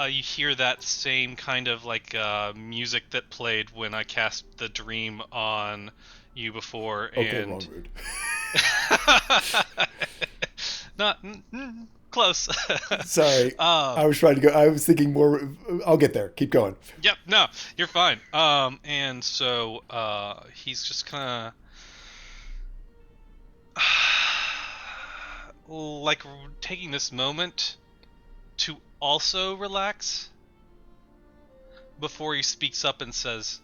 you hear that same kind of like music that played when I cast the dream on you before. Okay, and wrong mood. Not close. Sorry. I was trying to go. I was thinking more. I'll get there. Keep going. Yep, no, you're fine. And so he's just kind of like taking this moment to also relax before he speaks up and says,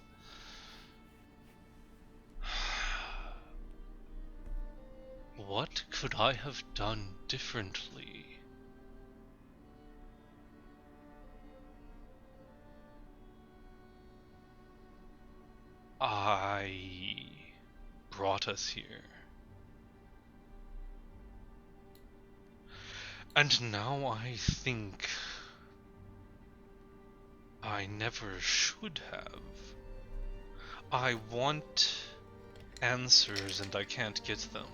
"What could I have done differently?" I brought us here. And now I think I never should have. I want answers and I can't get them.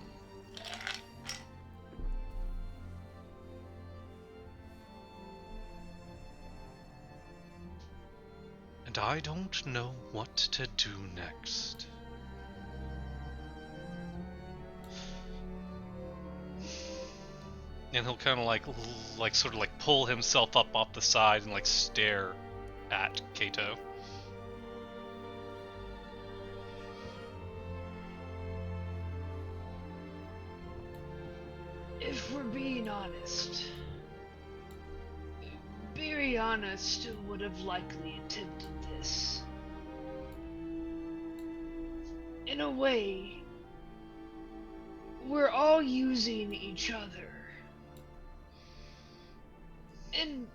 And I don't know what to do next. And he'll kind of like sort of like pull himself up off the side and like stare at Kato. If we're being honest, Biriana still would have likely attempted this. In a way, we're all using each other in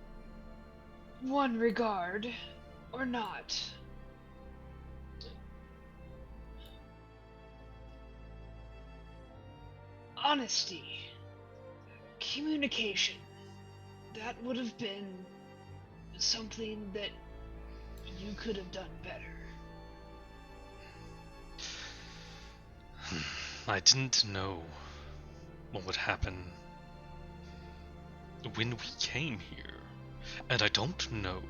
one regard, or not. Honesty, communication, that would have been something that you could have done better. I didn't know what would happen when we came here, and I don't know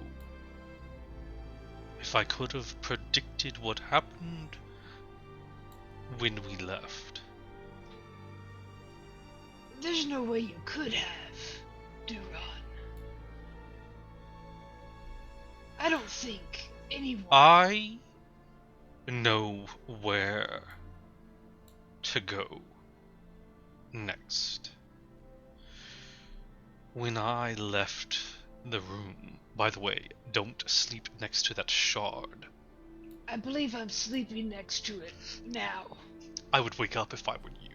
if I could have predicted what happened when we left. There's no way you could have, Duran. I don't think anyone... I know where to go next. When I left the room, by the way, don't sleep next to that shard. I believe I'm sleeping next to it now. I would wake up if I were you.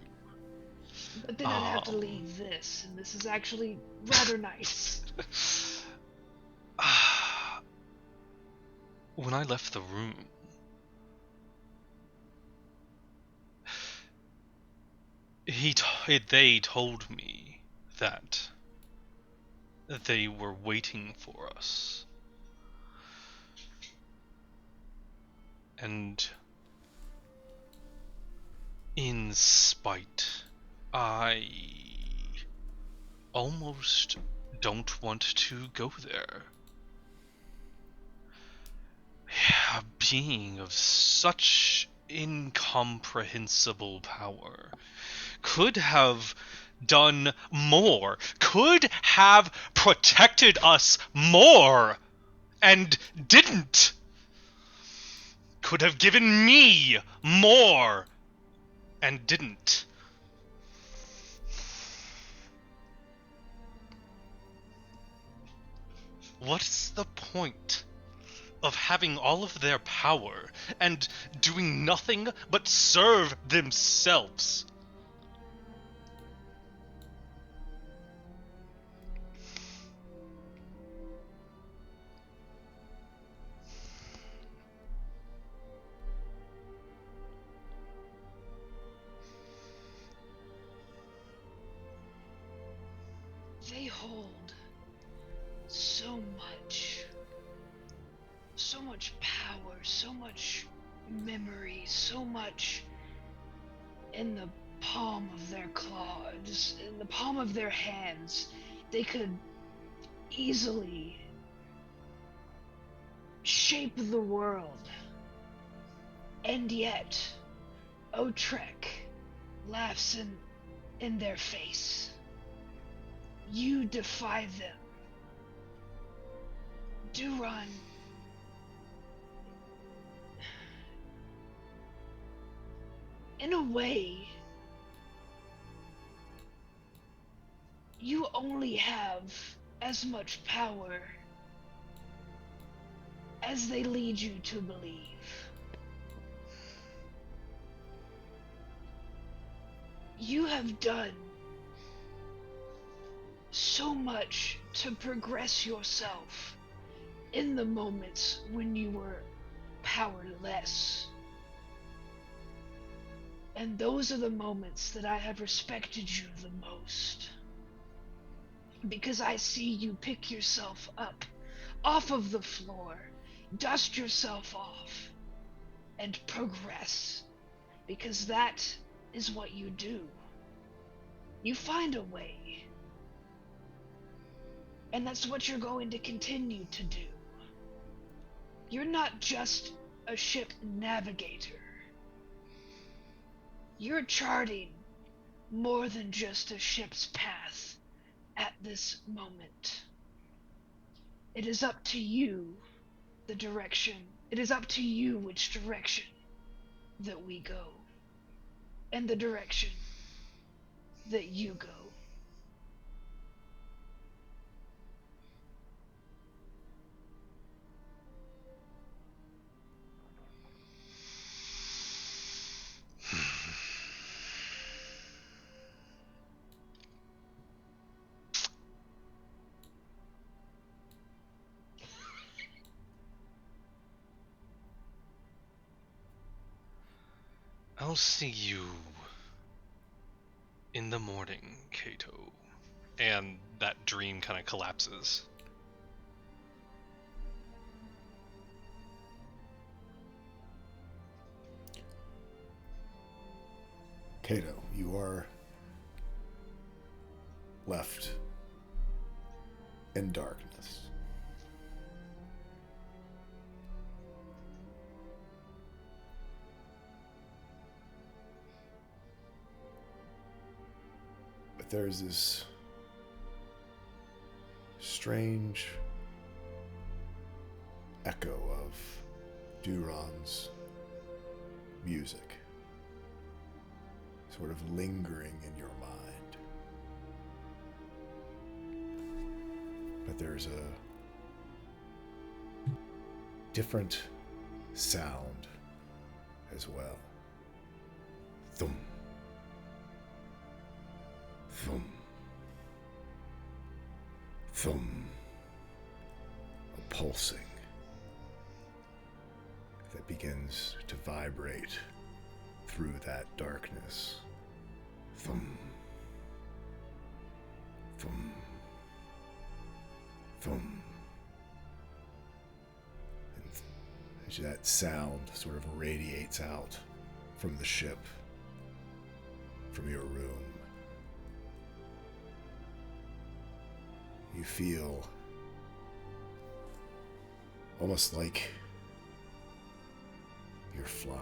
But then I'd have to leave this, and this is actually rather nice. When I left the room, they told me that they were waiting for us. And in spite, I almost don't want to go there. A being of such incomprehensible power could have done more, could have protected us more, and didn't. Could have given me more, and didn't. What's the point of having all of their power and doing nothing but serve themselves? They hold so much power, so much memory, so much in the palm of their claws, in the palm of their hands. They could easily shape the world. And yet, Otrek laughs in their face. You defy them. Duran, in a way, you only have as much power as they lead you to believe. You have done so much to progress yourself in the moments when you were powerless. And those are the moments that I have respected you the most. Because I see you pick yourself up off of the floor, dust yourself off, and progress. Because that is what you do. You find a way. And that's what you're going to continue to do. You're not just a ship navigator. You're charting more than just a ship's path at this moment. It is up to you the direction. It is up to you which direction that we go. And the direction that you go. I'll see you in the morning, Kato. And that dream kind of collapses. Kato, you are left in darkness. But there's this strange echo of Duron's music sort of lingering in your mind. But there's a different sound as well. Thum. Thum. Thum. A pulsing that begins to vibrate through that darkness. Thum. Thum. Thum. And as that sound sort of radiates out from the ship, from your room, you feel almost like you're flying.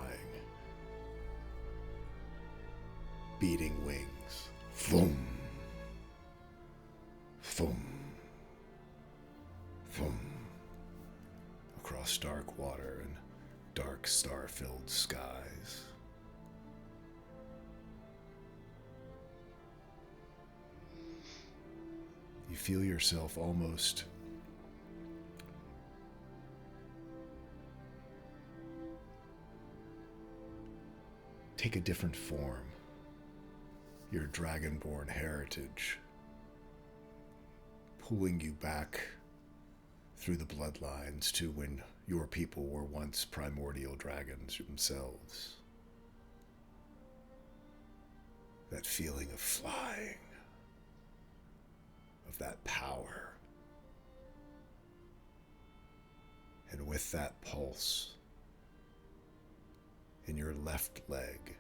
Beating wings. Thum. Thum. Thum. Across dark water and dark star-filled skies. You feel yourself almost take a different form. Your dragonborn heritage pulling you back through the bloodlines to when your people were once primordial dragons themselves. That feeling of flying, of that power. And with that pulse in your left leg,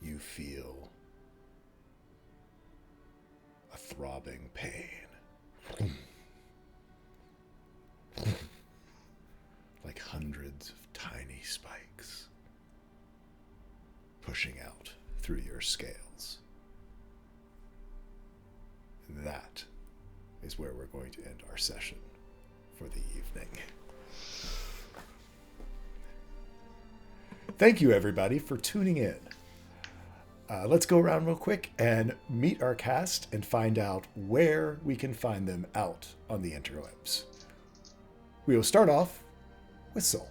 you feel a throbbing pain. Like hundreds of tiny spikes pushing out through your scales. And that is where we're going to end our session for the evening. Thank you, everybody, for tuning in. Let's go around real quick and meet our cast and find out where we can find them out on the interwebs. We will start off with Soul,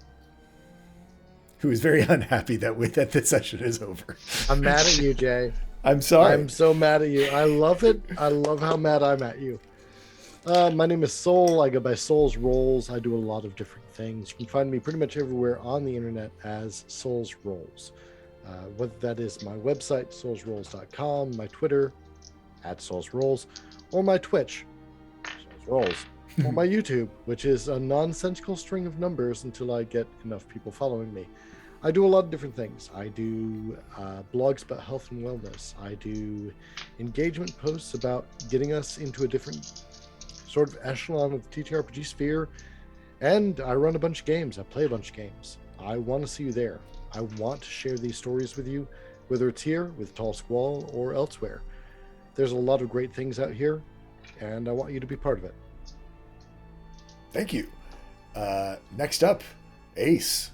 who is very unhappy that this session is over. I'm mad at you, Jay. I'm sorry. I'm so mad at you. I love it. I love how mad I'm at you. My name is Soul. I go by Soul's Rolls. I do a lot of different things. You can find me pretty much everywhere on the internet as Soul's Rolls. Whether that is my website, soulsrolls.com, my Twitter, @soulsrolls, or my Twitch, Soul's Rolls, or my YouTube, which is a nonsensical string of numbers until I get enough people following me. I do a lot of different things. I do blogs about health and wellness. I do engagement posts about getting us into a different sort of echelon of the TTRPG sphere. And I run a bunch of games. I play a bunch of games. I want to see you there. I want to share these stories with you, whether it's here with Tall Squall or elsewhere. There's a lot of great things out here, and I want you to be part of it. Thank you. Next up, Ace.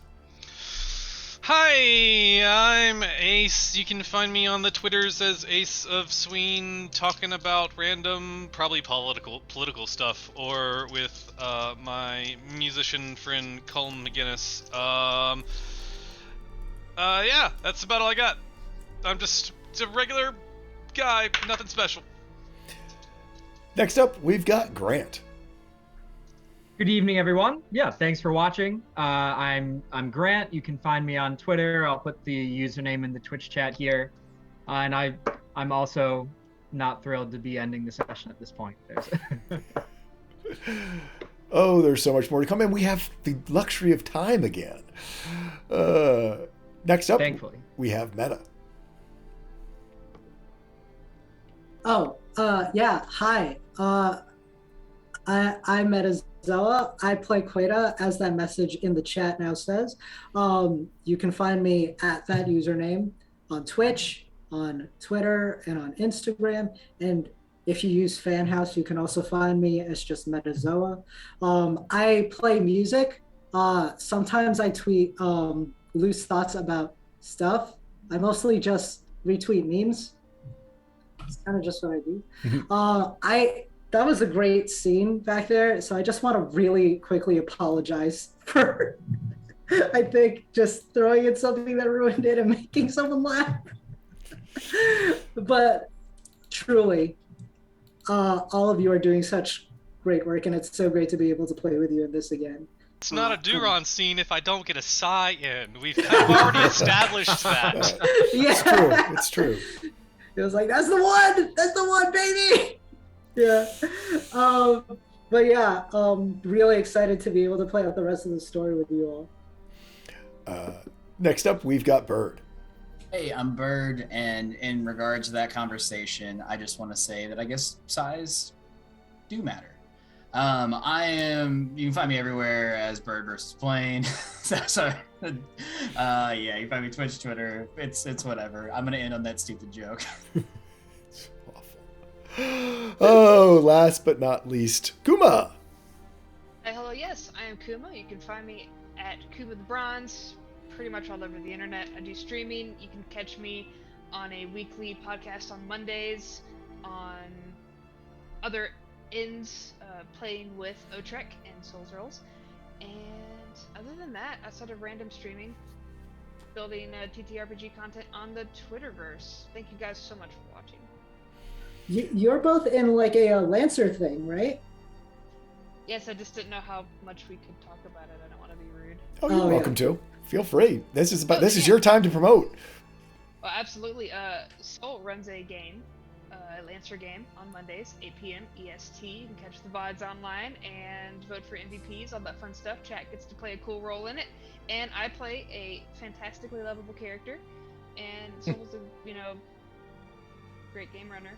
Hi, I'm Ace. You can find me on the Twitters as Ace of Sween, talking about random, probably political stuff, or with my musician friend Colin McGinnis. Yeah, that's about all I got. I'm just a regular guy, nothing special. Next up, we've got Grant. Good evening, everyone. Yeah, thanks for watching. I'm Grant. You can find me on Twitter. I'll put the username in the Twitch chat here. And I'm also not thrilled to be ending the session at this point. Oh, there's so much more to come, and we have the luxury of time again. Next up, Thankfully, we have Meta. Oh, yeah. Hi. I'm Metazoa. I play Queta, as that message in the chat now says. You can find me at that username on Twitch, on Twitter, and on Instagram. And if you use Fanhouse, you can also find me as just Metazoa. I play music. Sometimes I tweet loose thoughts about stuff. I mostly just retweet memes. It's kind of just what I do. That was a great scene back there. So I just want to really quickly apologize for, I think, just throwing in something that ruined it and making someone laugh. But truly, all of you are doing such great work, and it's so great to be able to play with you in this again. It's not a Duron scene if I don't get a sigh in. We've kind of already established that. Yeah. It's true. It's true. It was like, that's the one! That's the one, baby! Yeah. But yeah, really excited to be able to play out the rest of the story with you all. Next up, we've got Bird. Hey, I'm Bird, and in regards to that conversation, I just want to say that I guess size do matter. You can find me everywhere as Bird versus Plane. Sorry. Yeah, you can find me Twitch, Twitter. It's whatever. I'm gonna end on that stupid joke. It's awful. Oh, last but not least, Kuma. Hello, yes, I am Kuma. You can find me at Kuma the Bronze, pretty much all over the internet. I do streaming. You can catch me on a weekly podcast on Mondays, on other ends, playing with Otrek and Souls Rolls. And other than that, outside of random streaming, building TTRPG content on the Twitterverse. Thank you guys so much for watching. You're both in like a Lancer thing, right? Yes, I just didn't know how much we could talk about it. I don't want to be rude. Oh, you're Oh, welcome yeah. to. Feel free. This is Oh, yeah. your time to promote. Well, absolutely. Soul runs a game, a Lancer game on Mondays, 8 p.m. EST. You can catch the VODs online and vote for MVPs, all that fun stuff. Chat gets to play a cool role in it, and I play a fantastically lovable character. And Soul's a great game runner,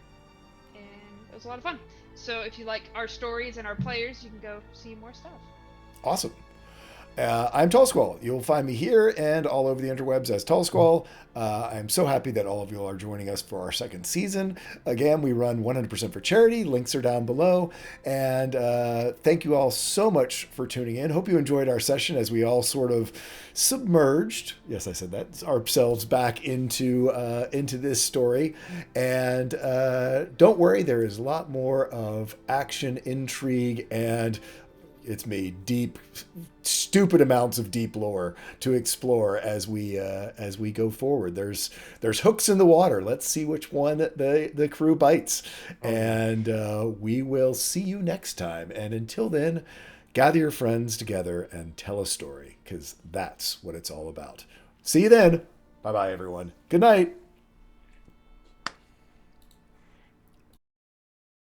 and it was a lot of fun. So if you like our stories and our players, you can go see more stuff. Awesome. I'm Tall Squall. You'll find me here and all over the interwebs as Tall Squall. I'm so happy that all of you are joining us for our second season. Again, we run 100% for charity. Links are down below. And thank you all so much for tuning in. Hope you enjoyed our session as we all sort of submerged, yes, I said that, ourselves back into this story. And don't worry, there is a lot more of action, intrigue, and it's made deep, stupid amounts of deep lore to explore as we go forward. There's hooks in the water. Let's see which one the crew bites, and we will see you next time. And until then, gather your friends together and tell a story, because that's what it's all about. See you then. Bye bye, everyone. Good night.